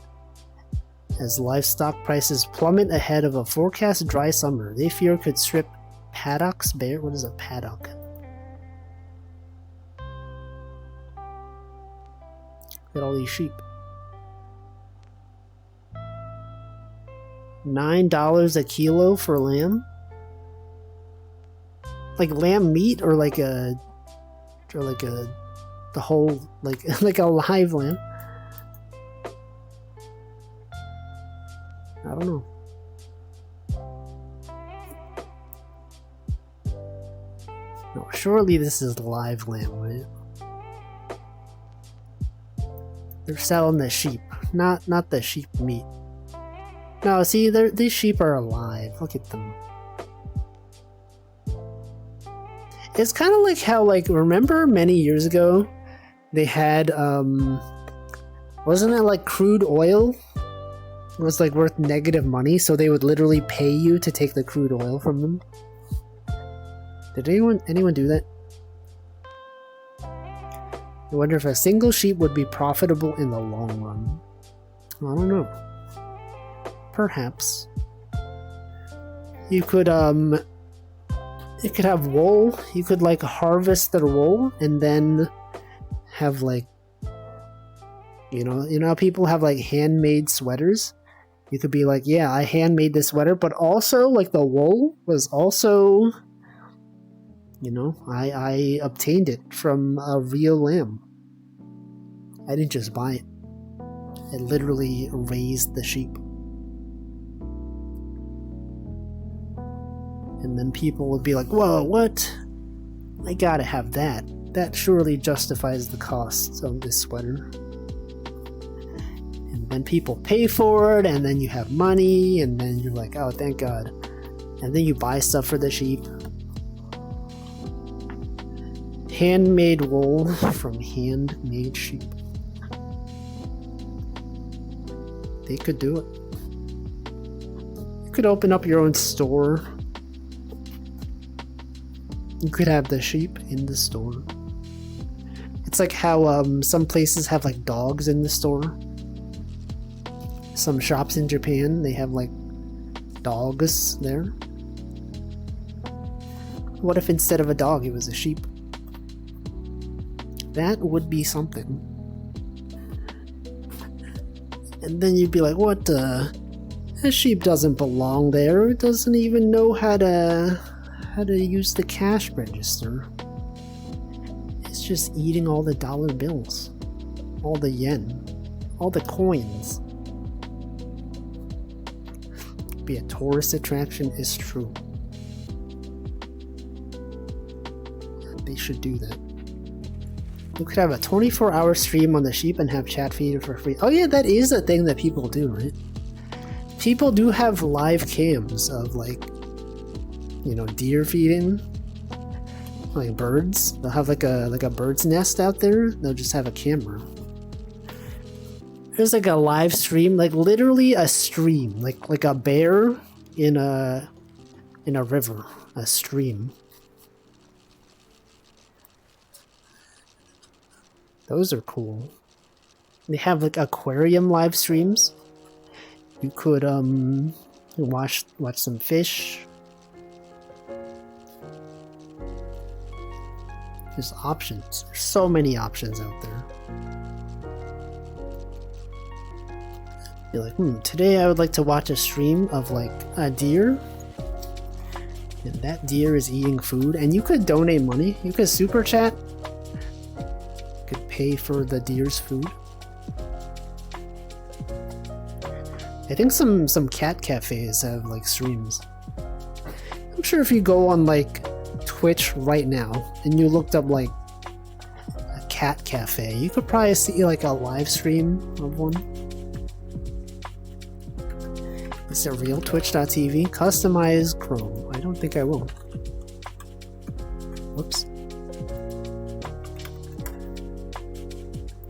Speaker 1: As livestock prices plummet ahead of a forecast dry summer, they fear could strip paddocks bare. What is a paddock? Look at all these sheep. $9 a kilo for lamb? Like lamb meat or like the whole like a live lamb? I don't know. No, surely this is live lamb, right? They're selling the sheep, not the sheep meat. No, see, these sheep are alive. Look at them. It's kind of like how, like, remember many years ago, they had, wasn't it like crude oil? It was like worth negative money, so they would literally pay you to take the crude oil from them. Did anyone do that? I wonder if a single sheep would be profitable in the long run. I don't know. Perhaps. You could have wool. You could like harvest the wool and then have like, you know how people have like handmade sweaters? You could be like, yeah, I handmade this sweater, but also like the wool was also, you know, I obtained it from a real lamb. I didn't just buy it. I literally raised the sheep. And then people would be like, whoa, what? I gotta have that. That surely justifies the cost of this sweater. And then people pay for it, and then you have money, and then you're like, oh, thank God. And then you buy stuff for the sheep. Handmade wool from handmade sheep. They could do it. You could open up your own store. You could have the sheep in the store. It's like how some places have like dogs in the store. Some shops in Japan, they have like dogs there. What if instead of a dog, it was a sheep? That would be something. And then you'd be like, what the? That sheep doesn't belong there. It doesn't even know how to use the cash register. It's just eating all the dollar bills, all the yen, all the coins. Be a tourist attraction is true. They should do that. You could have a 24-hour stream on the sheep and have chat feed for free. Oh yeah, that is a thing that people do, right? People do have live cams of like, you know, deer feeding, like birds. They'll have like a bird's nest out there. They'll just have a camera. There's like a live stream, like literally a stream, like a bear in a river, a stream. Those are cool. They have like aquarium live streams. You could watch some fish. There's options. There's so many options out there. You're like, today I would like to watch a stream of like a deer. And that deer is eating food. And you could donate money. You could super chat. You could pay for the deer's food. I think some cat cafes have like streams. I'm sure if you go on like Twitch right now and you looked up like a cat cafe, you could probably see like a live stream of one. Is it real? Twitch.tv? Customize Chrome. I don't think I will. Whoops.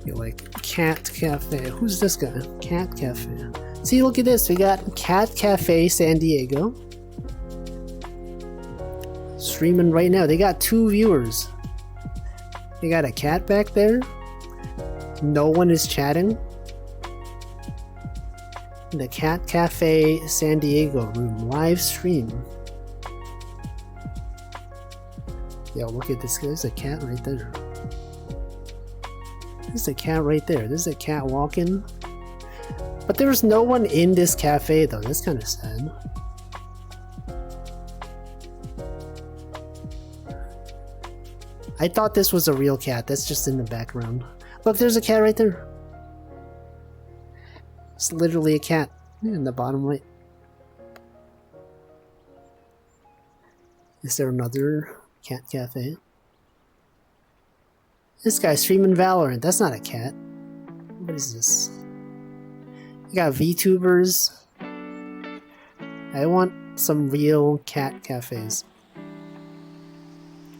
Speaker 1: You're like cat cafe. Who's this guy? Cat cafe. See, look at this. We got Cat Cafe San Diego. Streaming right now. They got 2 viewers. They got a cat back there. No one is chatting. The Cat Cafe San Diego room live stream. Yo, look at this. There's a cat right there. There's a cat right there. There's a cat walking. But there's no one in this cafe though. That's kind of sad. I thought this was a real cat. That's just in the background. Look, there's a cat right there. It's literally a cat in the bottom right. Is there another cat cafe? This guy's streaming Valorant. That's not a cat. What is this? You got VTubers. I want some real cat cafes.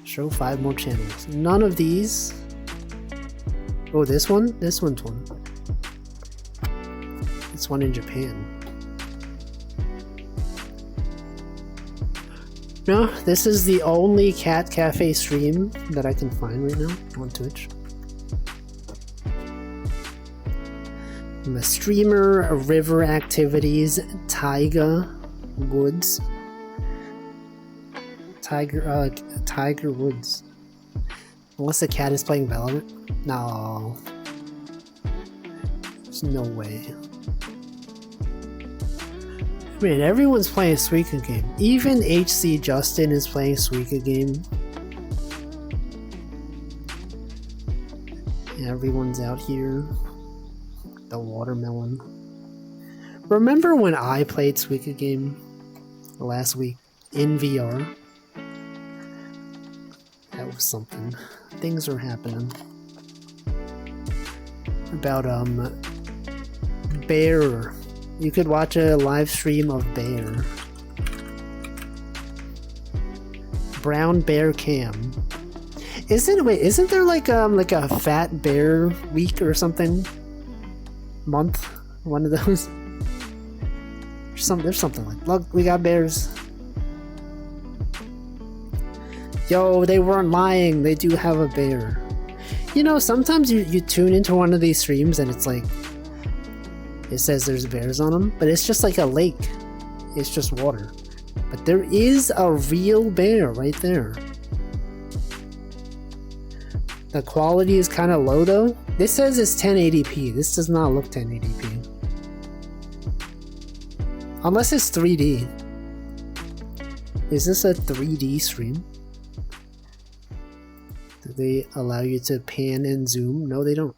Speaker 1: Show 5 more channels. None of these. Oh, this one? This one's one. This one in Japan. No, this is the only cat cafe stream that I can find right now on Twitch. I'm a streamer, river activities, taiga, woods. Tiger Woods. Unless the cat is playing Valorant? No. There's no way. Man, everyone's playing Suika Game. Even HC Justin is playing Suika Game. Everyone's out here. The watermelon. Remember when I played Suika Game last week in VR? That was something. Things are happening. About Bear. You could watch a live stream of Bear. Brown Bear Cam. Isn't there like a Fat Bear week or something? Month? One of those? There's something like, look, we got bears. Yo, they weren't lying. They do have a bear. You know, sometimes you tune into one of these streams and it's like, it says there's bears on them, but it's just like a lake. It's just water. But there is a real bear right there. The quality is kind of low though. This says it's 1080p. This does not look 1080p. Unless it's 3D. Is this a 3D stream? Do they allow you to pan and zoom? No, they don't.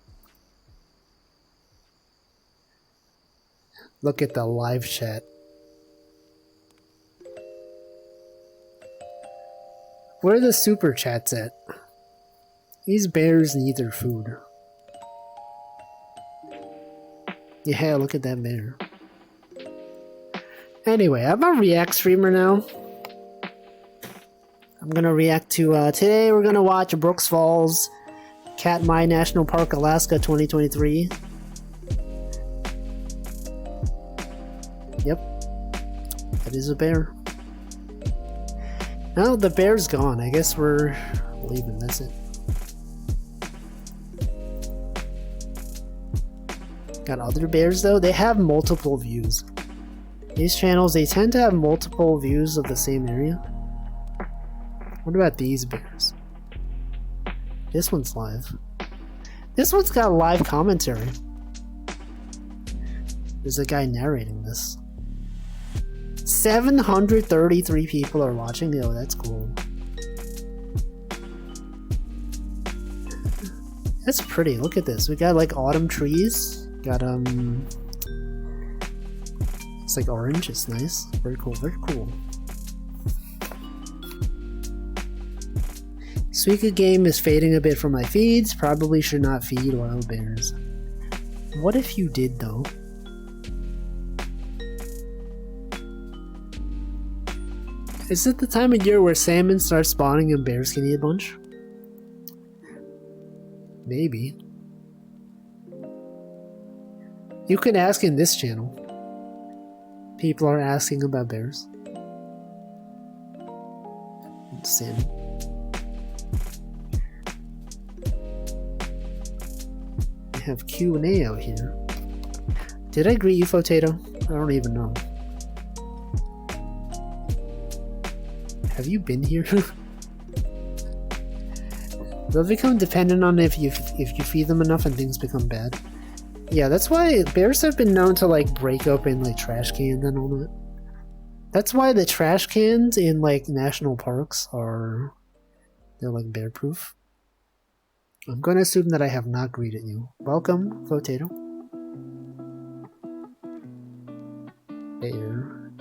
Speaker 1: Look at the live chat. Where are the super chats at? These bears need their food. Yeah, look at that bear. Anyway, I'm a React streamer now. I'm gonna react to, today we're gonna watch Brooks Falls, Katmai National Park, Alaska 2023. Yep. That is a bear. Now the bear's gone. I guess we're leaving. That's it. Got other bears though? They have multiple views. These channels, they tend to have multiple views of the same area. What about these bears? This one's live. This one's got live commentary. There's a guy narrating this. 733 people are watching. Yo, that's cool. That's pretty. Look at this. We got like autumn trees. Got it's like orange. It's nice. Very cool. Very cool. Suika Game is fading a bit from my feeds. Probably should not feed wild bears. What if you did though? Is it the time of year where salmon start spawning and bears can eat a bunch? Maybe. You can ask in this channel. People are asking about bears. And salmon. We have Q&A out here. Did I greet you, Potato? I don't even know. Have you been here? They'll become dependent on if you feed them enough and things become bad. Yeah, that's why bears have been known to like break open like trash cans and all that. That's why the trash cans in like national parks they're like bear proof. I'm going to assume that I have not greeted you. Welcome, Potato. Bear.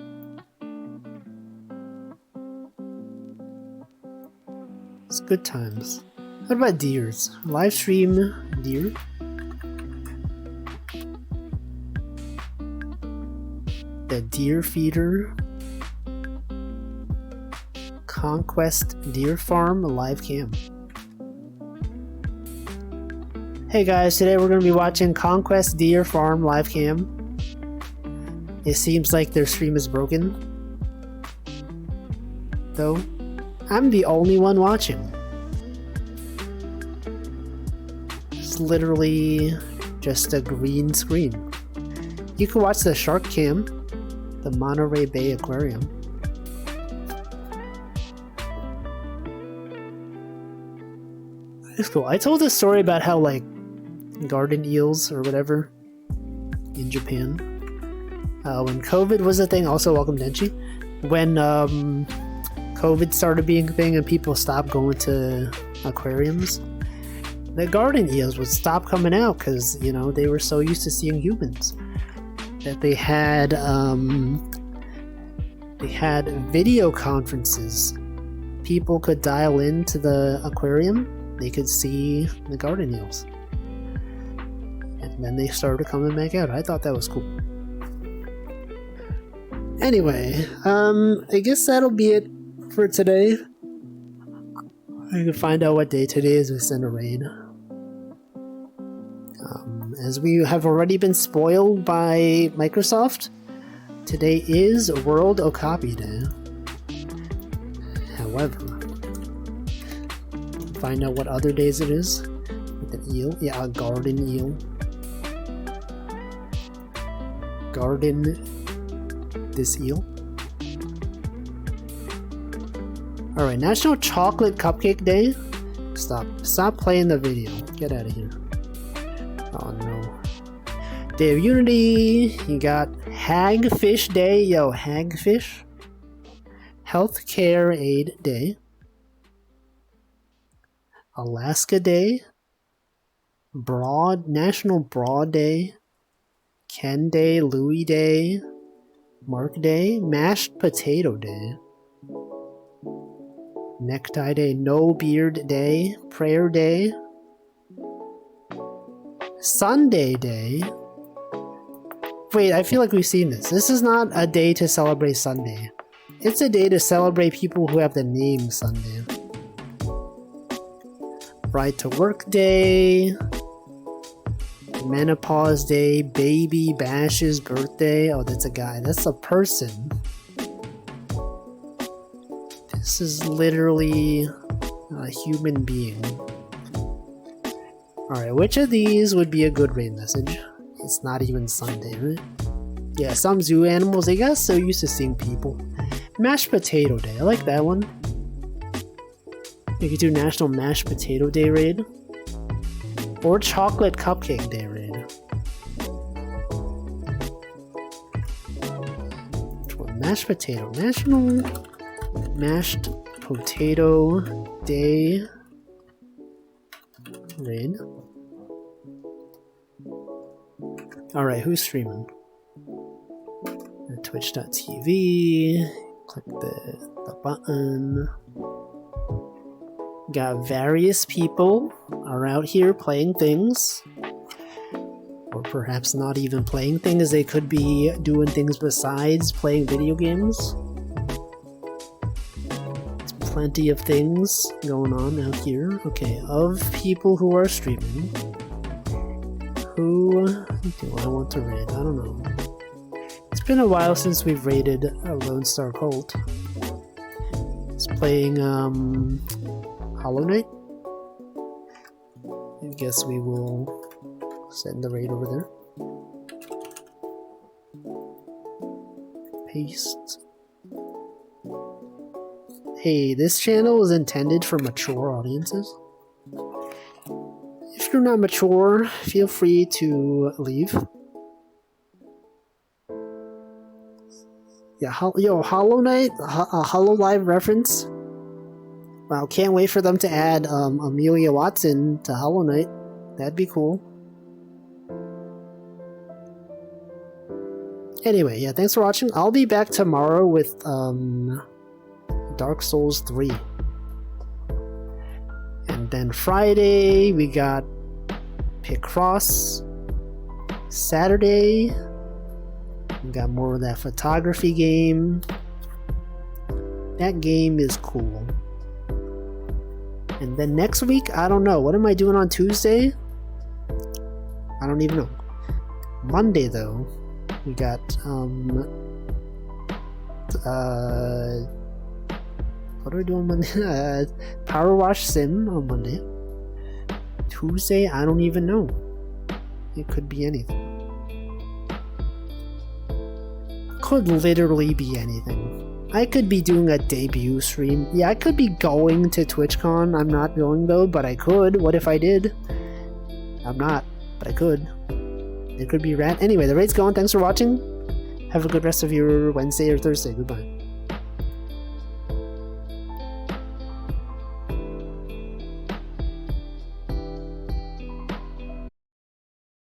Speaker 1: It's good times. What about deers? Live stream deer? The Deer Feeder Conquest Deer Farm live cam. Hey guys, today we're going to be watching Conquest Deer Farm live cam. It seems like their stream is broken. Though, I'm the only one watching. It's literally just a green screen. You can watch the Shark Cam, the Monterey Bay Aquarium. It's cool. I told this story about how like garden eels or whatever in Japan. When COVID was a thing, also welcome Denchi. When COVID started being a thing and people stopped going to aquariums, the garden eels would stop coming out because, you know, they were so used to seeing humans that they had video conferences. People could dial into the aquarium, they could see the garden eels. And then they started coming back out. I thought that was cool. Anyway, I guess that'll be it for today. I can find out what day today is. We send a raid. As we have already been spoiled by Microsoft, today is World Okapi Day. However, find out what other days it is. With an eel. Yeah, a garden eel. Garden this eel. Alright, National Chocolate Cupcake Day. Stop playing the video. Get out of here. Oh no. Day of Unity. You got Hagfish Day. Yo, Hagfish. Healthcare Aid Day. Alaska Day. National Broad Day. Ken Day. Louie Day. Mark Day. Mashed Potato Day. Necktie Day. No Beard Day. Prayer Day. Sunday Day. Wait, I feel like we've seen this. This is not a day to celebrate Sunday. It's a day to celebrate people who have the name Sunday. Right to Work Day. Menopause Day. Baby Bash's birthday. Oh, that's a guy. That's a person. This is literally a human being. Alright, which of these would be a good raid message? It's not even Sunday, right? Yeah, some zoo animals, they got so used to seeing people. Mashed Potato Day, I like that one. You could do National Mashed Potato Day raid. Or Chocolate Cupcake Day raid. Which one? Mashed Potato. National Mashed Potato Day raid. Alright, who's streaming? Twitch.tv. Click the button. Got various people are out here playing things. Or perhaps not even playing things. They could be doing things besides playing video games. There's plenty of things going on out here. Okay, of people who are streaming, who do I want to raid? I don't know. It's been a while since we've raided a Lone Star Cult. It's playing Hollow Knight. I guess we will send the raid over there. Paste. Hey, this channel is intended for mature audiences. If you're not mature, feel free to leave. Yeah, Hollow Knight, a Hollow Live reference. Wow, can't wait for them to add Amelia Watson to Hollow Knight. That'd be cool. Anyway, yeah, thanks for watching. I'll be back tomorrow with Dark Souls 3. And then Friday, we got Picross. Saturday, we got more of that photography game. That game is cool. And then next week, I don't know. What am I doing on Tuesday? I don't even know. Monday, though, we got, what are we doing Monday? Power Wash Sim on Monday. Tuesday, I don't even know. It could be anything. Could literally be anything. I could be doing a debut stream. Yeah, I could be going to TwitchCon. I'm not going though, but I could. What if I did? I'm not, but I could. It could be rad. Anyway, the raid's going. Thanks for watching. Have a good rest of your Wednesday or Thursday. Goodbye.